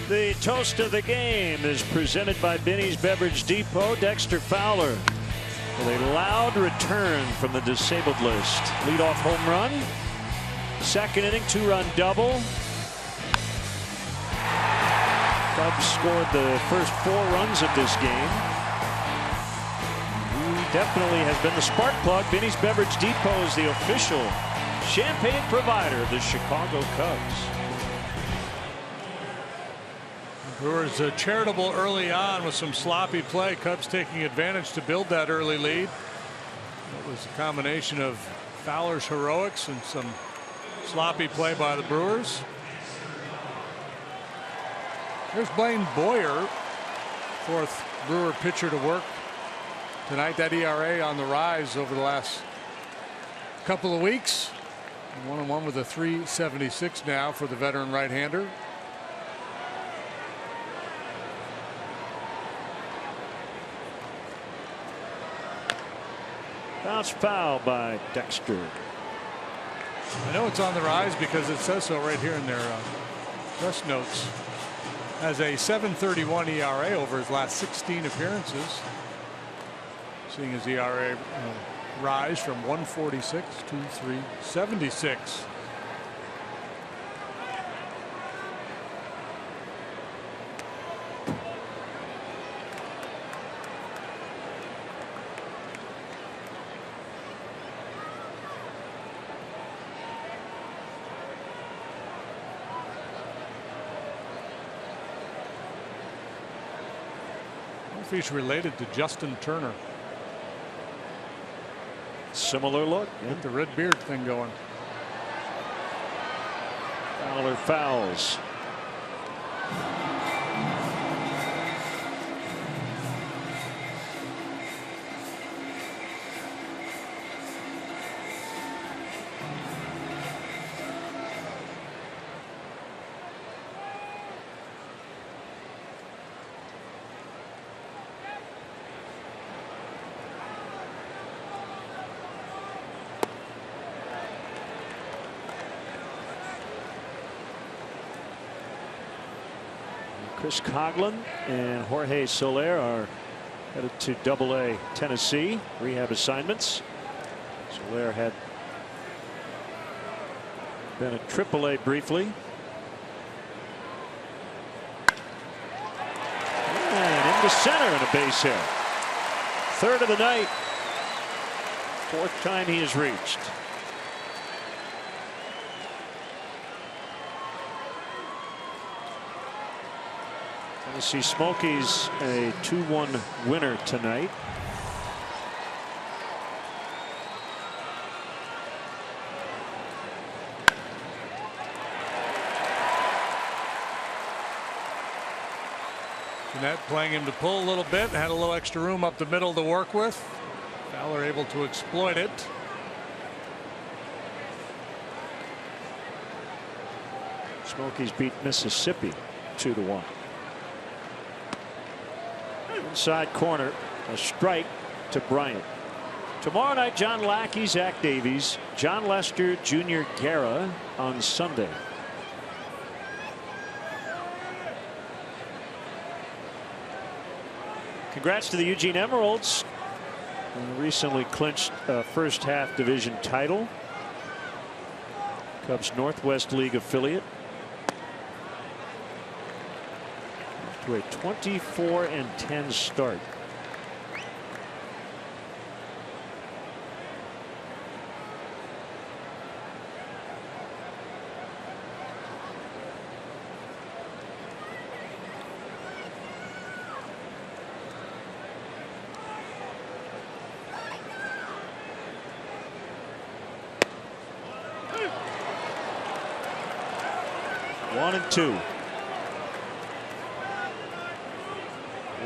The toast of the game is presented by Binny's Beverage Depot. Dexter Fowler with a loud return from the disabled list. Leadoff home run. Second inning, 2-run double. Cubs scored the first 4 runs of this game. He definitely has been the spark plug. Binny's Beverage Depot is the official champagne provider of the Chicago Cubs. Brewers charitable early on with some sloppy play. Cubs taking advantage to build that early lead. It was a combination of Fowler's heroics and some sloppy play by the Brewers. Here's Blaine Boyer, 4th Brewer pitcher to work tonight. That ERA on the rise over the last couple of weeks. 1-1 with a 3.76 now for the veteran right-hander. Bounce foul by Dexter. I know it's on the rise because it says so right here in their press notes. Has a 7.31 ERA over his last 16 appearances. Seeing his ERA rise from 1.46 to 3.76. He's related to Justin Turner. Similar look. Yeah. Get the red beard thing going. Fowler fouls. Chris Coghlan and Jorge Soler are Headed to Double-A Tennessee, rehab assignments. Soler had been at Triple-A briefly. And into center and a base hit. Third of the night. Fourth time he has reached. Tennessee Smokies a 2-1 winner tonight. Jeanette playing him to pull a little bit, had a little extra room up the middle to work with. Fowler able to exploit it. Smokies beat Mississippi 2-1. Inside corner, a strike to Bryant. Tomorrow night, John Lackey, Zach Davies, John Lester, Junior Guerra on Sunday. Congrats to the Eugene Emeralds, who recently clinched a first half division title. Cubs Northwest League affiliate. To a 24-10 start. One and two.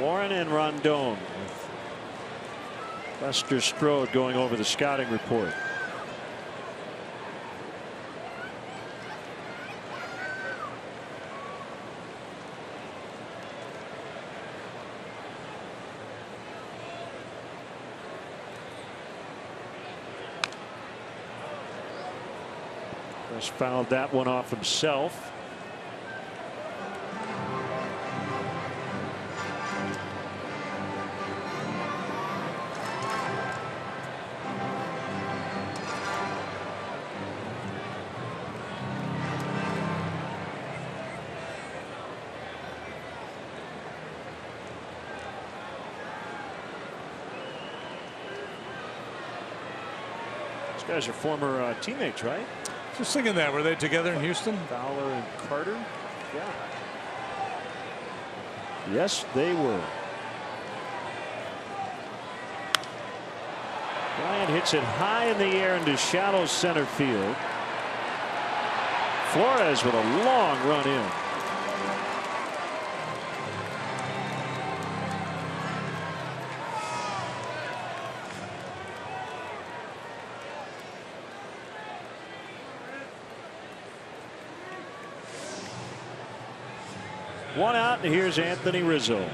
Warren and Rondon, with Lester Strode going over the scouting report. Just fouled that one off himself. These guys are former teammates, right? Just thinking that. Were they together in Houston? Fowler and Carter? Yeah. Yes, they were. Bryant hits it high in the air into shallow center field. Flores with a long run in. One out, and here's Anthony Rizzo.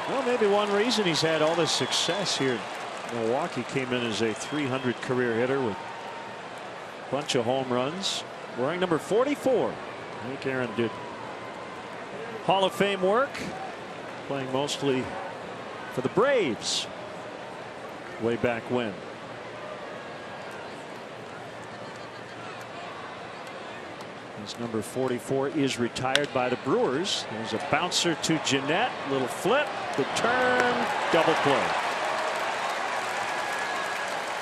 Well, maybe one reason he's had all this success here in Milwaukee, came in as a .300 career hitter with a bunch of home runs. Wearing number 44. Hank Aaron did Hall of Fame work, playing mostly for the Braves way back when. His number 44 is retired by the Brewers. There's a bouncer to Jeanette. Little flip. The turn. Double play.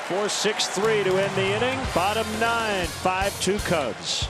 4-6-3 to end the inning. Bottom 9. 5-2 Cubs.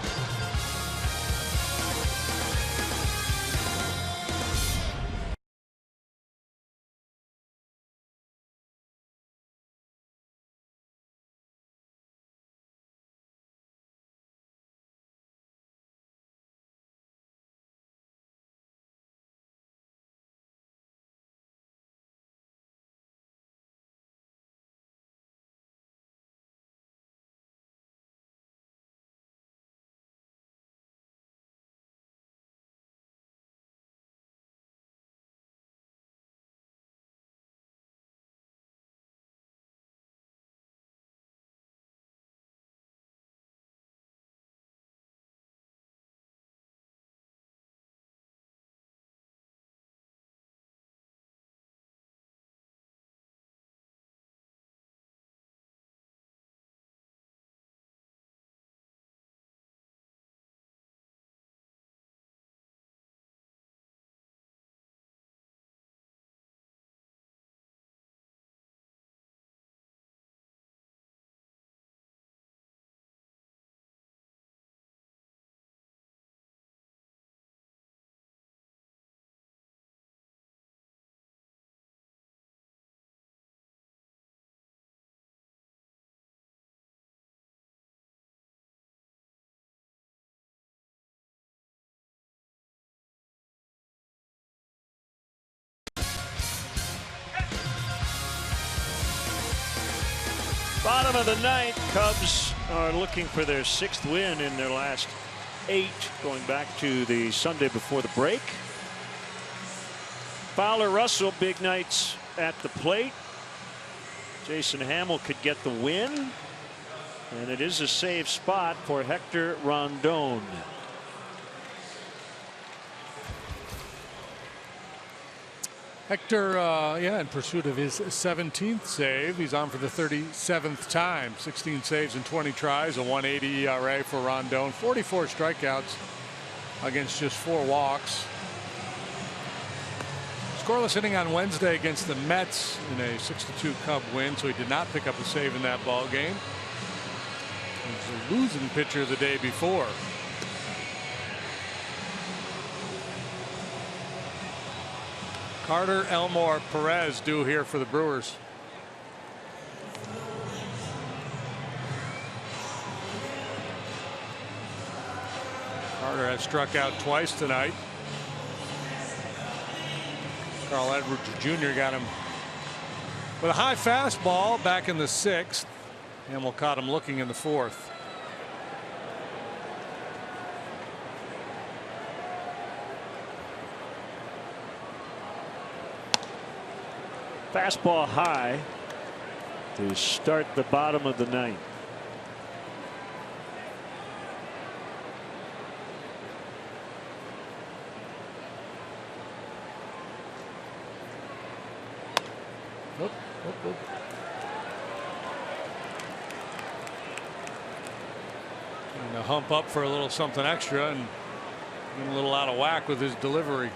Bottom of the ninth, Cubs are looking for their 6th win in their last 8, going back to the Sunday before the break. Fowler, Russell, big nights at the plate. Jason Hamill could get the win, and it is a safe spot for Hector Rondon. Hector, in pursuit of his 17th save. He's on for the 37th time. 16 saves in 20 tries, a 1.80 ERA for Rondon. 44 strikeouts against just 4 walks. Scoreless inning on Wednesday against the Mets in a 6-2 Cub win, so he did not pick up a save in that ball game. He was a losing pitcher the day before. Carter, Elmore, Perez due here for the Brewers. Carter has struck out twice tonight. Carl Edwards Jr. got him with a high fastball back in the 6th. Hamill caught him looking in the 4th. Fastball high to start the bottom of the ninth. Oop, oop, oop. And to hump up for a little something extra and getting a little out of whack with his delivery.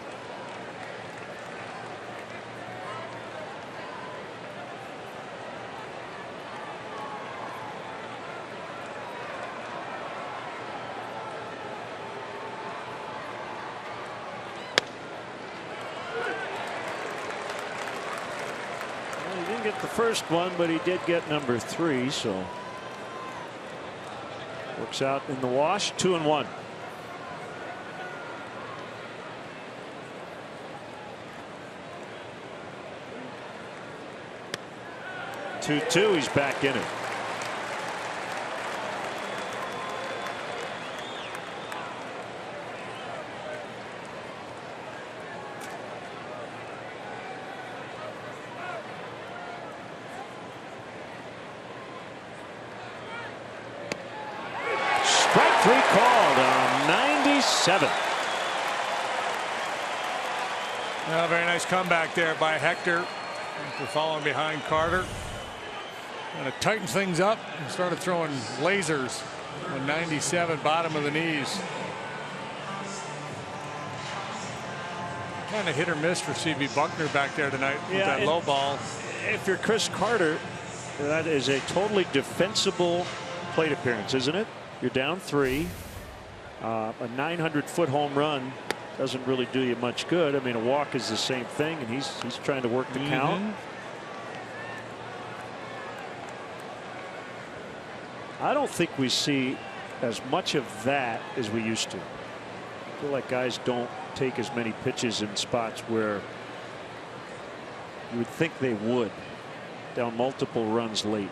The first one, but he did get number 3, so works out in the wash. 2-1. Two. He's back in it. Strike 3 called on 97. Well, very nice comeback there by Hector after following behind Carter. And it tightened things up and started throwing lasers on 97, bottom of the knees. Kind of hit or miss for C.B. Buckner back there tonight with that low ball. If you're Chris Carter, that is a totally defensible plate appearance, isn't it? You're down 3. A 900-foot home run doesn't really do you much good. I mean, a walk is the same thing, and he's trying to work the count. I don't think we see as much of that as we used to. I feel like guys don't take as many pitches in spots where you would think they would, down multiple runs late.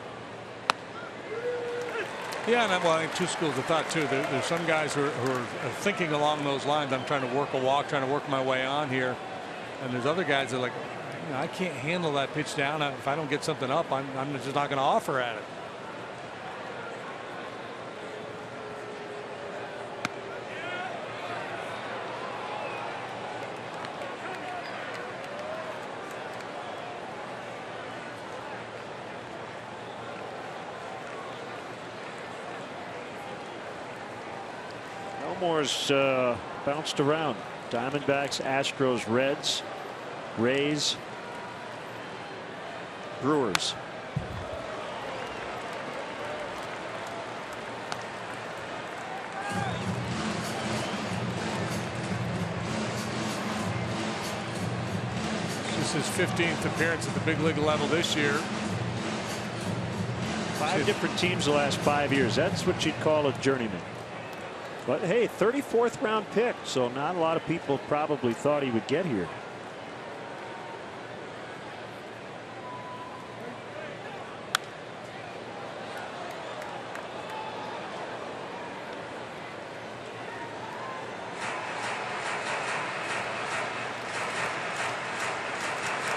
Yeah, and well, I think 2 schools of thought too. There's some guys who are thinking along those lines. I'm trying to work a walk, trying to work my way on here, and there's other guys that are like, you know, I can't handle that pitch down. If I don't get something up, I'm just not going to offer at it. Elmore's bounced around. Diamondbacks, Astros, Reds, Rays, Brewers. This is his 15th appearance at the big league level this year. 5 different teams the last 5 years. That's what you'd call a journeyman. But hey, 34th round pick, so not a lot of people probably thought he would get here.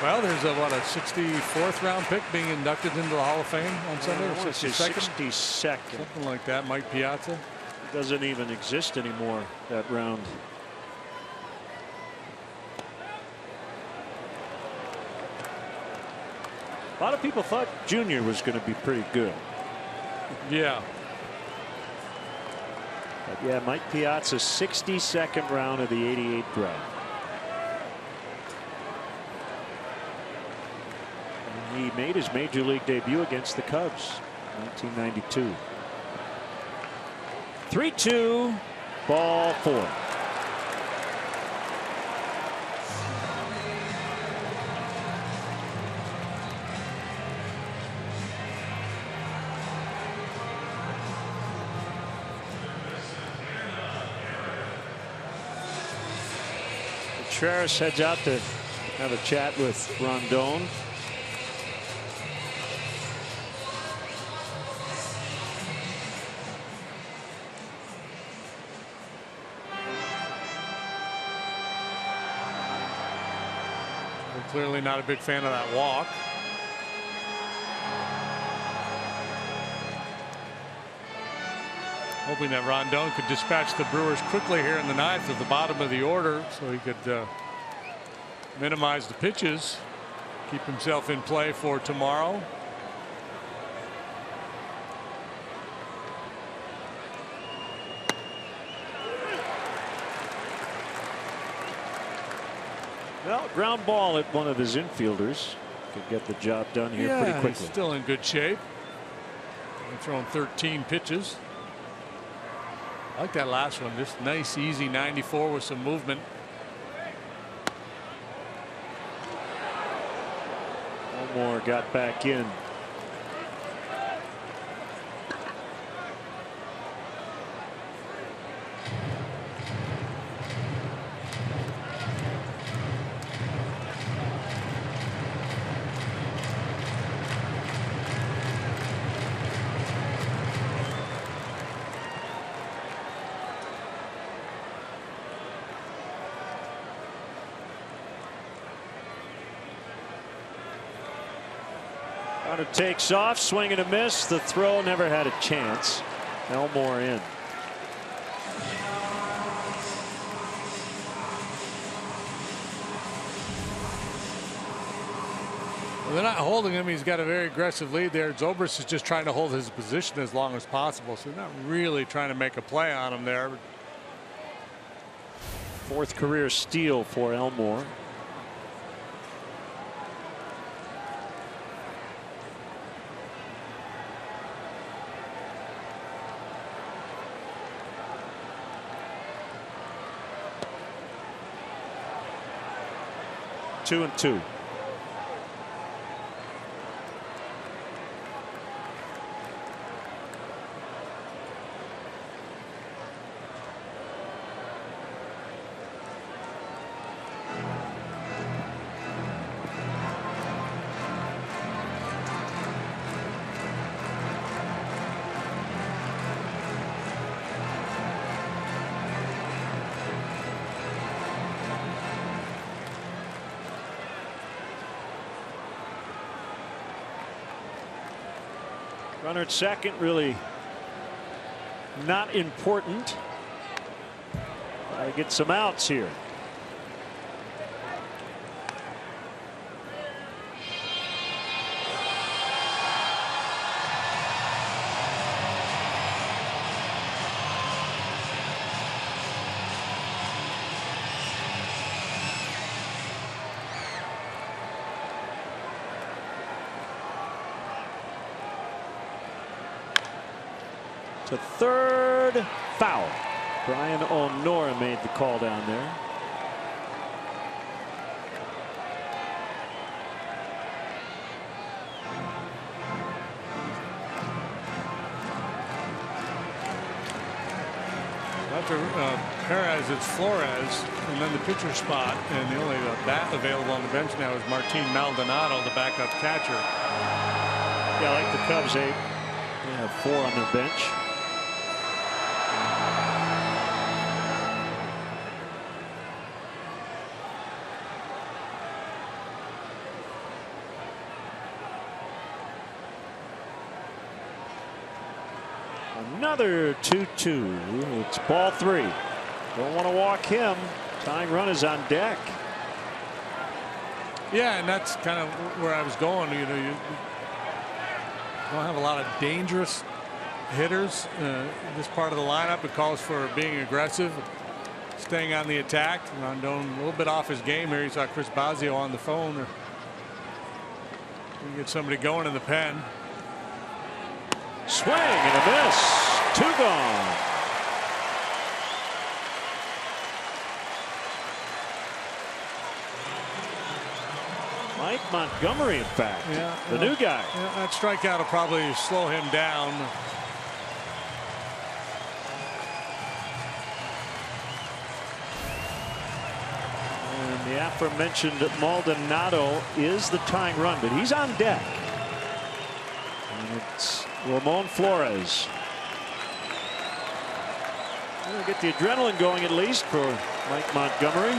Well, there's a 64th round pick being inducted into the Hall of Fame on Sunday. Or 62nd. Something like that. Mike Piazza. Doesn't even exist anymore, that round. A lot of people thought Junior was going to be pretty good. Yeah. But yeah, Mike Piazza, 62nd round of the '88 draft. And he made his major league debut against the Cubs, 1992. 3-2, ball 4. Contreras heads out to have a chat with Rondon. Clearly not a big fan of that walk. Hoping that Rondon could dispatch the Brewers quickly here in the ninth at the bottom of the order so he could minimize the pitches, keep himself in play for tomorrow. Well, ground ball at one of his infielders could get the job done here pretty quickly. He's still in good shape. He's thrown 13 pitches. I like that last one. Just nice, easy 94 with some movement. Elmore got back in. Runner takes off, swing and a miss. The throw never had a chance. Elmore in. Well, they're not holding him. He's got a very aggressive lead there. Zobrist is just trying to hold his position as long as possible. So they're not really trying to make a play on him there. Fourth career steal for Elmore. Two and two. Runner at second, really not important. Gotta get some outs here. The third, foul. Brian O'Nora made the call down there. After Perez, it's Flores, and then the pitcher spot, and the only bat available on the bench now is Martin Maldonado, the backup catcher. Yeah, like the Cubs, they have 4 on their bench. Another 2-2. It's ball 3. Don't want to walk him. Tying run is on deck. Yeah, and that's kind of where I was going. You know, you don't have a lot of dangerous hitters in this part of the lineup. It calls for being aggressive, staying on the attack. Rondon a little bit off his game here. You saw Chris Bosio on the phone. Or you get somebody going in the pen. Swing and a miss. 2 gone. Mike Montgomery, in fact, the new guy. Yeah, that strikeout will probably slow him down. And the aforementioned Maldonado is the tying run, but he's on deck. And it's Ramon Flores. We'll get the adrenaline going at least for Mike Montgomery.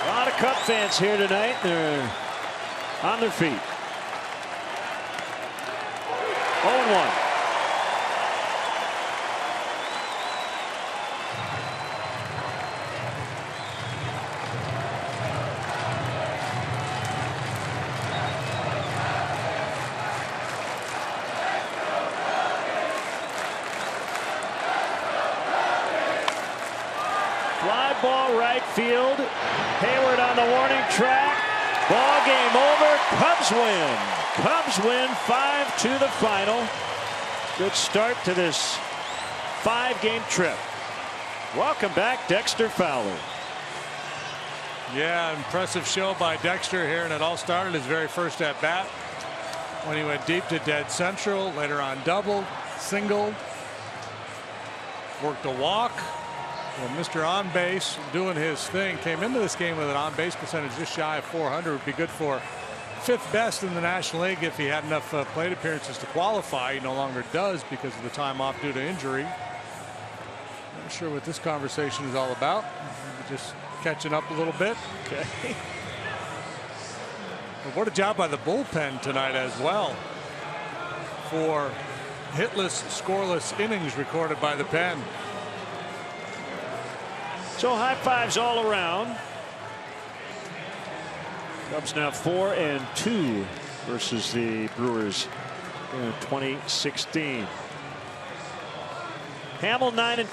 A lot of Cub fans here tonight. They're on their feet. 0-1. Fly ball right field. Hayward on the warning track. Ball game over. Cubs win. Cubs win 5 to the final. Good start to this 5-game trip. Welcome back, Dexter Fowler. Yeah, impressive show by Dexter here, and it all started his very first at bat when he went deep to dead central. Later on, doubled, singled, worked a walk. Well, Mr. On Base doing his thing. Came into this game with an on base percentage just shy of 400. Would be good for 5th best in the National League if he had enough plate appearances to qualify. He no longer does because of the time off due to injury. Not sure what this conversation is all about. Just catching up a little bit. Okay. But what a job by the bullpen tonight as well for hitless, scoreless innings recorded by the pen. So high fives all around. Cubs now 4-2 versus the Brewers in 2016. Hamill 9-5.